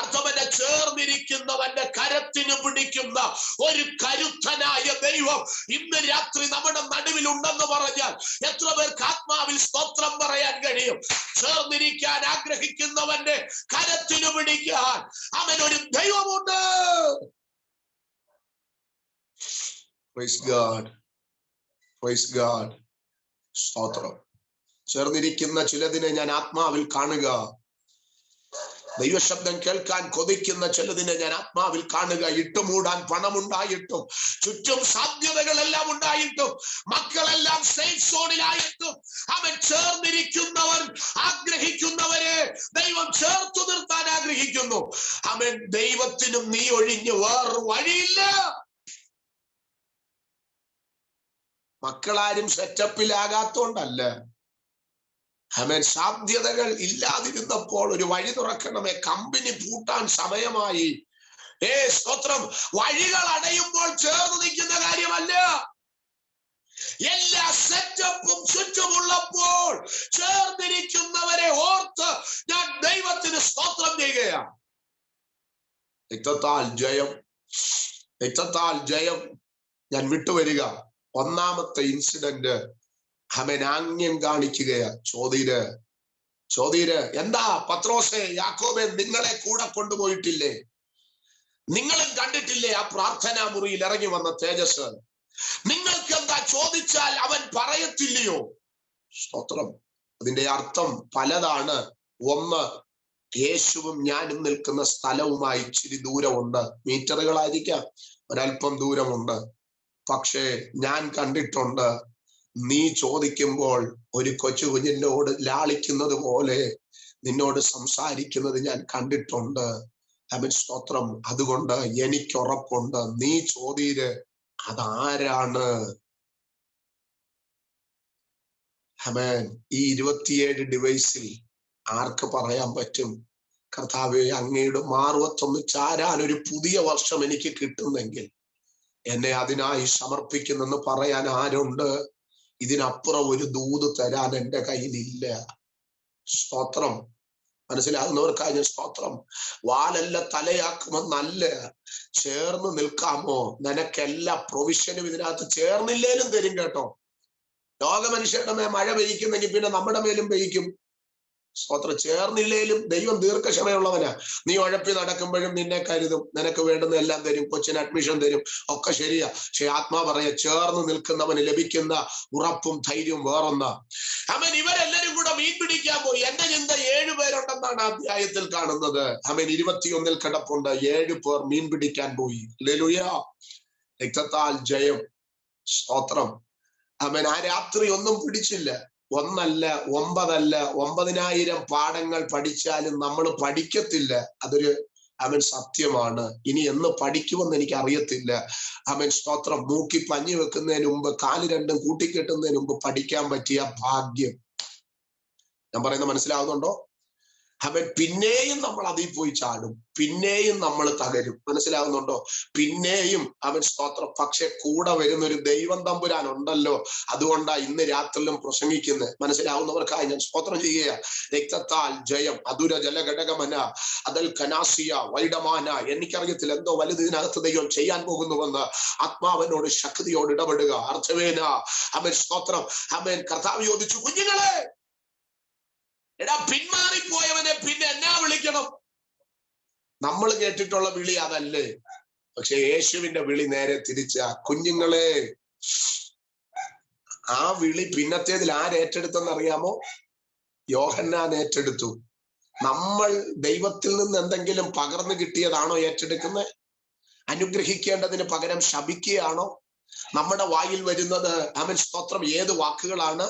അർത്ഥവന്റെ ചേർന്നിരിക്കുന്നവന്റെ കരത്തിന് പിടിക്കുന്ന ഒരു കരുത്തനായ ദൈവം ഇന്ന് രാത്രി നമ്മുടെ നടുവിൽ ഉണ്ടെന്ന് പറഞ്ഞാൽ എത്ര പേർക്ക് ആത്മാവിൽ സ്തോത്രം പറയാൻ കഴിയും? ചേർന്നിരിക്കാൻ ആഗ്രഹിക്കുന്നവന്റെ കരത്തിന് പിടിക്കാൻ അവനൊരു ദൈവമുണ്ട്. Praise God. Praise God. സ്തോത്രം. ചേർന്നിരിക്കുന്ന ചിലതിനെ ഞാൻ ആത്മാവിൽ കാണുക. ദൈവശബ്ദം കേൾക്കാൻ കൊതിക്കുന്ന ചിലതിനെ ഞാൻ ആത്മാവിൽ കാണുക. ഇട്ടുമൂടാൻ പണമുണ്ടായിട്ടും, ചുറ്റും സാധ്യതകളെല്ലാം ഉണ്ടായിട്ടും, മക്കളെല്ലാം സേഫ് സോണിലായിട്ടും അവൻ ചേർന്നിരിക്കുന്നവൻ ആഗ്രഹിക്കുന്നവരെ ദൈവം ചേർത്തു നിർത്താൻ ആഗ്രഹിക്കുന്നു. അവൻ ദൈവത്തിനും നീ ഒഴിഞ്ഞ് വേറൊരു വഴിയില്ല. മക്കളാരും സെറ്റപ്പിലാകാത്തോണ്ടല്ല, ആമേൻ. സാധ്യതകൾ ഇല്ലാതിരുന്നപ്പോൾ ഒരു വഴി തുറക്കണമേ. കമ്പനി പൂട്ടാൻ സമയമായി. സ്തോത്രം. വഴികൾ അടയുമ്പോൾ ചേർന്ന് നിൽക്കുന്ന കാര്യമല്ല. എല്ലാ സെറ്റപ്പും ചുറ്റുമുള്ളപ്പോൾ ചേർന്നിരിക്കുന്നവരെ ഓർത്ത് ഞാൻ ദൈവത്തിന് സ്തോത്രം ചെയ്യുകയാണ്. രക്തത്താൽ ജയം, രക്തത്താൽ ജയം. ഞാൻ വിട്ടുവരിക. ഒന്നാമത്തെ ഇൻസിഡന്റ് ആമേൻ ആംഗ്യം കാണിക്കുകയാ. ചോദ്യര് എന്താ പത്രോസേ, യാക്കോബേ, നിങ്ങളെ കൂടെ കൊണ്ടുപോയിട്ടില്ലേ? നിങ്ങളും കണ്ടിട്ടില്ലേ ആ പ്രാർത്ഥനാ മുറിയിൽ ഇറങ്ങി വന്ന തേജസ്? നിങ്ങൾക്ക് എന്താ ചോദിച്ചാൽ അവൻ പറയത്തില്ലയോ? സ്തോത്രം. അതിന്റെ അർത്ഥം പലതാണ്. ഒന്ന്, യേശുവും ഞാനും നിൽക്കുന്ന സ്ഥലവുമായി ഇച്ചിരി ദൂരമുണ്ട്. മീറ്ററുകളായിരിക്കാം, ഒരല്പം ദൂരമുണ്ട്. പക്ഷേ ഞാൻ കണ്ടിട്ടുണ്ട്, നീ ചോദിക്കുമ്പോൾ ഒരു കൊച്ചു കുഞ്ഞിനോട് ലാളിക്കുന്നത് പോലെ നിന്നോട് സംസാരിക്കുന്നത് ഞാൻ കണ്ടിട്ടുണ്ട്. അവൻ സ്തോത്രം. അതുകൊണ്ട് എനിക്കുറപ്പുണ്ട്, നീ ചോദ്യര് അതാരാണ്? അവൻ ഈ 27 ഡിവൈസിൽ ആർക്ക് പറയാൻ പറ്റും, കർത്താവേ, അങ്ങയുടെ മാർവത്തൊന്ന് ചാരാൻ ഒരു പുതിയ വർഷം എനിക്ക് കിട്ടുന്നെങ്കിൽ എന്നെ അതിനായി സമർപ്പിക്കുന്നെന്ന് പറയാൻ ആരുണ്ട്? ഇതിനപ്പുറം ഒരു ദൂത് തരാൻ എൻ്റെ കയ്യിലില്ല. സ്തോത്രം. മനസ്സിലാകുന്നവർക്കായി ഞാൻ സ്തോത്രം. വാലല്ല തലയാക്കുമെന്നല്ല, ചേർന്ന് നിൽക്കാമോ? നിനക്കെല്ലാ പ്രൊവിഷനും ഇതിനകത്ത് ചേർന്നില്ലേലും തരും കേട്ടോ. ലോക മനുഷ്യരുടെ മേൽ മഴ പെയ്യിക്കുന്നെങ്കിൽ പിന്നെ നമ്മുടെ മേലും പെയ്യിക്കും. സ്തോത്രം. ചേർന്നില്ലേലും ദൈവം ദീർഘക്ഷമയുള്ളവനാ. നീ ഉഴപ്പി നടക്കുമ്പോഴും നിന്നെ കരുതും, നിനക്ക് വേണ്ടുന്ന എല്ലാം തരും, കൊച്ചിന് അഡ്മിഷൻ തരും, ഒക്കെ ശരിയാ. പക്ഷെ ആത്മാ പറയാ, ചേർന്ന് നിൽക്കുന്നവന് ലഭിക്കുന്ന ഉറപ്പും ധൈര്യവും വേറൊന്നാ. അവൻ ഇവരെല്ലാരും കൂടെ മീൻ പിടിക്കാൻ പോയി. എന്റെ ചിന്ത 7 പേരുണ്ടെന്നാണ് അധ്യായത്തിൽ കാണുന്നത്. അവൻ 21 കിടപ്പുണ്ട്. 7 പേർ മീൻ പിടിക്കാൻ പോയി. ഹല്ലേലൂയ. രക്തത്താൽ ജയം. സ്തോത്രം. അവൻ ആ രാത്രി ഒന്നും പിടിച്ചില്ല. 1 അല്ല 9 അല്ല 9000 പാഠങ്ങൾ പഠിച്ചാലും നമ്മൾ പഠിക്കത്തില്ല. അതൊരു അവൻ സത്യമാണ്. ഇനി എന്ന് പഠിക്കുമെന്ന് എനിക്ക് അറിയത്തില്ല. അവൻ സ്തോത്രം. മൂക്കി പഞ്ഞി വെക്കുന്നതിന് മുമ്പ്, കാല് രണ്ടും കൂട്ടിക്കെട്ടുന്നതിന് മുമ്പ് പഠിക്കാൻ പറ്റിയ ഭാഗ്യം. ഞാൻ പറയുന്നത് മനസ്സിലാവുന്നുണ്ടോ? അവൻ പിന്നെയും നമ്മൾ അതിൽ പോയി ചാടും, പിന്നെയും നമ്മൾ തകരും. മനസ്സിലാവുന്നുണ്ടോ? പിന്നെയും അവൻ സ്തോത്രം. പക്ഷെ കൂടെ വരുന്ന ഒരു ദൈവം തമ്പുരാൻ ഉണ്ടല്ലോ. അതുകൊണ്ടാ ഇന്ന് രാത്രിയിലും പ്രസംഗിക്കുന്നത്. മനസ്സിലാവുന്നവർക്കായി ഞാൻ സ്തോത്രം ചെയ്യുക. രക്തത്താൽ ജയം. അതുര ജലഘടകമന അതൽ കനാസിയ വൈഡമാന. എനിക്കറിയത്തില്ല, എന്തോ വലുത് ഇതിനകത്ത് ദൈവം ചെയ്യാൻ പോകുന്നുവെന്ന്. ആത്മാവനോട് ശക്തിയോട് ഇടപെടുക. അർത്ഥവേന. അവൻ സ്തോത്രം. അവൻ കർത്താവ് ചോദിച്ചു, കുഞ്ഞുങ്ങളെ, എടാ, പിന്മാറിപ്പോയവനെ പിന്നെ എന്നാ വിളിക്കണം? നമ്മൾ കേട്ടിട്ടുള്ള വിളി അതല്ലേ. പക്ഷെ യേശുവിന്റെ വിളി നേരെ തിരിച്ച. കുഞ്ഞുങ്ങളെ. ആ വിളി പിന്നത്തേതിൽ ആരേറ്റെടുത്തെന്ന് അറിയാമോ? യോഹന്നാൻ ഏറ്റെടുത്തു. നമ്മൾ ദൈവത്തിൽ നിന്ന് എന്തെങ്കിലും പകർന്നു കിട്ടിയതാണോ ഏറ്റെടുക്കുന്നത്? അനുഗ്രഹിക്കേണ്ടതിന് പകരം ശപിക്കുകയാണോ? നമ്മുടെ വായിൽ വരുന്നത് അവൻ സ്തോത്രം ഏത് വാക്കുകളാണ്?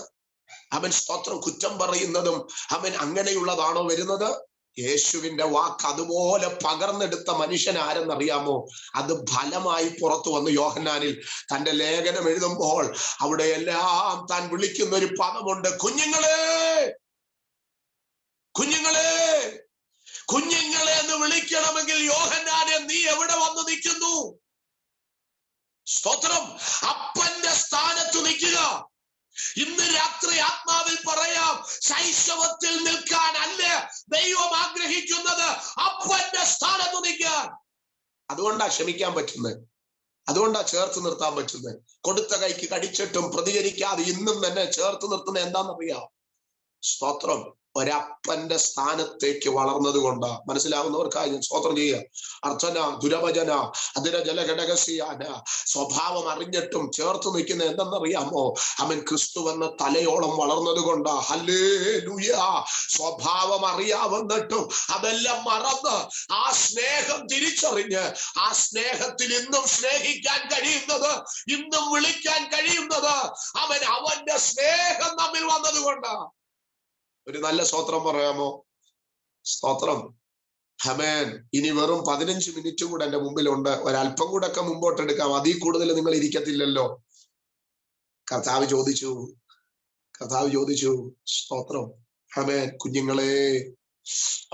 അവൻ സ്തോത്രം കുറ്റം പറയുന്നതും അവൻ അങ്ങനെയുള്ളതാണോ വരുന്നത്? യേശുവിന്റെ വാക്ക് അതുപോലെ പകർന്നെടുത്ത മനുഷ്യൻ ആരെന്നറിയാമോ? അത് ഫലമായി പുറത്തു വന്നു. യോഹന്നാനിൽ തന്റെ ലേഖനം എഴുതുമ്പോൾ അവിടെ എല്ലാം താൻ വിളിക്കുന്ന ഒരു പദമുണ്ട്. കുഞ്ഞുങ്ങളെ, കുഞ്ഞുങ്ങളെ, കുഞ്ഞുങ്ങളെ എന്ന് വിളിക്കണമെങ്കിൽ യോഹന്നാനെ നീ എവിടെ വന്ന് നിൽക്കുന്നു? സ്തോത്രം. അപ്പന്റെ സ്ഥാനത്ത് നിൽക്കുക. ഇന്ന് രാത്രി ആത്മാവിൽ പറയാം, ശൈശവത്തിൽ നിൽക്കാൻ അല്ല ദൈവം ആഗ്രഹിക്കുന്നത്, അപ്പന്റെ സ്ഥാനത്ത് നിൽക്കാൻ. അതുകൊണ്ടാ ക്ഷമിക്കാൻ പറ്റുന്നത്, അതുകൊണ്ടാ ചേർത്ത് നിർത്താൻ പറ്റുന്നത്. കൊടുത്ത കൈക്ക് കടിച്ചിട്ടും പ്രതികരിക്കാതെ ഇന്നും തന്നെ ചേർത്ത് നിർത്തുന്നത് എന്താണെന്നറിയാം? സ്തോത്രം. ഒരപ്പന്റെ സ്ഥാനത്തേക്ക് വളർന്നത് കൊണ്ടാ. മനസ്സിലാവുന്നവർക്കായി ഞാൻ സ്തോത്രം ചെയ്യുക. അർച്ചന ദുരവചന അതിര ജലഘടകസിയാന. സ്വഭാവം അറിഞ്ഞിട്ടും ചേർത്ത് നിൽക്കുന്ന എന്തെന്നറിയാമോ? അവൻ ക്രിസ്തു എന്ന തലയോളം വളർന്നത് കൊണ്ടാ. ഹല്ലേലൂയ. സ്വഭാവം അറിയാവുന്നിട്ടും അതെല്ലാം മറന്ന് ആ സ്നേഹം തിരിച്ചറിഞ്ഞ് ആ സ്നേഹത്തിൽ ഇന്നും സ്നേഹിക്കാൻ കഴിയുന്നത്, ഇന്നും വിളിക്കാൻ കഴിയുന്നത് അവന്റെ സ്നേഹം നമ്മിൽ വന്നത് കൊണ്ടാ. ഒരു നല്ല സ്തോത്രം പറയാമോ? സ്തോത്രം. ഹമേൻ. ഇനി വെറും 15 മിനിറ്റ് കൂടെ എന്റെ മുമ്പിലുണ്ട്. ഒരല്പം കൂടെ ഒക്കെ മുമ്പോട്ടെടുക്കാം. അതിൽ കൂടുതൽ നിങ്ങൾ ഇരിക്കത്തില്ലല്ലോ. കർത്താവ് ചോദിച്ചു. സ്തോത്രം. ആമേൻ. കുഞ്ഞുങ്ങളെ,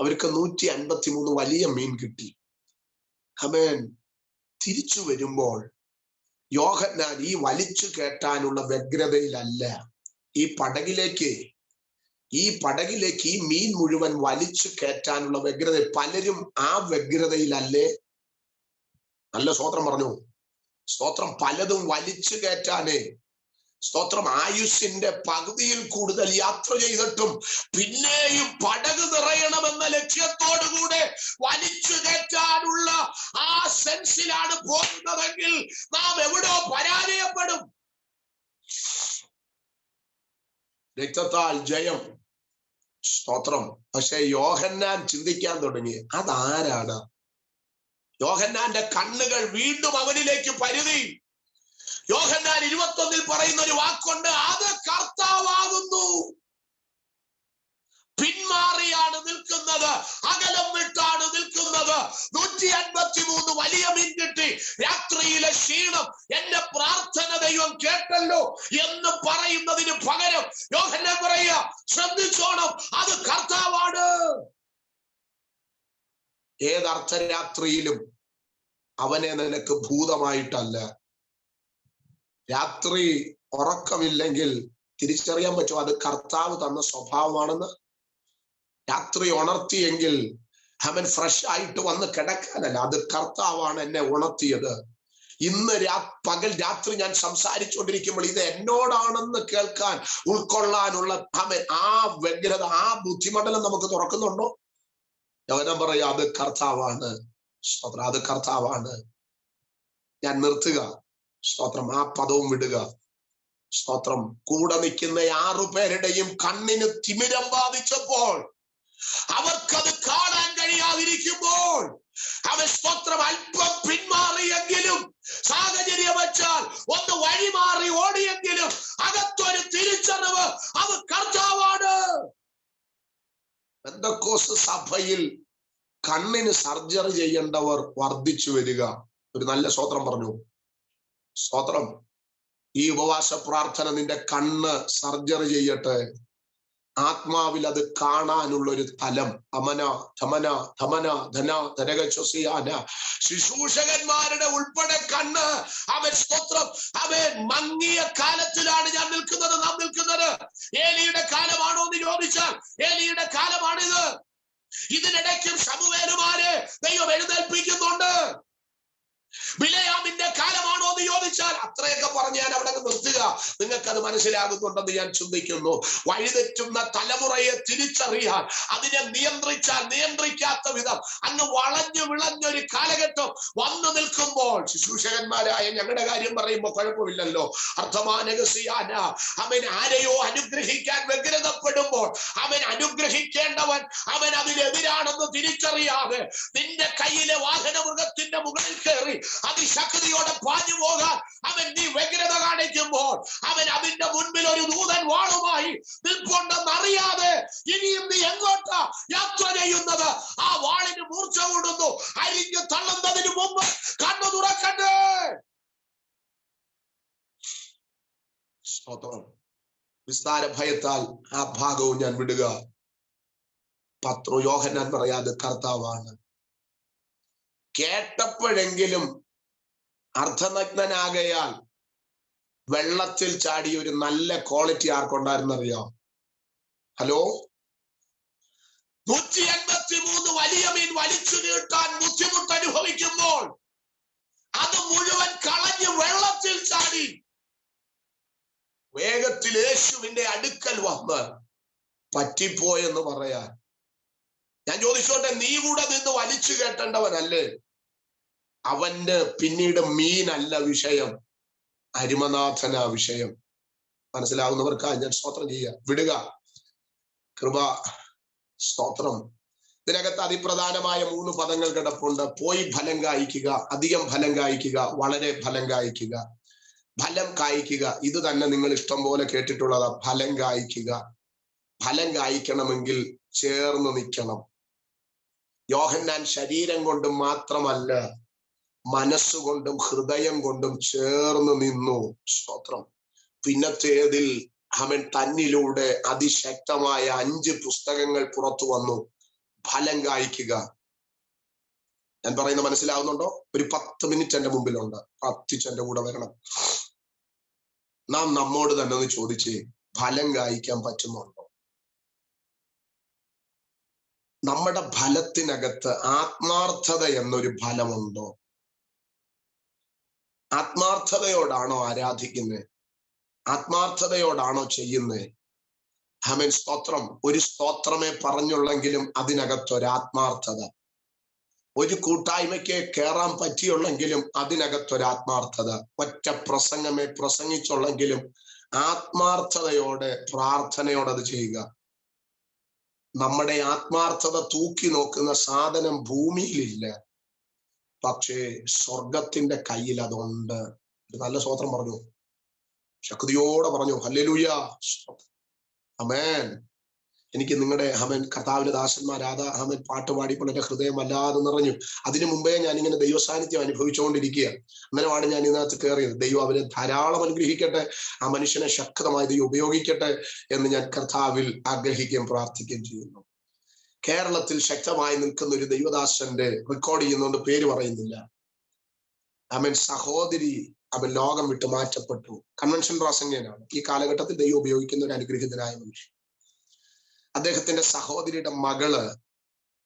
അവർക്ക് 153 വലിയ മീൻ കിട്ടി. ആമേൻ. തിരിച്ചു വരുമ്പോൾ യോഹന്നാൻ ഈ വലിച്ചു കയറ്റാനുള്ള വ്യഗ്രതയിലല്ല. ഈ പടകിലേക്ക് ഈ മീൻ മുഴുവൻ വലിച്ചു കയറ്റാനുള്ള വ്യഗ്രത. പലരും ആ വ്യഗ്രതയിലല്ലേ. നല്ല സ്തോത്രം പറഞ്ഞു. സ്തോത്രം. പലതും വലിച്ചു കയറ്റാനേ. സ്തോത്രം. ആയുസ്സിന്റെ പകുതിയിൽ കൂടുതൽ യാത്ര ചെയ്തിട്ടും പിന്നെയും പടക് നിറയണമെന്ന ലക്ഷ്യത്തോടുകൂടെ വലിച്ചു കയറ്റാനുള്ള ആ സെൻസിലാണ് പോകുന്നതെങ്കിൽ നാം എവിടോ പരാജയപ്പെടും. രക്തത്താൽ ജയം. സ്തോത്രം. പക്ഷെ യോഹന്നാൻ ചിന്തിക്കാൻ തുടങ്ങി, അതാരാണ്? യോഹന്നാന്റെ കണ്ണുകൾ വീണ്ടും അവനിലേക്ക് പരുതി. യോഹന്നാൻ 21 പറയുന്ന ഒരു വാക്കുണ്ട്, അത് കർത്താവാകുന്നു. പിന്മാറിയാണ് നിൽക്കുന്നത്, അകലം വിട്ടാണ് നിൽക്കുന്നത്. 153 വലിയ മീൻ കിട്ടി. രാത്രിയിലെ ക്ഷീണം, എന്റെ പ്രാർത്ഥന ദൈവം കേട്ടല്ലോ എന്ന് പറയുന്നതിന് പകരം യോഹന്നാൻ പറയുക, ശ്രദ്ധിച്ചോണം, അത് കർത്താവാണ്. ഏതർത്ഥരാത്രിയിലും അവനെ നിനക്ക് ഭൂതമായിട്ടല്ല. രാത്രി ഉറക്കമില്ലെങ്കിൽ തിരിച്ചറിയാൻ പറ്റും അത് കർത്താവ് തന്ന സ്വഭാവമാണെന്ന്. രാത്രി ഉണർത്തിയെങ്കിൽ അവൻ ഫ്രഷ് ആയിട്ട് വന്ന് കിടക്കാനല്ല, അത് കർത്താവാണ് എന്നെ ഉണർത്തിയത്. ഇന്ന് പകൽ രാത്രി ഞാൻ സംസാരിച്ചുകൊണ്ടിരിക്കുമ്പോൾ ഇത് എന്നോടാണെന്ന് കേൾക്കാൻ, ഉൾക്കൊള്ളാനുള്ള അവൻ ആ വ്യഗ്രത, ആ ബുദ്ധിമണ്ഡലം നമുക്ക് തുറക്കുന്നുണ്ടോ? യവനം പറയാ, അത് കർത്താവാണ്. സ്തോത്രം. അത് കർത്താവാണ്. ഞാൻ നിർത്തുക. സ്തോത്രം. ആ പദവും വിടുക. സ്തോത്രം. കൂടെ നിൽക്കുന്ന 6 പേരുടെയും കണ്ണിന് തിമിരം ബാധിച്ചപ്പോൾ, അവർക്കത് കാണാൻ കഴിയാതിരിക്കുമ്പോൾ, അവൻ സ്തോത്രം അല്പം പിന്മാറിയെങ്കിലും, സാഹചര്യം വെച്ചാൽ ഒന്ന് വഴിമാറി ഓടിയെങ്കിലും അകത്തൊരു തിരിച്ചറിവ്, അത് കർത്താവാണ്. പെന്തക്കോസ്ത് സഭയിൽ കണ്ണിന് സർജറി ചെയ്യേണ്ടവർ വർദ്ധിച്ചു വരിക. ഒരു നല്ല സ്തോത്രം പറഞ്ഞു. സ്തോത്രം. ഈ ഉപവാസ പ്രാർത്ഥന നിന്റെ കണ്ണ് സർജറി ചെയ്യട്ടെ. ആത്മാവിൽ അത് കാണാനുള്ള ഒരു തലം. അമന ധമന ധമന ധന ധനകശ്വസിയാന ശുശ്രൂഷകന്മാരുടെ ഉൾപ്പെടെ കണ്ണ് അവൻ സ്തോത്രം അവൻ മങ്ങിയ കാലത്തിലാണ് നാം നിൽക്കുന്നത്. ഏലിയുടെ കാലമാണോ എന്ന് ചോദിച്ചാൽ ഏലിയുടെ കാലമാണിത്. ഇതിനിടയ്ക്കും ശമൂവേലുമാരെ ദൈവം എഴുന്നേൽപ്പിക്കുന്നുണ്ട്. ബിലയാമിന്റെ കാലമാണോ എന്ന് ചോദിച്ചാൽ അത്രയൊക്കെ പറഞ്ഞ് ഞാൻ അവിടെ നിർത്തുക. നിങ്ങൾക്കത് മനസ്സിലാകുന്നുണ്ടെന്ന് ഞാൻ ചിന്തിക്കുന്നു. വഴിതെറ്റുന്ന തലമുറയെ തിരിച്ചറിയാൻ, അതിനെ നിയന്ത്രിക്കാത്ത വിധം അങ്ങ് വളഞ്ഞു വിളഞ്ഞൊരു കാലഘട്ടം വന്നു നിൽക്കുമ്പോൾ, ശുശ്രൂഷകന്മാരായ ഞങ്ങളുടെ കാര്യം പറയുമ്പോൾ കുഴപ്പമില്ലല്ലോ. അർത്ഥമാനകസിയാന അവൻ ആരെയോ അനുഗ്രഹിക്കാൻ വ്യഗ്രതപ്പെടുമ്പോൾ, അവൻ അനുഗ്രഹിക്കേണ്ടവൻ അവൻ അതിനെതിരാണെന്ന് തിരിച്ചറിയാതെ നിന്റെ കയ്യിലെ വാഹനമൃഗത്തിന്റെ മുകളിൽ കയറി അതിശക്തിയോടെ പാഞ്ഞു പോകാൻ അവൻ നീ വ്യഗ്രത കാണിക്കുമ്പോൾ, അവൻ അതിന്റെ മുൻപിൽ ഒരു ദൂതൻ വാളുമായി നിൽപ്പുണ്ടെന്നറിയാതെ ഇനിയും നീ എങ്ങോട്ടാ യാത്ര ചെയ്യുന്നത്? ആ വാളിന് മൂർച്ച കൂടുന്നു. അരിഞ്ഞു തള്ളുന്നതിന് മുമ്പ് കണ്ണു തുറക്കട്ടെ. വിസ്താര ഭയത്താൽ ആ ഭാഗവും ഞാൻ വിടുക. യോഹന്നാൻ പറയാതെ കർത്താവാണ്. കേട്ടപ്പോഴെങ്കിലും അർദ്ധനഗ്നനാകയാൽ വെള്ളത്തിൽ ചാടിയ ഒരു നല്ല ക്വാളിറ്റി ആർക്കുണ്ടായിരുന്നറിയാം? ഹലോ, 183 വലിയ മീൻ വലിച്ചു നീട്ടാൻ ബുദ്ധിമുട്ട് അനുഭവിക്കുമ്പോൾ അത് മുഴുവൻ കളഞ്ഞ് വെള്ളത്തിൽ ചാടി വേഗത്തിൽ യേശുവിന്റെ അടുക്കൽ വന്ന് പറ്റിപ്പോയെന്ന് പറയാൻ. ഞാൻ ചോദിച്ചോട്ടെ, നീ കൂടെ നിന്ന് വലിച്ചു കേട്ടേണ്ടവനല്ലേ? അവന്റെ പിന്നീട് മീനല്ല വിഷയം, അരിമനാഥന വിഷയം. മനസ്സിലാവുന്നവർക്കായി ഞാൻ സ്തോത്രം ചെയ്യുക. വിടുക. കൃപ. സ്തോത്രം. ഇതിനകത്ത് അതിപ്രധാനമായ 3 പദങ്ങൾ കിടപ്പുണ്ട്. പോയി ഫലം കായ്ക്കുക, അധികം ഫലം കായ്ക്കുക, വളരെ ഫലം കായ്ക്കുക. ഫലം കായ്ക്കുക, ഇത് തന്നെ നിങ്ങൾ ഇഷ്ടം പോലെ കേട്ടിട്ടുള്ളതാ. ഫലം കായ്ക്കുക. ഫലം കായ്ക്കണമെങ്കിൽ ചേർന്ന് നിൽക്കണം. യോഹന്നാൻ ശരീരം കൊണ്ടും മാത്രമല്ല, മനസ്സുകൊണ്ടും ഹൃദയം കൊണ്ടും ചേർന്ന് നിന്നു. സ്തോത്രം. പിന്നത്തേതിൽ അവൻ തന്നിലൂടെ അതിശക്തമായ 5 പുസ്തകങ്ങൾ പുറത്തു വന്നു. ഫലം കായ്ക്കുക. ഞാൻ പറയുന്നത് മനസ്സിലാവുന്നുണ്ടോ? ഒരു 10 മിനിറ്റ് എന്റെ മുമ്പിലുണ്ട്, പ്രാർത്ഥിച്ച് എന്റെ കൂടെ വരണം. നാം നമ്മോട് തന്നെ ഒന്ന് ചോദിച്ചേ, ഫലം കായ്ക്കാൻ പറ്റുന്നുണ്ടോ? നമ്മുടെ ഫലത്തിനകത്ത് ആത്മാർത്ഥത എന്നൊരു ഫലമുണ്ടോ? ആത്മാർത്ഥതയോടാണോ ആരാധിക്കുന്നത്? ആത്മാർത്ഥതയോടാണോ ചെയ്യുന്നത്? ആമേൻ, സ്തോത്രം. ഒരു സ്തോത്രമേ പറഞ്ഞുള്ളെങ്കിലും അതിനകത്തൊരാത്മാർത്ഥത. ഒരു കൂട്ടായ്മയ്ക്ക് കയറാൻ പറ്റിയുള്ളെങ്കിലും അതിനകത്തൊരാത്മാർത്ഥത. ഒറ്റ പ്രസംഗമേ പ്രസംഗിച്ചുള്ളെങ്കിലും ആത്മാർത്ഥതയോടെ, പ്രാർത്ഥനയോടെ അത് ചെയ്യുക. നമ്മുടെ ആത്മാർത്ഥത തൂക്കി നോക്കുന്ന സാധനം ഭൂമിയിലില്ല, പക്ഷേ സ്വർഗത്തിന്റെ കയ്യിൽ അതുണ്ട്. ഒരു നല്ല സ്തോത്രം പറഞ്ഞു, ശക്തിയോടെ പറഞ്ഞു ഹല്ലേലൂയ, ആമേൻ. എനിക്ക് നിങ്ങളുടെ കർത്താവിന്റെ ദാസന്മാരാധാ പാട്ട് പാടിയപ്പോൾ എന്റെ ഹൃദയം വല്ലാതെ നിറഞ്ഞു. അതിനു മുമ്പേ ഞാൻ ഇങ്ങനെ ദൈവസാന്നിധ്യം അനുഭവിച്ചുകൊണ്ടിരിക്കുക. അന്നേരമാണ് ഞാൻ ഇതിനകത്ത് കയറിയത്. ദൈവം അവരെ ധാരാളം അനുഗ്രഹിക്കട്ടെ, ആ മനുഷ്യനെ ശക്തമായി ദൈവം ഉപയോഗിക്കട്ടെ എന്ന് ഞാൻ കർത്താവിൽ ആഗ്രഹിക്കുകയും പ്രാർത്ഥിക്കുകയും ചെയ്യുന്നു. കേരളത്തിൽ ശക്തമായി നിൽക്കുന്ന ഒരു ദൈവദാസന്റെ റെക്കോർഡ് ചെയ്യുന്നതുകൊണ്ട് പേര് പറയുന്നില്ല. സഹോദരി ലോകം വിട്ട് മാറ്റപ്പെട്ടു. കൺവെൻഷൻ പ്രാസംഗികനാണ്. ഈ കാലഘട്ടത്തിൽ ദൈവം ഉപയോഗിക്കുന്ന ഒരു അനുഗ്രഹിതനായ മനുഷ്യൻ. അദ്ദേഹത്തിന്റെ സഹോദരിയുടെ മകള്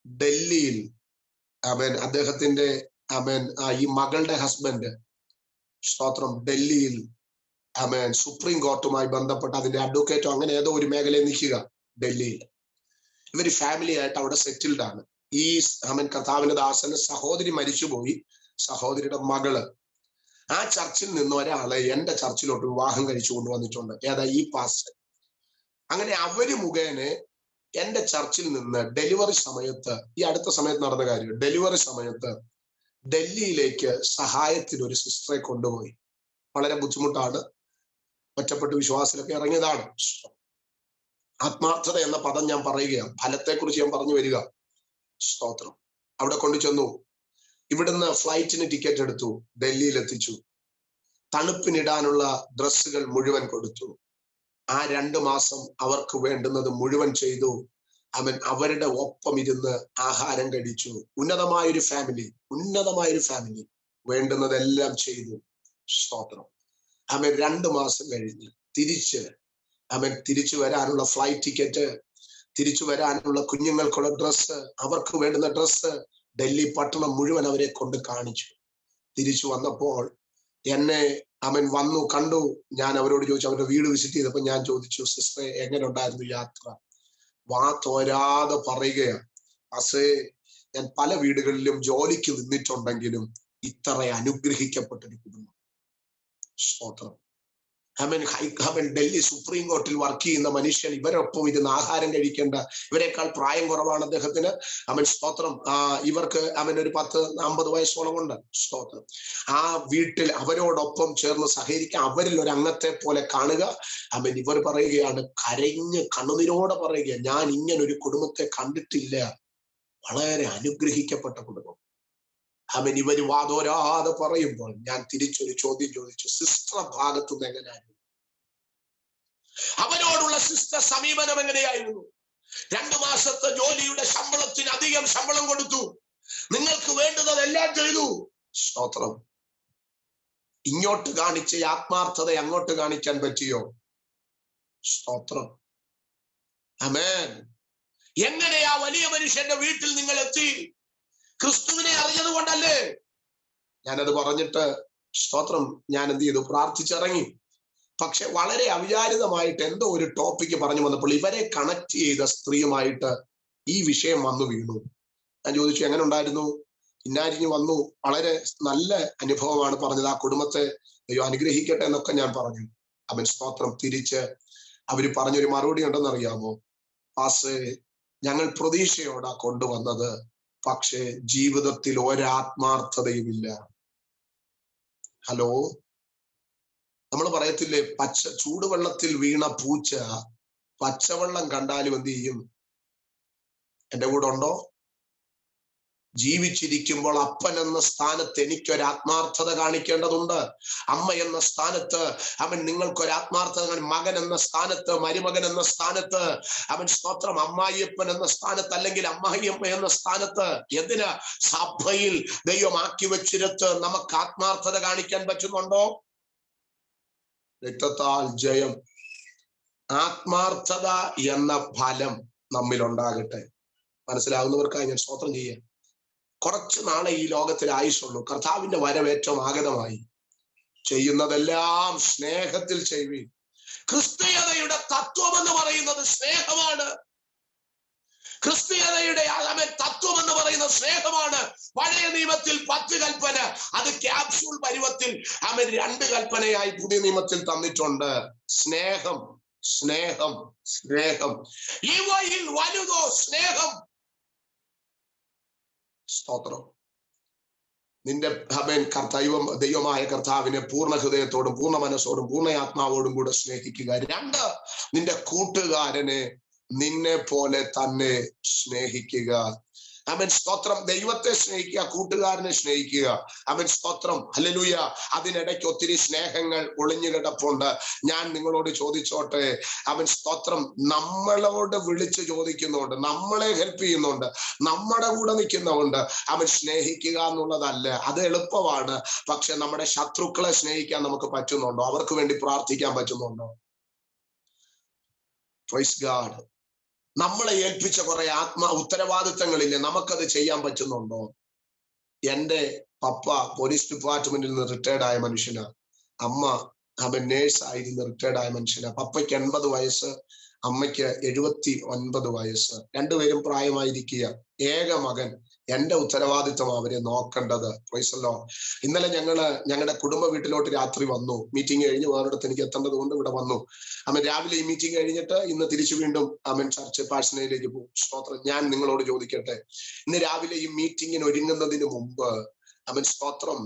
ഡൽഹിയിൽ അദ്ദേഹത്തിന്റെ ഈ മകളുടെ ഹസ്ബൻഡ്, സ്തോത്രം, ഡൽഹിയിൽ സുപ്രീം കോർട്ടുമായി ബന്ധപ്പെട്ട് അതിന്റെ അഡ്വക്കേറ്റോ അങ്ങനെ ഏതോ ഒരു മേഖലയിൽ നിൽക്കുക ഡൽഹിയിൽ. ഇവര് ഫാമിലി ആയിട്ട് അവിടെ സെറ്റിൽഡ് ആണ്. ഈ കർത്താവിന്റെ ദാസന്റെ സഹോദരി മരിച്ചുപോയി. സഹോദരിയുടെ മകള് ആ ചർച്ചിൽ നിന്ന് ഒരാളെ എന്റെ ചർച്ചിലോട്ട് വിവാഹം കഴിച്ചു കൊണ്ടുവന്നിട്ടുണ്ട്. ഏതാ? ഈ പാസ്റ്റർ. അങ്ങനെ അവര് മുഖേന എന്റെ ചർച്ചിൽ നിന്ന് ഡെലിവറി സമയത്ത്, ഈ അടുത്ത സമയത്ത് നടന്ന കാര്യം, ഡെലിവറി സമയത്ത് ഡൽഹിയിലേക്ക് സഹായത്തിന് ഒരു സിസ്റ്ററെ കൊണ്ടുപോയി. വളരെ ബുദ്ധിമുട്ടാണ്, ഒറ്റപ്പെട്ട് വിശ്വാസത്തിലൊക്കെ ഇറങ്ങിയതാണ്. ആത്മാർത്ഥത എന്ന പദം ഞാൻ പറയുകയാണ്, ഫലത്തെക്കുറിച്ച് ഞാൻ പറഞ്ഞു വരിക. സ്തോത്രം. അവിടെ കൊണ്ടു ചെന്നു. ഇവിടുന്ന് ഫ്ലൈറ്റിന് ടിക്കറ്റ് എടുത്തു, ഡൽഹിയിൽ എത്തിച്ചു. തണുപ്പിനിടാനുള്ള ഡ്രസ്സുകൾ മുഴുവൻ കൊടുത്തു. ആ 2 മാസം അവർക്ക് വേണ്ടുന്നത് മുഴുവൻ ചെയ്തു. അവരുടെ ഒപ്പം ഇരുന്ന് ആഹാരം കഴിച്ചു. ഉന്നതമായൊരു ഫാമിലി വേണ്ടുന്നതെല്ലാം ചെയ്തു. സ്തോത്രം. 2 മാസം കഴിഞ്ഞ് തിരിച്ചു വരാനുള്ള ഫ്ലൈറ്റ് ടിക്കറ്റ്, തിരിച്ചു വരാനുള്ള കുഞ്ഞുങ്ങൾക്കുള്ള ഡ്രസ്സ്, അവർക്ക് വേണ്ടുന്ന ഡ്രസ്സ് ഡൽഹി പട്ടണം മുഴുവൻ അവരെ കൊണ്ട് കാണിച്ചു. തിരിച്ചു വന്നപ്പോൾ എന്നെ വന്നു കണ്ടു. ഞാൻ അവരോട് ചോദിച്ചു, അവരുടെ വീട് വിസിറ്റ് ചെയ്തപ്പോൾ ഞാൻ ചോദിച്ചു, സിസ്റ്ററെ എങ്ങനെ ഉണ്ടായിരുന്നു യാത്ര? വാ തോരാതെ പറയുകയാണ്, അസേ ഞാൻ പല വീടുകളിലും ജോലിക്ക് നിന്നിട്ടുണ്ടെങ്കിലും ഇത്ര അനുഗ്രഹിക്കപ്പെട്ടൊരു കുടുംബം. സ്തോത്രം. ഡൽഹി സുപ്രീം കോർട്ടിൽ വർക്ക് ചെയ്യുന്ന മനുഷ്യൻ, ഇവരൊപ്പം ഇരുന്ന് ആഹാരം കഴിക്കേണ്ട, ഇവരെക്കാൾ പ്രായം കുറവാണ് അദ്ദേഹത്തിന്. സ്തോത്രം. ഇവർക്ക് ഒരു 10-50 വയസ്സോളം ഉണ്ട്. സ്തോത്രം. ആ വീട്ടിൽ അവരോടൊപ്പം ചേർന്ന് സഹകരിക്കാൻ, അവരിൽ ഒരു അംഗത്തെ പോലെ കാണുക. ഇവർ പറയുകയാണ്, കരഞ്ഞ് കണ്ണുനീരോടെ പറയുക, ഞാൻ ഇങ്ങനൊരു കുടുംബത്തെ കണ്ടിട്ടില്ല. വളരെ അനുഗ്രഹിക്കപ്പെട്ട കുടുംബം. ഇവര് വാതോരാതെ പറയുമ്പോൾ ഞാൻ തിരിച്ചൊരു ചോദ്യം ചോദിച്ചു, സിസ്റ്റർ ഭാഗത്തു നിന്ന് എങ്ങനെയായിരുന്നു? അവരോടുള്ള സിസ്റ്റർ സമീപനം എങ്ങനെയായിരുന്നു? 2 മാസത്തെ ജോലിയുടെ ശമ്പളത്തിന് അധികം ശമ്പളം കൊടുത്തു. നിങ്ങൾക്ക് വേണ്ടുന്നതെല്ലാം ചെയ്തു. സ്തോത്രം. ഇങ്ങോട്ട് കാണിച്ച ആത്മാർത്ഥത അങ്ങോട്ട് കാണിക്കാൻ പറ്റിയോ? സ്തോത്രം. ആമേൻ. എങ്ങനെയാ വലിയ മനുഷ്യന്റെ വീട്ടിൽ നിങ്ങൾ എത്തി? ക്രിസ്തുവിനെ അറിഞ്ഞത് കൊണ്ടല്ലേ? ഞാനത് പറഞ്ഞിട്ട് സ്തോത്രം, ഞാൻ എന്ത് ചെയ്തു? പ്രാർത്ഥിച്ചിറങ്ങി. പക്ഷെ വളരെ അവിചാരിതമായിട്ട് എന്തോ ഒരു ടോപ്പിക്ക് പറഞ്ഞു വന്നപ്പോൾ ഇവരെ കണക്ട് ചെയ്ത സ്ത്രീയുമായിട്ട് ഈ വിഷയം വന്നു വീണു. ഞാൻ ചോദിച്ചു, എങ്ങനെ ഉണ്ടായിരുന്നു? ഇന്നാരിഞ്ഞു വന്നു, വളരെ നല്ല അനുഭവമാണ് പറഞ്ഞത്, ആ കുടുംബത്തെ ദൈവം അനുഗ്രഹിക്കട്ടെ എന്നൊക്കെ ഞാൻ പറഞ്ഞു. സ്തോത്രം. തിരിച്ച് അവര് പറഞ്ഞൊരു മറുപടി ഉണ്ടെന്നറിയാമോ? പാസ്, ഞങ്ങൾ പ്രതീക്ഷയോടാ കൊണ്ടുവന്നത്, പക്ഷേ ജീവിതത്തിൽ ഒരാത്മാർത്ഥതയുമില്ല. ഹലോ, നമ്മൾ പറയത്തില്ലേ, ചൂടുവെള്ളത്തിൽ വീണ പൂച്ച പച്ചവെള്ളം കണ്ടാലും എന്ത് ചെയ്യും? എന്റെ കൂടെ ഉണ്ടോ? ജീവിച്ചിരിക്കുമ്പോൾ അപ്പൻ എന്ന സ്ഥാനത്ത് എനിക്കൊരു ആത്മാർത്ഥത കാണിക്കേണ്ടതുണ്ട്. അമ്മ എന്ന സ്ഥാനത്ത് അവൻ നിങ്ങൾക്കൊരു ആത്മാർത്ഥത, മകൻ എന്ന സ്ഥാനത്ത്, മരുമകൻ എന്ന സ്ഥാനത്ത്, അവൻ സ്തോത്രം അമ്മായിയപ്പൻ എന്ന സ്ഥാനത്ത്, അല്ലെങ്കിൽ അമ്മായിയമ്മ എന്ന സ്ഥാനത്ത്, എന്തിന് സഭയിൽ ദൈവമാക്കി വെച്ചിരുത്ത് നമുക്ക് ആത്മാർത്ഥത കാണിക്കാൻ പറ്റുന്നുണ്ടോ? രക്തത്താൽ ജയം, ആത്മാർത്ഥത എന്ന ഫലം നമ്മിൽ ഉണ്ടാകട്ടെ. മനസ്സിലാകുന്നവർക്കായി ഞാൻ സ്തോത്രം ചെയ്യാം. കുറച്ചു നാളെ ഈ ലോകത്തിൽ ആയുസുള്ളൂ. കർത്താവിന്റെ വരവ് ഏറ്റവും ആഗതമായി. ചെയ്യുന്നതെല്ലാം സ്നേഹത്തിൽ ചെയ്യുവിൻ. ക്രിസ്തീയതയുടെ തത്വം എന്ന് പറയുന്നത് സ്നേഹമാണ്. ക്രിസ്തീയതയുടെ തത്വം എന്ന് പറയുന്നത് സ്നേഹമാണ്. പഴയ നിയമത്തിൽ 10 കൽപ്പന, അത് ക്യാപ്സ്യൂൾ പരുവത്തിൽ 2 കൽപ്പനയായി പുതിയ നിയമത്തിൽ തന്നിട്ടുണ്ട്. സ്നേഹം, സ്നേഹം, സ്നേഹം. ഇവയിൽ വലുതോ സ്നേഹം? സ്തോത്രം. നിന്റെ ദൈവമായ കർത്താവിനെ പൂർണ്ണ ഹൃദയത്തോടും പൂർണ്ണ മനസ്സോടും പൂർണ്ണ ആത്മാവോടും കൂടെ സ്നേഹിക്കുക. 2, നിന്റെ കൂട്ടുകാരനെ നിന്നെ പോലെ തന്നെ സ്നേഹിക്കുക. അവൻ സ്തോത്രം. ദൈവത്തെ സ്നേഹിക്കുക, കൂട്ടുകാരനെ സ്നേഹിക്കുക. അവൻ സ്തോത്രം. ഹല്ലേലൂയ. അതിനിടയ്ക്ക് ഒത്തിരി സ്നേഹങ്ങൾ ഒളിഞ്ഞു കിടപ്പുണ്ട്. ഞാൻ നിങ്ങളോട് ചോദിച്ചോട്ടെ, അവൻ സ്തോത്രം നമ്മളോട് വിളിച്ച് ചോദിക്കുന്നുണ്ട്, നമ്മളെ ഹെൽപ്പ് ചെയ്യുന്നുണ്ട്, നമ്മുടെ കൂടെ നിൽക്കുന്നുണ്ട്. അവൻ സ്നേഹിക്കുക എന്നുള്ളതല്ല, അത് എളുപ്പമാണ്. പക്ഷെ നമ്മുടെ ശത്രുക്കളെ സ്നേഹിക്കാൻ നമുക്ക് പറ്റുന്നുണ്ടോ? അവർക്ക് വേണ്ടി പ്രാർത്ഥിക്കാൻ പറ്റുന്നുണ്ടോ? Praise God. നമ്മളെ ഏൽപ്പിച്ച കുറെ ഉത്തരവാദിത്തങ്ങളില്ലേ, നമുക്കത് ചെയ്യാൻ പറ്റുന്നുണ്ടോ? എൻ്റെ പപ്പ പോലീസ് ഡിപ്പാർട്ട്മെന്റിൽ നിന്ന് റിട്ടയർഡ് ആയ മനുഷ്യനാ. അമ്മ അവൻ നേഴ്സ് ആയിരുന്നു റിട്ടയർഡ് ആയ മനുഷ്യനാ. പപ്പയ്ക്ക് 80 വയസ്സ്, അമ്മയ്ക്ക് 79 വയസ്സ്. രണ്ടുപേരും പ്രായമായിരിക്കുക. ഏക മകൻ. എന്റെ ഉത്തരവാദിത്വം അവരെ നോക്കേണ്ടത്. പ്രൈസല്ലോ. ഇന്നലെ ഞങ്ങളുടെ കുടുംബ വീട്ടിലോട്ട് രാത്രി വന്നു. മീറ്റിംഗ് കഴിഞ്ഞ് വേറെടുത്ത് എനിക്ക് എത്തേണ്ടത് കൊണ്ട് ഇവിടെ വന്നു. രാവിലെ ഈ മീറ്റിംഗ് കഴിഞ്ഞിട്ട് ഇന്ന് തിരിച്ചു വീണ്ടും ചർച്ച് പാഴ്സണയിലേക്ക് പോകും. സ്തോത്രം. ഞാൻ നിങ്ങളോട് ചോദിക്കട്ടെ, ഇന്ന് രാവിലെ ഈ മീറ്റിങ്ങിന് ഒരുങ്ങുന്നതിന് മുമ്പ് സ്തോത്രം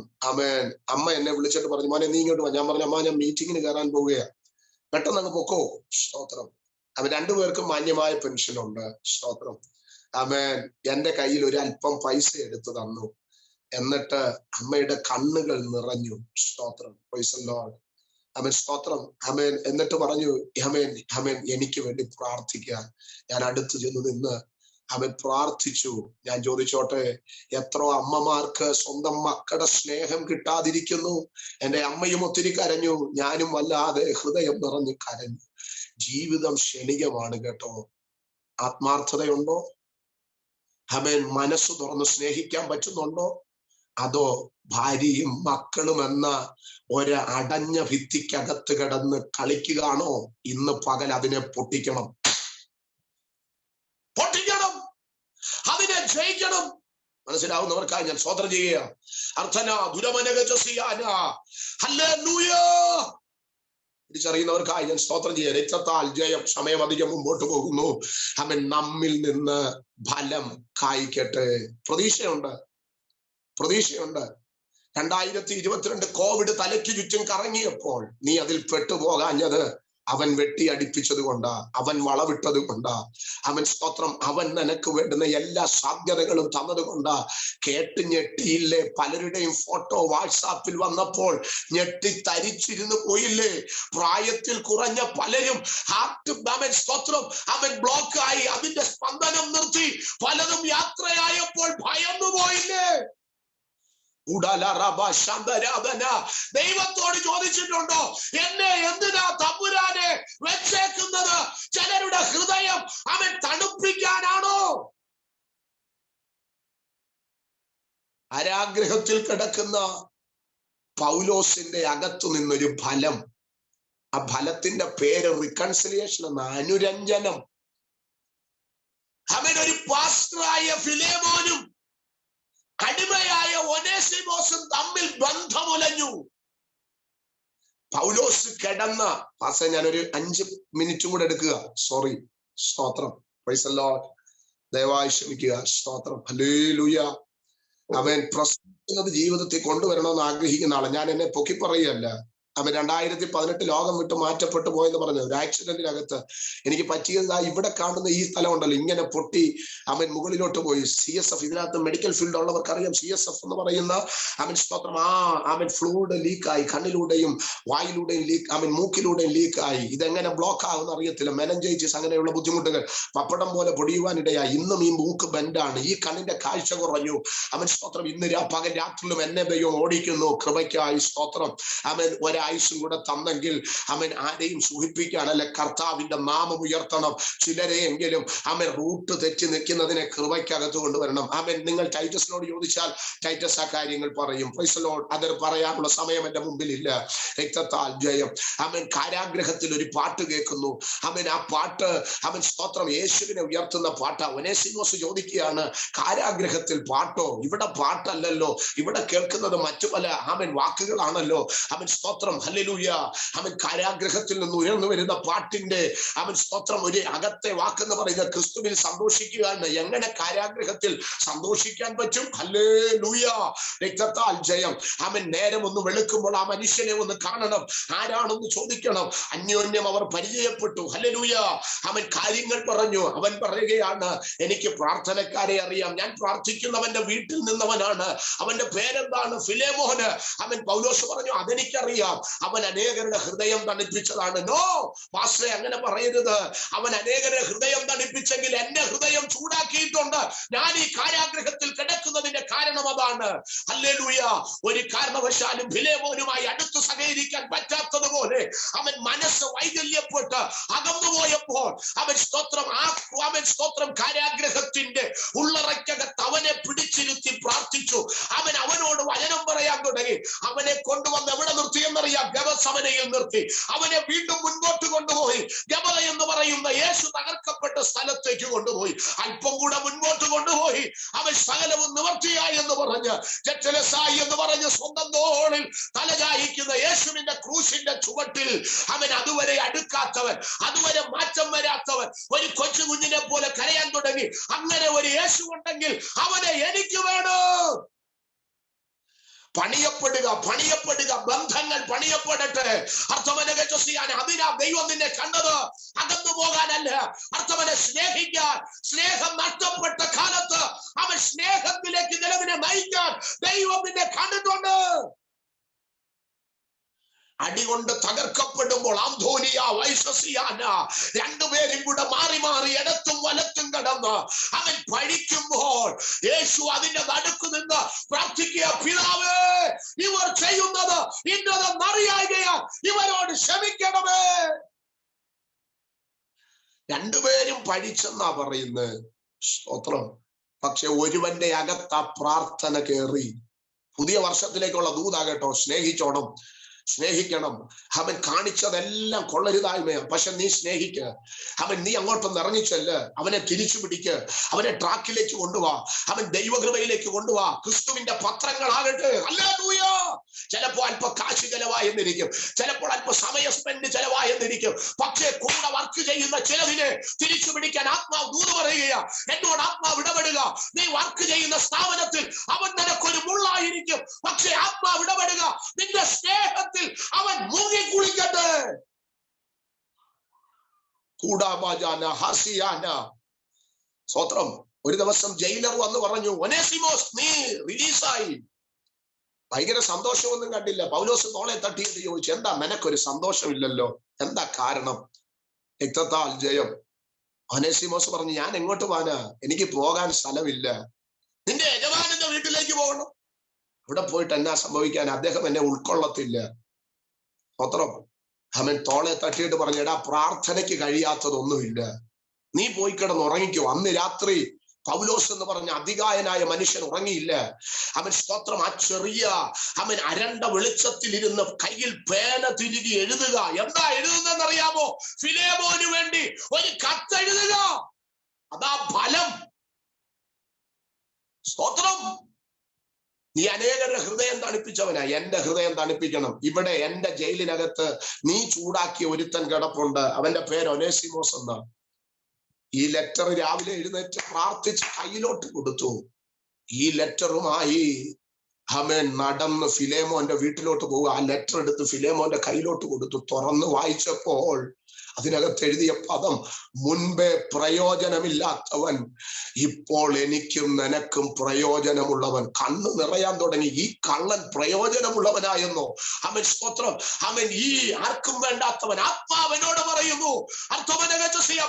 അമ്മ എന്നെ വിളിച്ചിട്ട് പറഞ്ഞു, മോനെ നീ ഇങ്ങോട്ട് വാ. ഞാൻ പറഞ്ഞു, അമ്മ ഞാൻ മീറ്റിങ്ങിന് കയറാൻ പോവുകയാ, പെട്ടെന്ന് അങ്ങ് പൊക്കോ. സ്തോത്രം. രണ്ടുപേർക്കും മാന്യമായ പെൻഷനുണ്ട്. സ്തോത്രം. എന്റെ കയ്യിൽ ഒരു അല്പം പൈസ എടുത്തു തന്നു. എന്നിട്ട് അമ്മയുടെ കണ്ണുകൾ നിറഞ്ഞു. സ്തോത്രം. Praise the Lord. സ്തോത്രം. എന്നിട്ട് പറഞ്ഞു, എനിക്ക് വേണ്ടി പ്രാർത്ഥിക്കാൻ. ഞാൻ അടുത്ത് ചെന്ന് നിന്ന് പ്രാർത്ഥിച്ചു. ഞാൻ ചോദിച്ചോട്ടെ, എത്രയോ അമ്മമാർക്ക് സ്വന്തം മക്കളുടെ സ്നേഹം കിട്ടാതിരിക്കുന്നു. എന്റെ അമ്മയും ഒത്തിരി കരഞ്ഞു, ഞാനും വല്ലാതെ ഹൃദയം നിറഞ്ഞു കരഞ്ഞു. ജീവിതം ക്ഷണികമാണ് കേട്ടോ. ആത്മാർത്ഥതയുണ്ടോ? മനസ്സ് തുറന്ന് സ്നേഹിക്കാൻ പറ്റുന്നുണ്ടോ? അതോ ഭാര്യയും മക്കളും എന്ന ഒരു അടഞ്ഞ ഭിത്തിക്കകത്ത് കിടന്ന് കളിക്കുകയാണോ? ഇന്ന് പകൽ അതിനെ പൊട്ടിക്കണം, അതിനെ ജയിക്കണം. മനസ്സിലാവുന്നവർക്കായി ഞാൻ സ്തോത്രം ചെയ്യുക. അർത്ഥന ദുരമനഗജസിയാന ഹല്ലേലൂയ. തിരിച്ചറിയുന്നവർക്കായി ഞാൻ സ്തോത്രം ചെയ്യുക. രക്തത്താൽ ജയം. സമയം അധികം മുമ്പോട്ട് പോകുന്നു. നമ്മിൽ നിന്ന് ഫലം കായ്ക്കട്ടെ. പ്രതീക്ഷയുണ്ട്. 2022 കോവിഡ് തലയ്ക്ക് ചുറ്റും കറങ്ങിയപ്പോൾ നീ അതിൽ പെട്ടുപോകാഞ്ഞത് അവൻ വെട്ടി അടിപ്പിച്ചത് കൊണ്ടാ, അവൻ വളവിട്ടത് കൊണ്ടാ, സ്തോത്രം അവൻ നിനക്ക് വേണ്ടുന്ന എല്ലാ സാധ്യതകളും തന്നത് കൊണ്ടാ. കേട്ട് ഞെട്ടിയില്ലേ? പലരുടെയും ഫോട്ടോ വാട്സാപ്പിൽ വന്നപ്പോൾ ഞെട്ടി തരിച്ചിരുന്നു പോയില്ലേ? പ്രായത്തിൽ കുറഞ്ഞ പലരും ഹാർട്ട് സ്തോത്രം ബ്ലോക്ക് ആയി, അതിന്റെ സ്പന്ദനം നിർത്തി. പലതും യാത്രയായപ്പോൾ ഭയന്നു പോയില്ലേ? ദൈവത്തോട് ചോദിച്ചിട്ടുണ്ടോ, എന്നെ എന്തിനാ തമ്പുരാനെ വെച്ചേക്കുന്നത്? ചിലരുടെ ഹൃദയം തണുപ്പിക്കാനാണോ? അരാഗ്രഹത്തിൽ കിടക്കുന്ന പൗലോസിന്റെ അകത്തു നിന്നൊരു ഫലം, ആ ഫലത്തിന്റെ പേര് റിക്കൺസിലിയേഷൻ എന്ന, അനുരഞ്ജനം. ഒരു പാസ്റ്ററായ ഫിലേമോനും അടിമയായ ഒനേസിമോസും തമ്മിൽ ബന്ധമുലഞ്ഞു. പൗലോസ് കിടന്ന ഞാനൊരു 5 മിനിറ്റും കൂടെ എടുക്കുക. സോറി. സ്തോത്രം. Praise the Lord. ദയവായി ക്ഷമിക്കുക. സ്തോത്രം. ഹല്ലേലൂയ. പ്രസംഗിക്കുന്നത് ജീവിതത്തിൽ കൊണ്ടുവരണമെന്ന് ആഗ്രഹിക്കുന്ന ആളെ. ഞാൻ എന്നെ പൊക്കി പറയുകയല്ല. അവൻ 2018 ലോകം വിട്ട് മാറ്റപ്പെട്ടു പോയെന്ന് പറഞ്ഞു. ഒരു ആക്സിഡന്റിനകത്ത് എനിക്ക് പറ്റിയതാ ഇവിടെ കാണുന്ന ഈ സ്ഥലം ഉണ്ടല്ലോ, ഇങ്ങനെ പൊട്ടി അവൻ മുകളിലോട്ട് പോയി. CSF, ഇതിനകത്ത് മെഡിക്കൽ ഫീൽഡ് ഉള്ളവർക്ക് അറിയാം, CSF എന്ന് പറയുന്ന അവൻ സ്തോത്രം, അവൻ ഫ്ലൂയിഡ് ലീക്കായി, കണ്ണിലൂടെയും വായിലൂടെയും ലീക്ക്, അവൻ മൂക്കിലൂടെയും ലീക്കായി. ഇതെങ്ങനെ ബ്ലോക്ക് ആകുമെന്ന് അറിയത്തില്ല. മെനഞ്ചൈറ്റിസ്, അങ്ങനെയുള്ള ബുദ്ധിമുട്ടുകൾ പപ്പടം പോലെ പൊടിയുവാനിടയായി. ഇന്നും ഈ മൂക്ക് ബെൻഡാണ്, ഈ കണ്ണിന്റെ കാഴ്ച കുറഞ്ഞു. അവൻ സ്തോത്രം ഇന്ന് പകൽ രാത്രിയിലും എന്നെ ദൈവം ഓടിക്കുന്നു. കൃപയ്ക്കായി സ്തോത്രം. അവൻ ഒരായുസും കൂടെ തന്നെങ്കിൽ അവൻ ആരെയും സൂഹിപ്പിക്കാനല്ല, കർത്താവിന്റെ നാമം ഉയർത്തണം. ചിലരെയെങ്കിലും അവൻ റൂട്ട് തെറ്റി നിൽക്കുന്നതിനെ കൃപയ്ക്കകത്ത് കൊണ്ടുവരണം. അവൻ നിങ്ങൾ ടൈറ്റസിനോട് ചോദിച്ചാൽ ടൈറ്റസ് ആ കാര്യങ്ങൾ പറയും. Price the Lord. അത് പറയാനുള്ള സമയം എന്റെ മുമ്പിലില്ല. രക്തത്താൽ ജയം. അവൻ കാരാഗ്രഹത്തിൽ ഒരു പാട്ട് കേൾക്കുന്നു. അവൻ ആ പാട്ട്, അവൻ സ്തോത്രം യേശുവിനെ ഉയർത്തുന്ന പാട്ടാ. ഒനേസിമോസ് ചോദിക്കുകയാണ്, കാരാഗ്രഹത്തിൽ പാട്ടോ? ഇവിടെ പാട്ടല്ലല്ലോ, ഇവിടെ കേൾക്കുന്നത് മറ്റു പല അവൻ വാക്കുകളാണല്ലോ. അവൻ സ്തോത്രം ഹല്ലേലൂയ. അവൻ കാരാഗ്രഹത്തിൽ നിന്ന് ഉയർന്നു വരുന്ന പാട്ടിന്റെ അവൻ സ്തോത്രം ഒരു അകത്തെ വാക്കെന്ന് പറയുന്നത് ക്രിസ്തുവിൽ സന്തോഷിക്കുക എന്ന്. എങ്ങനെ കാരാഗ്രഹത്തിൽ സന്തോഷിക്കാൻ പറ്റും? ഹല്ലേലൂയ. രക്തത്താൽ ജയം. അവൻ നേരം ഒന്ന് വെളുക്കുമ്പോൾ ആ മനുഷ്യനെ ഒന്ന് കാണണം, ആരാണെന്ന് ചോദിക്കണം. അന്യോന്യം അവർ പരിചയപ്പെട്ടു. ഹല്ലേലൂയ. അവൻ കാര്യങ്ങൾ പറഞ്ഞു. അവൻ പറയുകയാണ്, എനിക്ക് പ്രാർത്ഥനക്കാരെ അറിയാം, ഞാൻ പ്രാർത്ഥിക്കുന്നവന്റെ വീട്ടിൽ നിന്നവനാണ്. അവന്റെ പേരെന്താണ്? ഫിലേമോന്. അവൻ പൗലോസ് പറഞ്ഞു, അതെനിക്കറിയാം, അവൻ അനേകരുടെ ഹൃദയം തണുപ്പിച്ചതാണ്. നോ പാസ്റ്ററെ, അങ്ങനെ പറയരുത്. അവൻ അനേകരുടെ ഹൃദയം തണുപ്പിച്ചെങ്കിൽ എന്റെ ഹൃദയം ചൂടാക്കിയിട്ടുണ്ട്. ഞാൻ ഈ കാരാഗ്രഹത്തിൽ കിടക്കുന്നതിന്റെ കാരണം അതാണ്. ഹല്ലേലൂയ. ഒരു കാരണവശാലും ഫിലേമോനുമായി അടുത്ത് സഹകരിക്കാൻ പറ്റാത്തതുപോലെ അവൻ മനസ്സ് വൈകല്യപ്പെട്ട് അകന്നുപോയപ്പോൾ അവൻ സ്തോത്രം അവൻ സ്തോത്രം കാരാഗ്രഹത്തിന്റെ ഉള്ളറയ്ക്കകത്ത് അവനെ പിടിച്ചിരുത്തി പ്രാർത്ഥിച്ചു. അവനോട് വചനം പറയാൻ തുടങ്ങി. അവനെ കൊണ്ടുവന്ന് എവിടെ നിർത്തിയെന്നറിയാം? ഗവസമനയിൽ നിർത്തി. അവനെ വീണ്ടും മുൻപോട്ട് കൊണ്ടുപോയി. ഗവ എന്ന് പറയുന്ന യേശു തകർക്കപ്പെട്ട സ്ഥലത്തേക്ക് കൊണ്ടുപോയി. അല്പം കൂടെ മുൻപോട്ട് കൊണ്ടുപോയി. അവൻ സകലവും നിവർത്തിയായി എന്ന് പറഞ്ഞ്, ജറ്റലസായി എന്ന് പറഞ്ഞ് സ്വന്തം തോളിൽ തലചായിക്കുന്ന യേശുവിന്റെ ക്രൂശിന്റെ ചുവട്ടിൽ അവൻ അതുവരെ അടുക്കാത്തവൻ, അതുവരെ മാറ്റം വരാത്തവൻ ഒരു കൊച്ചു കുഞ്ഞിനെ പോലെ കരയാൻ തുടങ്ങി. അങ്ങനെ ഒരു യേശു ഉണ്ടെങ്കിൽ അവനെ എനിക്ക് വേണം. പണിയപ്പെടുക, പണിയപ്പെടുക, ബന്ധങ്ങൾ പണിയപ്പെടട്ടെ. അതിനാ ദൈവം നിന്നെ കണ്ടത്, അകന്നു പോകാനല്ല, അർത്ഥവനെ സ്നേഹിക്കാൻ. സ്നേഹം നഷ്ടപ്പെട്ട കാലത്ത് അവൻ സ്നേഹത്തിലേക്ക് നിലവിനെ നയിക്കാൻ ദൈവം നിന്നെ കണ്ടിട്ടുണ്ട്. അടികൊണ്ട് തകർക്കപ്പെടുമ്പോൾ ആന്തോനിയ വൈസസിയാന രണ്ടുപേരും കൂടെ മാറി മാറി ഇടത്തും വലത്തും കടന്ന് അവൻ പഴിക്കുമ്പോൾ യേശു അതിന്റെ നടുക്ക് നിന്ന് പ്രാർത്ഥിക്കുക, പിതാവേ, ഇവർ ചെയ്യുന്നത് ഇന്നതെന്നറിയായികയാൽ ഇവരോട് ക്ഷമിക്കണമേ. രണ്ടുപേരും പഴിച്ചെന്നാ പറയുന്നത്. സ്തോത്രം. പക്ഷെ ഒരുവന്റെ അകത്ത് ആ പ്രാർത്ഥന കയറി. പുതിയ വർഷത്തിലേക്കുള്ള ദൂതാകട്ടോ, സ്നേഹിച്ചോണം, സ്നേഹിക്കണം. അവൻ കാണിച്ചതെല്ലാം കൊള്ളരുതായ്മയാണ്. പക്ഷെ നീ സ്നേഹിക്ക. നീ അങ്ങോട്ടൊന്ന് ഇറങ്ങിച്ചല്ല്. അവനെ തിരിച്ചു പിടിക്ക്. അവനെ ട്രാക്കിലേക്ക് കൊണ്ടുപോവാ. അവൻ ദൈവകൃപയിലേക്ക് കൊണ്ടുപോവാ. ക്രിസ്തുവിന്റെ പത്രങ്ങളാകട്ടെ. ഹല്ലേലൂയ. ചിലപ്പോൾ അല്പ കാശ് ചെലവായെന്നിരിക്കും, ചിലപ്പോൾ അല്പ സമയ സ്പെൻഡ് ചെലവായെന്നിരിക്കും. പക്ഷേ കൂടെ വർക്ക് ചെയ്യുന്ന ചിലതിനെ തിരിച്ചു പിടിക്കാൻ ആത്മാവ് ദൂത് പറയുക. എന്നോട് ആത്മാവ് ഇടപെടുക. നീ വർക്ക് ചെയ്യുന്ന സ്ഥാപനത്തിൽ അവൻ നിനക്കൊരു മുള്ളായിരിക്കും. പക്ഷേ ആത്മാവ് ഇടപെടുക. നിന്റെ സ്നേഹത്തിൽ അവൻ മുങ്ങി കുളിക്കട്ടെ. സ്വത്രം. ഒരു ദിവസം ജയിലർ വന്ന് പറഞ്ഞു, ഒനേസിമോസ്, നീ റിലീസായി. ഭയങ്കര സന്തോഷമൊന്നും കണ്ടില്ല. പൗലോസ് തോളെ തട്ടിയിട്ട് ചോദിച്ചു, എന്താ നിനക്കൊരു സന്തോഷമില്ലല്ലോ, എന്താ കാരണം? രക്തത്താൽ ജയം. ഒനേസിമോസ് പറഞ്ഞു, ഞാൻ എങ്ങോട്ട് പോകാനാ? എനിക്ക് പോകാൻ സ്ഥലമില്ല. നിന്റെ യജമാനന്റെ വീട്ടിലേക്ക് പോകണം. അവിടെ പോയിട്ട് എന്നാ സംഭവിക്കാൻ? അദ്ദേഹം എന്നെ ഉൾക്കൊള്ളത്തില്ല. സ്വത്രം. അവൻ തോളെ തട്ടിയിട്ട് പറഞ്ഞു, എടാ, പ്രാർത്ഥനയ്ക്ക് കഴിയാത്തതൊന്നുമില്ല, നീ പോയി കിടന്ന് ഉറങ്ങിക്കോ. അന്ന് രാത്രി പൗലോസ് എന്ന് പറഞ്ഞ അധികായനായ മനുഷ്യൻ ഉറങ്ങിയില്ല. അവൻ സ്തോത്രം ആ ചെറിയ അവൻ അരണ്ട വെളിച്ചത്തിൽ ഇരുന്ന് കയ്യിൽ പേന തിരികെ എഴുതുക. എന്താ എഴുതുന്നറിയാമോ? ഫിലേമോന് വേണ്ടി ഒരു കത്തെഴുതുക. അതാ ഫലം. സ്തോത്രം. നീ അനേകരുടെ ഹൃദയം തണുപ്പിച്ചവനാ. എന്റെ ഹൃദയം തണുപ്പിക്കണം. ഇവിടെ എന്റെ ജയിലിനകത്ത് നീ ചൂടാക്കിയ ഒരുത്തൻ കിടപ്പുണ്ട്. അവന്റെ പേര് ഒനേസിമോസ് എന്നാ. ഈ ലെറ്റർ രാവിലെ എഴുന്നേറ്റ് പ്രാർത്ഥിച്ച് കയ്യിലോട്ട് കൊടുത്തു. ഈ ലെറ്ററുമായി ആമേൻ നടന്ന് ഫിലേമോന്റെ വീട്ടിലോട്ട് പോവുക. ആ ലെറ്റർ എടുത്ത് ഫിലേമോന്റെ കയ്യിലോട്ട് കൊടുത്തു. തുറന്ന് വായിച്ചപ്പോൾ അതിനകത്ത് എഴുതിയ പദം, മുൻപേ പ്രയോജനമില്ലാത്തവൻ ഇപ്പോൾ എനിക്കും നിനക്കും പ്രയോജനമുള്ളവൻ. കണ്ണ് നിറയാൻ തുടങ്ങി. ഈ കള്ളൻ പ്രയോജനമുള്ളവനായെന്നോ? അവൻ സ്തോത്രം. അവൻ ഈ ആർക്കും വേണ്ടാത്തവൻ. ആത്മാവനോട് പറയുന്നു,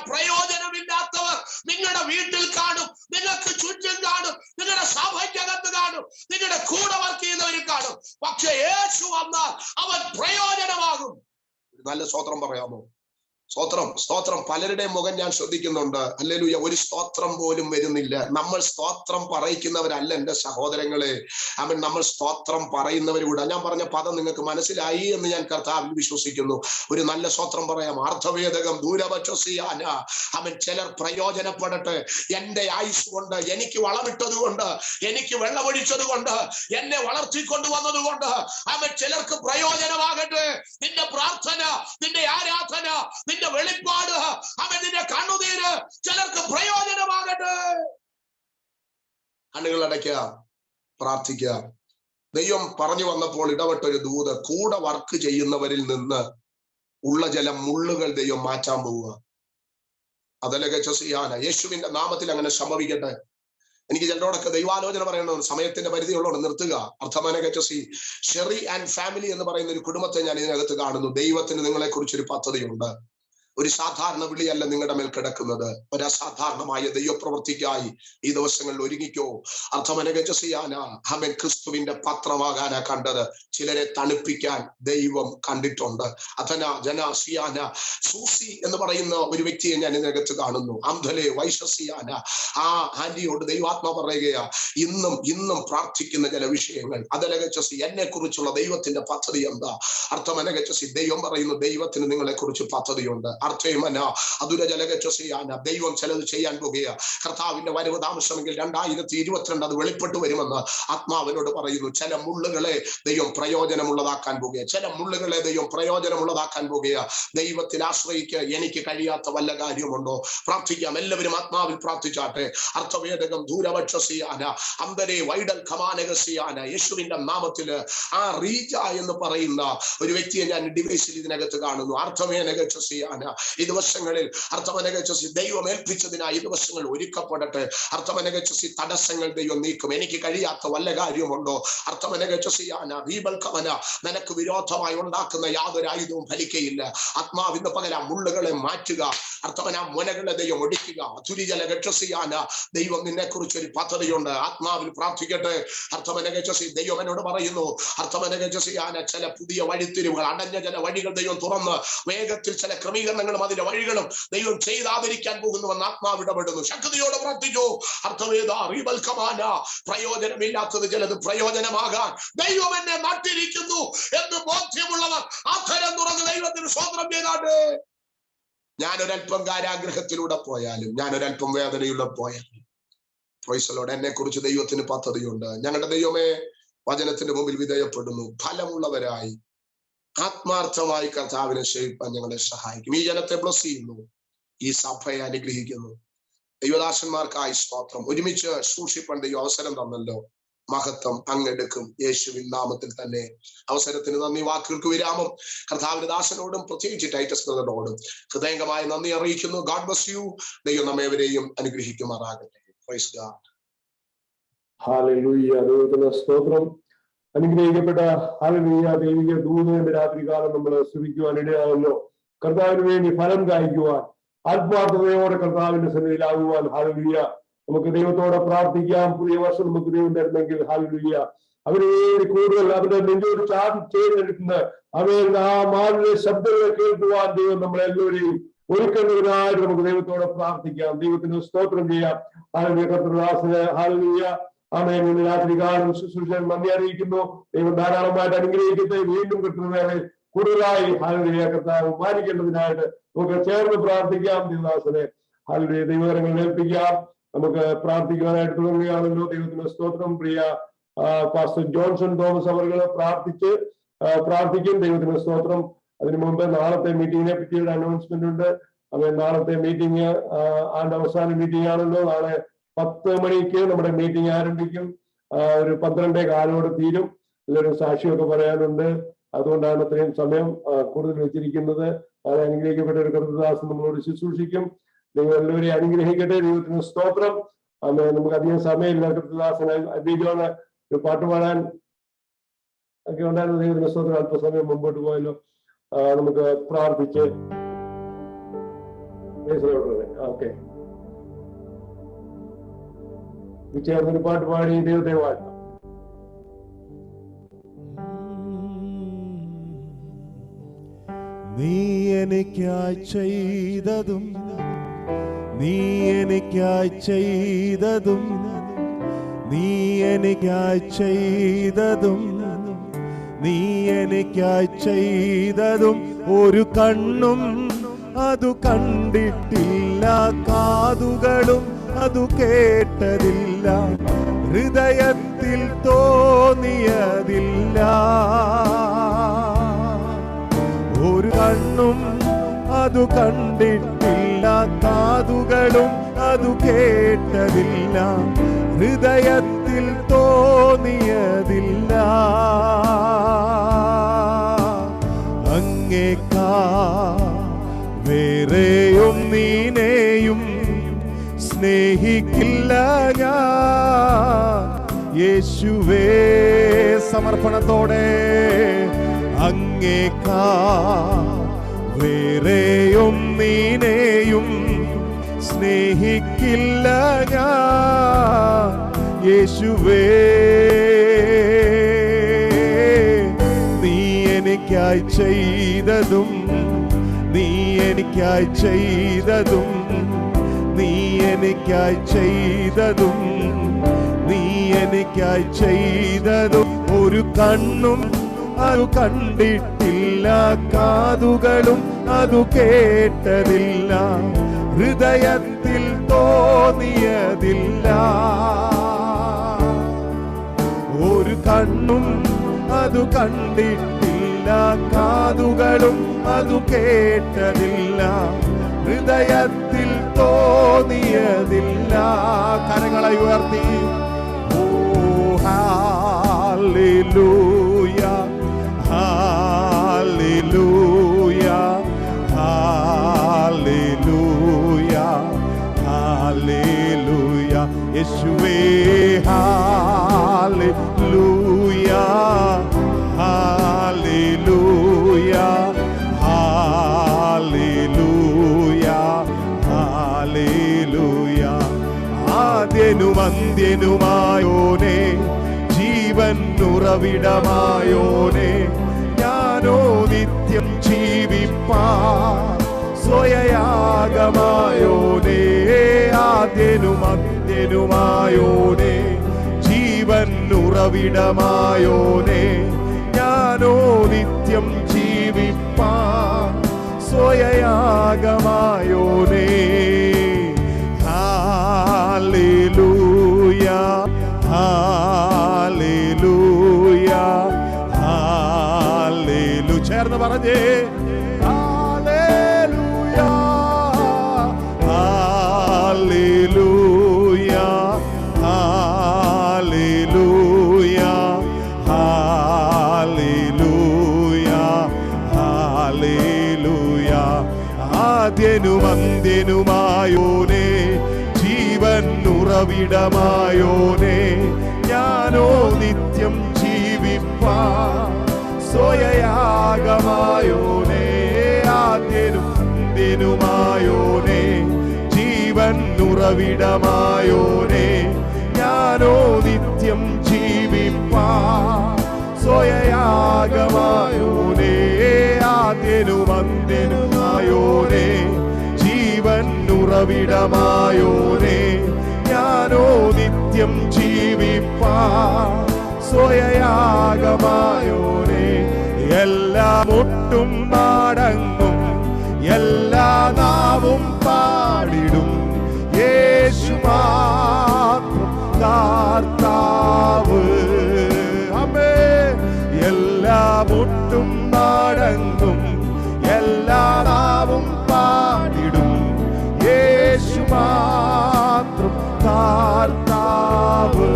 പ്രയോജനമില്ലാത്തവർ നിങ്ങളുടെ വീട്ടിൽ കാണും, നിങ്ങൾക്ക് ചുറ്റും കാണും, നിങ്ങളുടെ സഭയ്ക്കകത്ത് കാണും, നിങ്ങളുടെ കൂടെ വർക്ക് ചെയ്യുന്നവരും കാണും. പക്ഷെ യേശു വന്നാൽ അവൻ പ്രയോജനമാകും. നല്ല സ്തോത്രം പറയാമോ? സ്തോത്രം, സ്തോത്രം. പലരുടെയും മുഖം ഞാൻ ശ്രദ്ധിക്കുന്നുണ്ട്. ഹല്ലേലൂയ. ഒരു സ്തോത്രം പോലും വരുന്നില്ല. നമ്മൾ സ്തോത്രം പറയിക്കുന്നവരല്ല എൻ്റെ സഹോദരങ്ങളെ. അവൻ നമ്മൾ സ്തോത്രം പറയുന്നവരൂടെ. ഞാൻ പറഞ്ഞ പദം നിങ്ങൾക്ക് മനസ്സിലായി എന്ന് ഞാൻ കർത്താവിൽ വിശ്വസിക്കുന്നു. ഒരു നല്ല സ്തോത്രം പറയാം. അർത്ഥവേദകം ദൂരവചസിയാന. അവൻ ചിലർ പ്രയോജനപ്പെടട്ടെ. എന്റെ ആയുസ് കൊണ്ട്, എനിക്ക് വളമിട്ടത് കൊണ്ട്, എനിക്ക് വെള്ളമൊഴിച്ചത് കൊണ്ട്, എന്നെ വളർത്തിക്കൊണ്ടുവന്നത് കൊണ്ട് അവൻ ചിലർക്ക് പ്രയോജനമാകട്ടെ. നിന്റെ പ്രാർത്ഥന, നിന്റെ ആരാധന, നിന്റെ വെളിപ്പാട്, അവൻ നിന്റെ കണ്ണുനീര് ചിലർക്ക് പ്രയോജനമാകട്ടെ. കണ്ണുകൾ അടയ്ക്കുക, പ്രാർത്ഥിക്കുക. ദൈവം പറഞ്ഞു വന്നപ്പോൾ ഇടപെട്ടൊരു ദൂത്, കൂടെ വർക്ക് ചെയ്യുന്നവരിൽ നിന്ന് ഉള്ള ചില മുള്ളുകൾ ദൈവം മാറ്റാൻ പോവുക. അതലൊക്കെ ചെയ്യാന യേശുവിന്റെ നാമത്തിൽ അങ്ങനെ സംഭവിക്കട്ടെ. എനിക്ക് ചിലരോടൊക്കെ ദൈവാലോചന പറയണമെന്ന്, സമയത്തിന്റെ പരിധിയുള്ളോട് നിർത്തുക. അർത്ഥമാനകച്ചി ഷെറി ആൻഡ് ഫാമിലി എന്ന് പറയുന്ന ഒരു കുടുംബത്തെ ഞാൻ ഇതിനകത്ത് കാണുന്നു. ദൈവത്തിന് നിങ്ങളെ കുറിച്ചൊരു പദ്ധതിയുണ്ട്. ഒരു സാധാരണ വിളിയല്ല നിങ്ങളുടെ മേൽ കിടക്കുന്നത്. ഒരു അസാധാരണമായ ദൈവപ്രവൃത്തിക്കായി ഈ ദിവസങ്ങളിൽ ഒരുങ്ങിക്കോ. അർത്ഥമനഗജസിയാന അവൻ ക്രിസ്തുവിന്റെ പത്രമാകാനാ കണ്ടത്. ചിലരെ തണുപ്പിക്കാൻ ദൈവം കണ്ടിട്ടുണ്ട്. അഥന ജന സിയാന സൂസി എന്ന് പറയുന്ന ഒരു വ്യക്തിയെ ഞാൻ ഇതിനകത്ത് കാണുന്നു. അംധലെ വൈശസിയാന. ആ ആന്റിയോട് ദൈവാത്മാ പറയുകയാ, ഇന്നും പ്രാർത്ഥിക്കുന്ന ചില വിഷയങ്ങൾ. അതലഗച്ചസി എന്നെ കുറിച്ചുള്ള ദൈവത്തിന്റെ പദ്ധതി എന്താ? അർത്ഥമനഗച്ചസി ദൈവം പറയുന്നു, ദൈവത്തിന് നിങ്ങളെ കുറിച്ച് പദ്ധതിയുണ്ട്. അർത്ഥമന അതുരജലഗച്ചസിയാന. ദൈവം ചിലത് ചെയ്യാൻ പോകുക. കർത്താവിന്റെ വരവ് താമസമെങ്കിൽ 2022 അത് വെളിപ്പെട്ടു വരുമെന്ന് ആത്മാവിനോട് പറയുന്നു. ചില മുള്ളുകളെ ദൈവം പ്രയോജനമുള്ളതാക്കാൻ പോകുക. ചില മുള്ളുകളെ ദൈവം പ്രയോജനമുള്ളതാക്കാൻ പോകുക. ദൈവത്തിൽ ആശ്രയിക്കുക. എനിക്ക് കഴിയാത്ത വല്ല കാര്യമുണ്ടോ? പ്രാർത്ഥിക്കാം. എല്ലാവരും ആത്മാവിൽ പ്രാർത്ഥിച്ചാട്ടെ. അർത്ഥവേദകം ദൂരവക്ഷസിയാന അന്തരെ വൈഡൽ ഖമാനകസിയാന. യേശുവിന്റെ നാമത്തില് ആ റീജ എന്ന് പറയുന്ന ഒരു വ്യക്തിയെ ഞാൻ ഡിവൈസിൽ ഇതിനകത്ത് കാണുന്നു. അർത്ഥമേനകസിയാന. ഈ ദിവസങ്ങളിൽ അർത്ഥമനകച്ചി ദൈവം ഏൽപ്പിച്ചതിനായി ഈ ദിവസങ്ങൾ ഒരുക്കപ്പെടട്ടെ. അർത്ഥമനകച്ചി തടസ്സങ്ങൾ ദൈവം നീക്കും. എനിക്ക് കഴിയാത്ത വല്ല കാര്യമുണ്ടോ? അർത്ഥമനകച്ചിയാന റീബൽക്കവന. നിനക്ക് വിരോധമായി ഉണ്ടാക്കുന്ന യാതൊരു ആയുധവും ഫലിക്കയില്ല. ആത്മാവിന്റെ പകല മുള്ളുകളെ മാറ്റുക. അർത്ഥമന മുനകളെ ദൈവം ഒടിക്കുക. തുരിജലഗക്ഷസിയാന. ദൈവം നിന്നെ കുറിച്ച് ഒരു പദ്ധതിയുണ്ട്. ആത്മാവിൽ പ്രാർത്ഥിക്കട്ടെ. അർത്ഥമനകച്ചി ദൈവം എന്നോട് പറയുന്നു, അർത്ഥമനകച്ചിയാന ചില പുതിയ വഴിത്തിരിവുകൾ, അടഞ്ഞ ചില വഴികൾ ദൈവം തുറന്ന് വേഗത്തിൽ ചില ക്രമീകരണങ്ങളും അതിന്റെ വഴികളും ദൈവം ചെയ്താതിരിക്കാൻ പോകുന്നുവെന്ന് ആത്മാവ് ഇടപെടുന്നു. ശക്തിയോടെ പ്രാർത്ഥിച്ചു. അർത്ഥവേദ റീബൽക്കമാന. പ്രയോജനമില്ലാത്തത് ചിലത് പ്രയോജനമാകാൻ ദൈവം എന്നെ നട്ടിരിക്കുന്നു എന്ന് ബോധ്യമുള്ളവർ അധരം തുറന്ന് ദൈവത്തിന് സ്തോത്രം ചെയ്താട്ടെ. ഞാനൊരൽപ്പം കാരാഗ്രഹത്തിലൂടെ പോയാലും, ഞാനൊരൽപ്പം വേദനയിലൂടെ പോയാലും, പ്രൈസലോട് എന്നെ കുറിച്ച് ദൈവത്തിന് പദ്ധതിയുണ്ട്. ഞങ്ങളുടെ ദൈവമേ, വചനത്തിന്റെ മുമ്പിൽ വിധേയപ്പെടുന്നു. ഫലമുള്ളവരായി ആത്മാർത്ഥമായി കർത്താവിനെ സേവിപ്പാൻ ഞങ്ങളെ സഹായിക്കും. ഈ ജനത്തെ ബ്ലസ് ചെയ്യുന്നു. ഈ സഭയെ അനുഗ്രഹിക്കുന്നു. ദൈവദാസന്മാർക്കായി സ്തോത്രം. ഒരുമിച്ച് സൂക്ഷിപ്പാൻ ദൈവം അവസരം തന്നല്ലോ. മഹത്വം അങ്ങെടുക്കും. യേശുവിൻ നാമത്തിൽ തന്നെ. അവസരത്തിന് നന്ദി. വാക്കുകൾക്ക് വിരാമം. കർത്താവിന്റെ ദാസനോടും പ്രത്യേകിച്ച് ടൈറ്റസ് ബ്രദറിനോടും ഹൃദയംഗമായ നന്ദി അറിയിക്കുന്നു. God bless you. ദൈവം നമ്മേവരെയും അനുഗ്രഹിക്കുമാറാകട്ടെ. Praise God. ഹല്ലേലൂയ. ദൈവത്തിന് സ്തോത്രം. അനുഗ്രഹിക്കപ്പെട്ട ഹല്ലേലൂയ ദൈവിക ദൂതന്റെ രാത്രികാലം നമ്മൾ സ്തുതിക്കുവാൻ ഇടയാണല്ലോ. കർത്താവിന് വേണ്ടി ഫലം കായ്ക്കുവാൻ, ആത്മാർത്ഥതയോടെ കർത്താവിന്റെ സന്നിധിയിലാകുവാൻ ഹല്ലേലൂയ നമുക്ക് ദൈവത്തോടെ പ്രാർത്ഥിക്കാം. പുതിയ വർഷം നമുക്ക് ദൈവം തരുന്നെങ്കിൽ ഹല്ലേലൂയ അവന് വേണ്ടി കൂടുതൽ അവരുടെ നെഞ്ചോട് ചേർന്നെടുക്കുന്ന അവരുടെ ആ മാലിന്യ ശബ്ദങ്ങൾ കേൾക്കുവാൻ ദൈവം നമ്മളെല്ലാവരെയും ഒരുക്കുന്നതിനായിട്ട് നമുക്ക് ദൈവത്തോടെ പ്രാർത്ഥിക്കാം. ദൈവത്തിന് സ്തോത്രം ചെയ്യാം. ഹല്ലേലൂയ. കർത്തൃദാസന് ഹല്ലേലൂയ ആമേൻ. ഇന്ന് രാത്രികാലം ശുശ്രൂഷൻ നന്ദി അറിയിക്കുന്നു. ദൈവം ധാരാളമായിട്ട് അനുഗ്രഹിക്കട്ടെ. വീണ്ടും കിട്ടുന്നവരെ കൂടുതലായി ഹല്ലേലൂയ കർത്താവ് മാനിക്കേണ്ടതിനായിട്ട് നമുക്ക് ചേർന്ന് പ്രാർത്ഥിക്കാം. ദൈവദാസനെ ഹല്ലേലൂയ ദൈവകരങ്ങളിൽ ഏൽപ്പിക്കാം. നമുക്ക് പ്രാർത്ഥിക്കുവാനായിട്ട് തുടങ്ങുകയാണല്ലോ. ദൈവത്തിന്റെ സ്തോത്രം. പ്രിയ പാസ്റ്റർ ജോൺസൺ തോമസ് അവർ പ്രാർത്ഥിക്കും. ദൈവത്തിന്റെ സ്തോത്രം. അതിനു മുമ്പ് നാളത്തെ മീറ്റിങ്ങിനെ പറ്റിയൊരു അനൗൺസ്മെന്റ് ഉണ്ട്. അങ്ങനെ നാളത്തെ മീറ്റിംഗ് ആണ്ട് അവസാന മീറ്റിംഗ് ആണല്ലോ. നാളെ 10 മണിക്ക് നമ്മുടെ മീറ്റിംഗ് ആരംഭിക്കും. ഒരു 12:15 തീരും. ഇതിലൊരു സാക്ഷിയൊക്കെ പറയാനുണ്ട്. അതുകൊണ്ടാണ് ഇത്രയും സമയം കൂടുതൽ വെച്ചിരിക്കുന്നത്. അത് അനുഗ്രഹിക്കപ്പെട്ട ഒരു കർത്തദാസൻ നമ്മളോട് ശുശ്രൂഷിക്കും. നിങ്ങൾ എല്ലാവരെയും അനുഗ്രഹിക്കട്ടെ. ദൈവത്തിന് സ്തോത്രം. നമുക്ക് അധികം സമയമില്ല. കർത്തദാസന് അധികമാണ് ഒരു പാട്ട് പാടാൻ ഒക്കെ ഉണ്ടായിരുന്നു. ദൈവത്തിന് സ്തോത്രം. അല്പസമയം മുമ്പോട്ട് പോയല്ലോ. നമുക്ക് പ്രാർത്ഥിച്ച് ഓക്കെ ചേർന്നൊരു പാട്ട് പാടി ദൈവത്തെ വാഴ്ത്താം. നീ എനിക്കായി ചെയ്തതും നീ എനിക്കായി ചെയ്തതും നീ എനിക്കായി ചെയ്തതും നീ എനിക്കായി ചെയ്തതും ഒരു കണ്ണും അതു കണ്ടിട്ടില്ല, കാതുകളും അതു കേട്ടതില്ല, ഹൃദയത്തിൽ തോന്നിയതില്ല. ഒരു കണ്ണും അതു കണ്ടിട്ടില്ല, കാതുകളും അതു കേട്ടതില്ല, ഹൃദയത്തിൽ തോന്നിയതില്ല. അങ്ങേക്കാ വേറെയും നീനെയും സ്നേഹിക്കില്ല ഞാൻ യേശുവേ. സമർപ്പണത്തോടെ അങ്ങേക്കാ വേറെയും നീനെയും സ്നേഹിക്കില്ല ഞാൻ യേശുവേ. നീ എനിക്കായി ചെയ്തതും നീ എനിക്കായി ചെയ്തതും നീ എനിക്കായി ചെയ്തതും നീ എനിക്കായി ചെയ്തതും ഒരു കണ്ണും അതു കണ്ടിട്ടില്ല, കാതുകളും അതു കേട്ടതില്ല, ഹൃദയത്തിൽ തോന്നിയതില്ല. ഒരു കണ്ണും അതു കണ്ടിട്ടില്ല, കാതുകളും അതു കേട്ടതില്ല, ഹൃദയത്തിൽ തോന്നിയതില്ല. കരങ്ങളെ ഉയർത്തി ഓ ഹല്ലേലൂയ ഹല്ലേലൂയ ഹല്ലേലൂയ ഹല്ലേലൂയ യേശുവേ. ഹല്ലേലൂയ ഹല്ലേലൂയ ഹല്ലേലൂയ ഹല്ലേലൂയ. ആദ്യനും അന്ത്യനുമായോനേ, ജീവൻ ഉറവിടമായോനേ, ഞാനോ നിത്യം ജീവിപ്പാൻ സ്വയയാഗമായോനേ. ആദ്യനും അന്ത്യനുമായോനേ, ജീവൻ ഉറവിടമായോനേ, ഞാനോ നിത്യം ജീവിപ്പാൻ സ്വയയാഗമായോനേ. ഹല്ലേലൂയ ഹല്ലേലൂയ ഹല്ലേലൂയ. ചേർന്ന് പറഞ്ഞേ ഹല്ലേലൂയ ഹല്ലേലൂയ ഹല്ലേലൂയ ഹല്ലേലൂയ ഹല്ലേലൂയ. ആദ്യനും അന്ത്യനുമായോനേ, ജീവൻ ഉറവിടമായോനേ, ഞാനോ നിത്യം ജീവിപ്പാൻ സ്വയയാഗമായോനേ. ആദ്യനും അന്ത്യനുമായോനേ, ജീവൻ ഉറവിടമായോനേ, ഞാനോ നിത്യം ജീവിപ്പാൻ സ്വയയാഗമായോനേ. ആദ്യനും അന്ത്യനുമായോനേ, ജീവൻ ഉറവിടമായോനേ, ഞാനോ നിത്യം ജീവിപ്പാൻ സ്വയയാഗമായോനേ. എല്ലാം ഒട്ടും പാടങ്ങും എല്ലാ നാവും പാടിടും യേശു മാത്രം കർത്താവ്. ആമേൻ. എല്ലാം ഒട്ടും പാടങ്ങും എല്ലാ നാവും പാടിടും യേശു മാത്രം കർത്താവ്.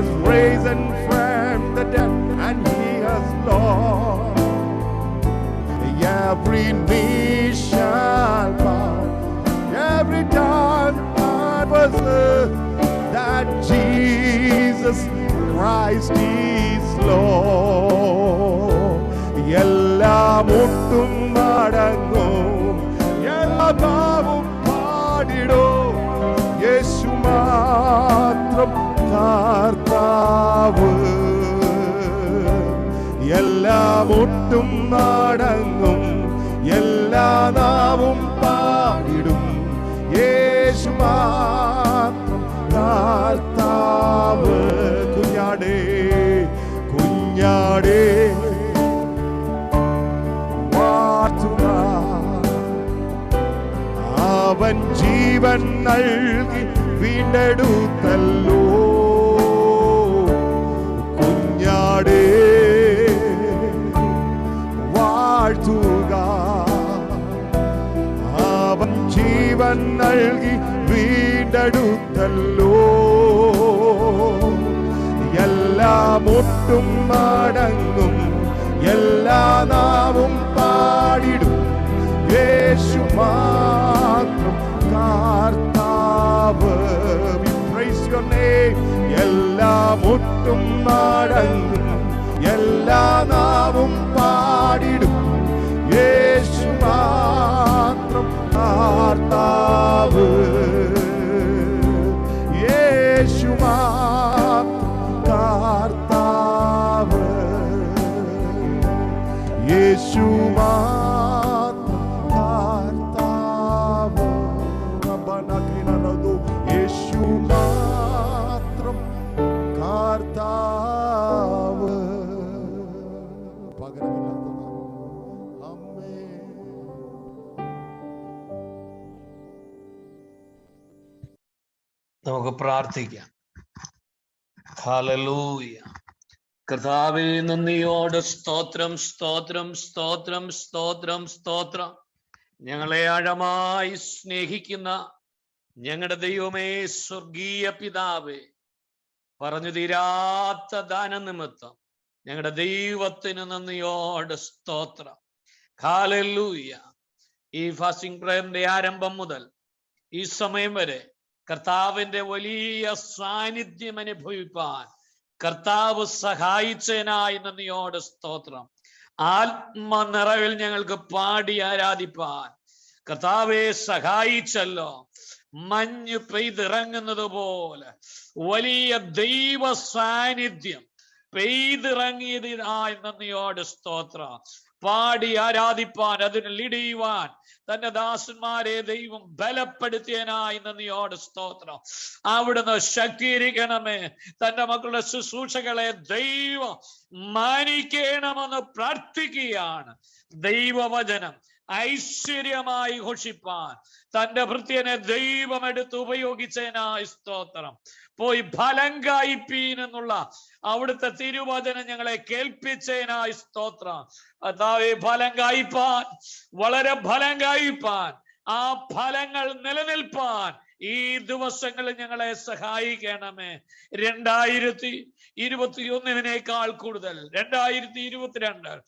has risen from the dead, and he has lost. Every knee shall bow, every tongue confess that Jesus Christ is Lord. എല്ലാം മുട്ടും മടങ്ങും, എല്ലാ നാവും പാടിടും, യേശു മാത്രം കർത്താവ്. എല്ലാം മുട്ടും മടങ്ങും, എല്ലാ നാവും പാടിടും, യേശു മാത്രം കർത്താവ്. കുഞ്ഞാടേ കുഞ്ഞാടേ വാഴ്ത്തുക, അവൻ ജീവൻ നൽകി വീണ്ടെടുത്തല്ലോ. കുഞ്ഞാടേ വാഴ്ത്തുക, അവൻ ജീവൻ നൽകി വീണ്ടെടുത്തല്ലോ. എല്ലാ മുട്ടും മടങ്ങും, എല്ലാ നാവും പാടിടും, യേശു മാത്രം കർത്താവ്. We praise your name. എല്ലാ മുട്ടും മടങ്ങും, എല്ലാ നാവും പാടിടും, യേശു മാത്രം കർത്താവ്. യേശു മാത്രം കർത്താവ്. യേശു മാത്രം കർത്താവ്. യേശു മാത്രം കർത്താവ്. പകരമില്ലാത്ത അമ്മേ. നമുക്ക് പ്രാർത്ഥിക്കാം. ഹല്ലേലൂയ. കർത്താവേ, നന്ദിയോട് സ്തോത്രം, സ്തോത്രം, സ്തോത്രം, സ്തോത്രം, സ്തോത്രം. ഞങ്ങളെ ആഴമായി സ്നേഹിക്കുന്ന ഞങ്ങളുടെ ദൈവമേ, സ്വർഗീയ പിതാവേ, പറഞ്ഞു തീരാത്ത ദാനനിമിത്തം ഞങ്ങളുടെ ദൈവത്തിന് നന്ദിയോട് സ്തോത്രം. ഹല്ലേലൂയ. ഈ ഫാസ്റ്റിംഗ് പ്രയറിന്റെ ആരംഭം മുതൽ ഈ സമയം വരെ കർത്താവിന്റെ വലിയ സാന്നിധ്യം അനുഭവിപ്പാൻ കർത്താവ് സഹായിച്ചതിനായി നന്ദിയോട് സ്തോത്രം. ആത്മനിറവിൽ ഞങ്ങൾക്ക് പാടി ആരാധിപ്പാൻ കർത്താവെ സഹായിച്ചല്ലോ. മഞ്ഞ് പെയ്തിറങ്ങുന്നത് പോലെ വലിയ ദൈവ സാന്നിധ്യം പെയ്തിറങ്ങിയതിനായി നന്ദിയോട് സ്തോത്രം. പാടി ആരാധിപ്പാൻ, അതിന് ലിടിയുവാൻ തന്റെ ദാസന്മാരെ ദൈവം ബലപ്പെടുത്തിയനായി നന്ദിയോട് സ്തോത്രം. അവിടുന്ന് ശക്തീകരിക്കണമേ. തന്റെ മക്കളുടെ ശുശ്രൂഷകളെ ദൈവം മാനിക്കണമെന്ന് പ്രാർത്ഥിക്കുകയാണ്. ദൈവവചനം ഐശ്വര്യമായി ഘോഷിപ്പാൻ തന്റെ ഭൃത്യനെ ദൈവം എടുത്ത് ഉപയോഗിച്ചതിനായി സ്തോത്രം. പോയി ഫലം കായ്പീൻ എന്നുള്ള അവിടുത്തെ തിരുവചനം ഞങ്ങളെ കേൾപ്പിച്ചതിനായി സ്തോത്രം. അതാവേ, ഫലം കായ്പാൻ, വളരെ ഫലം കായ്പാൻ, ആ ഫലങ്ങൾ നിലനിൽപ്പാൻ ഈ ദിവസങ്ങളിൽ ഞങ്ങളെ സഹായിക്കണമേ. 2021 കൂടുതൽ 2022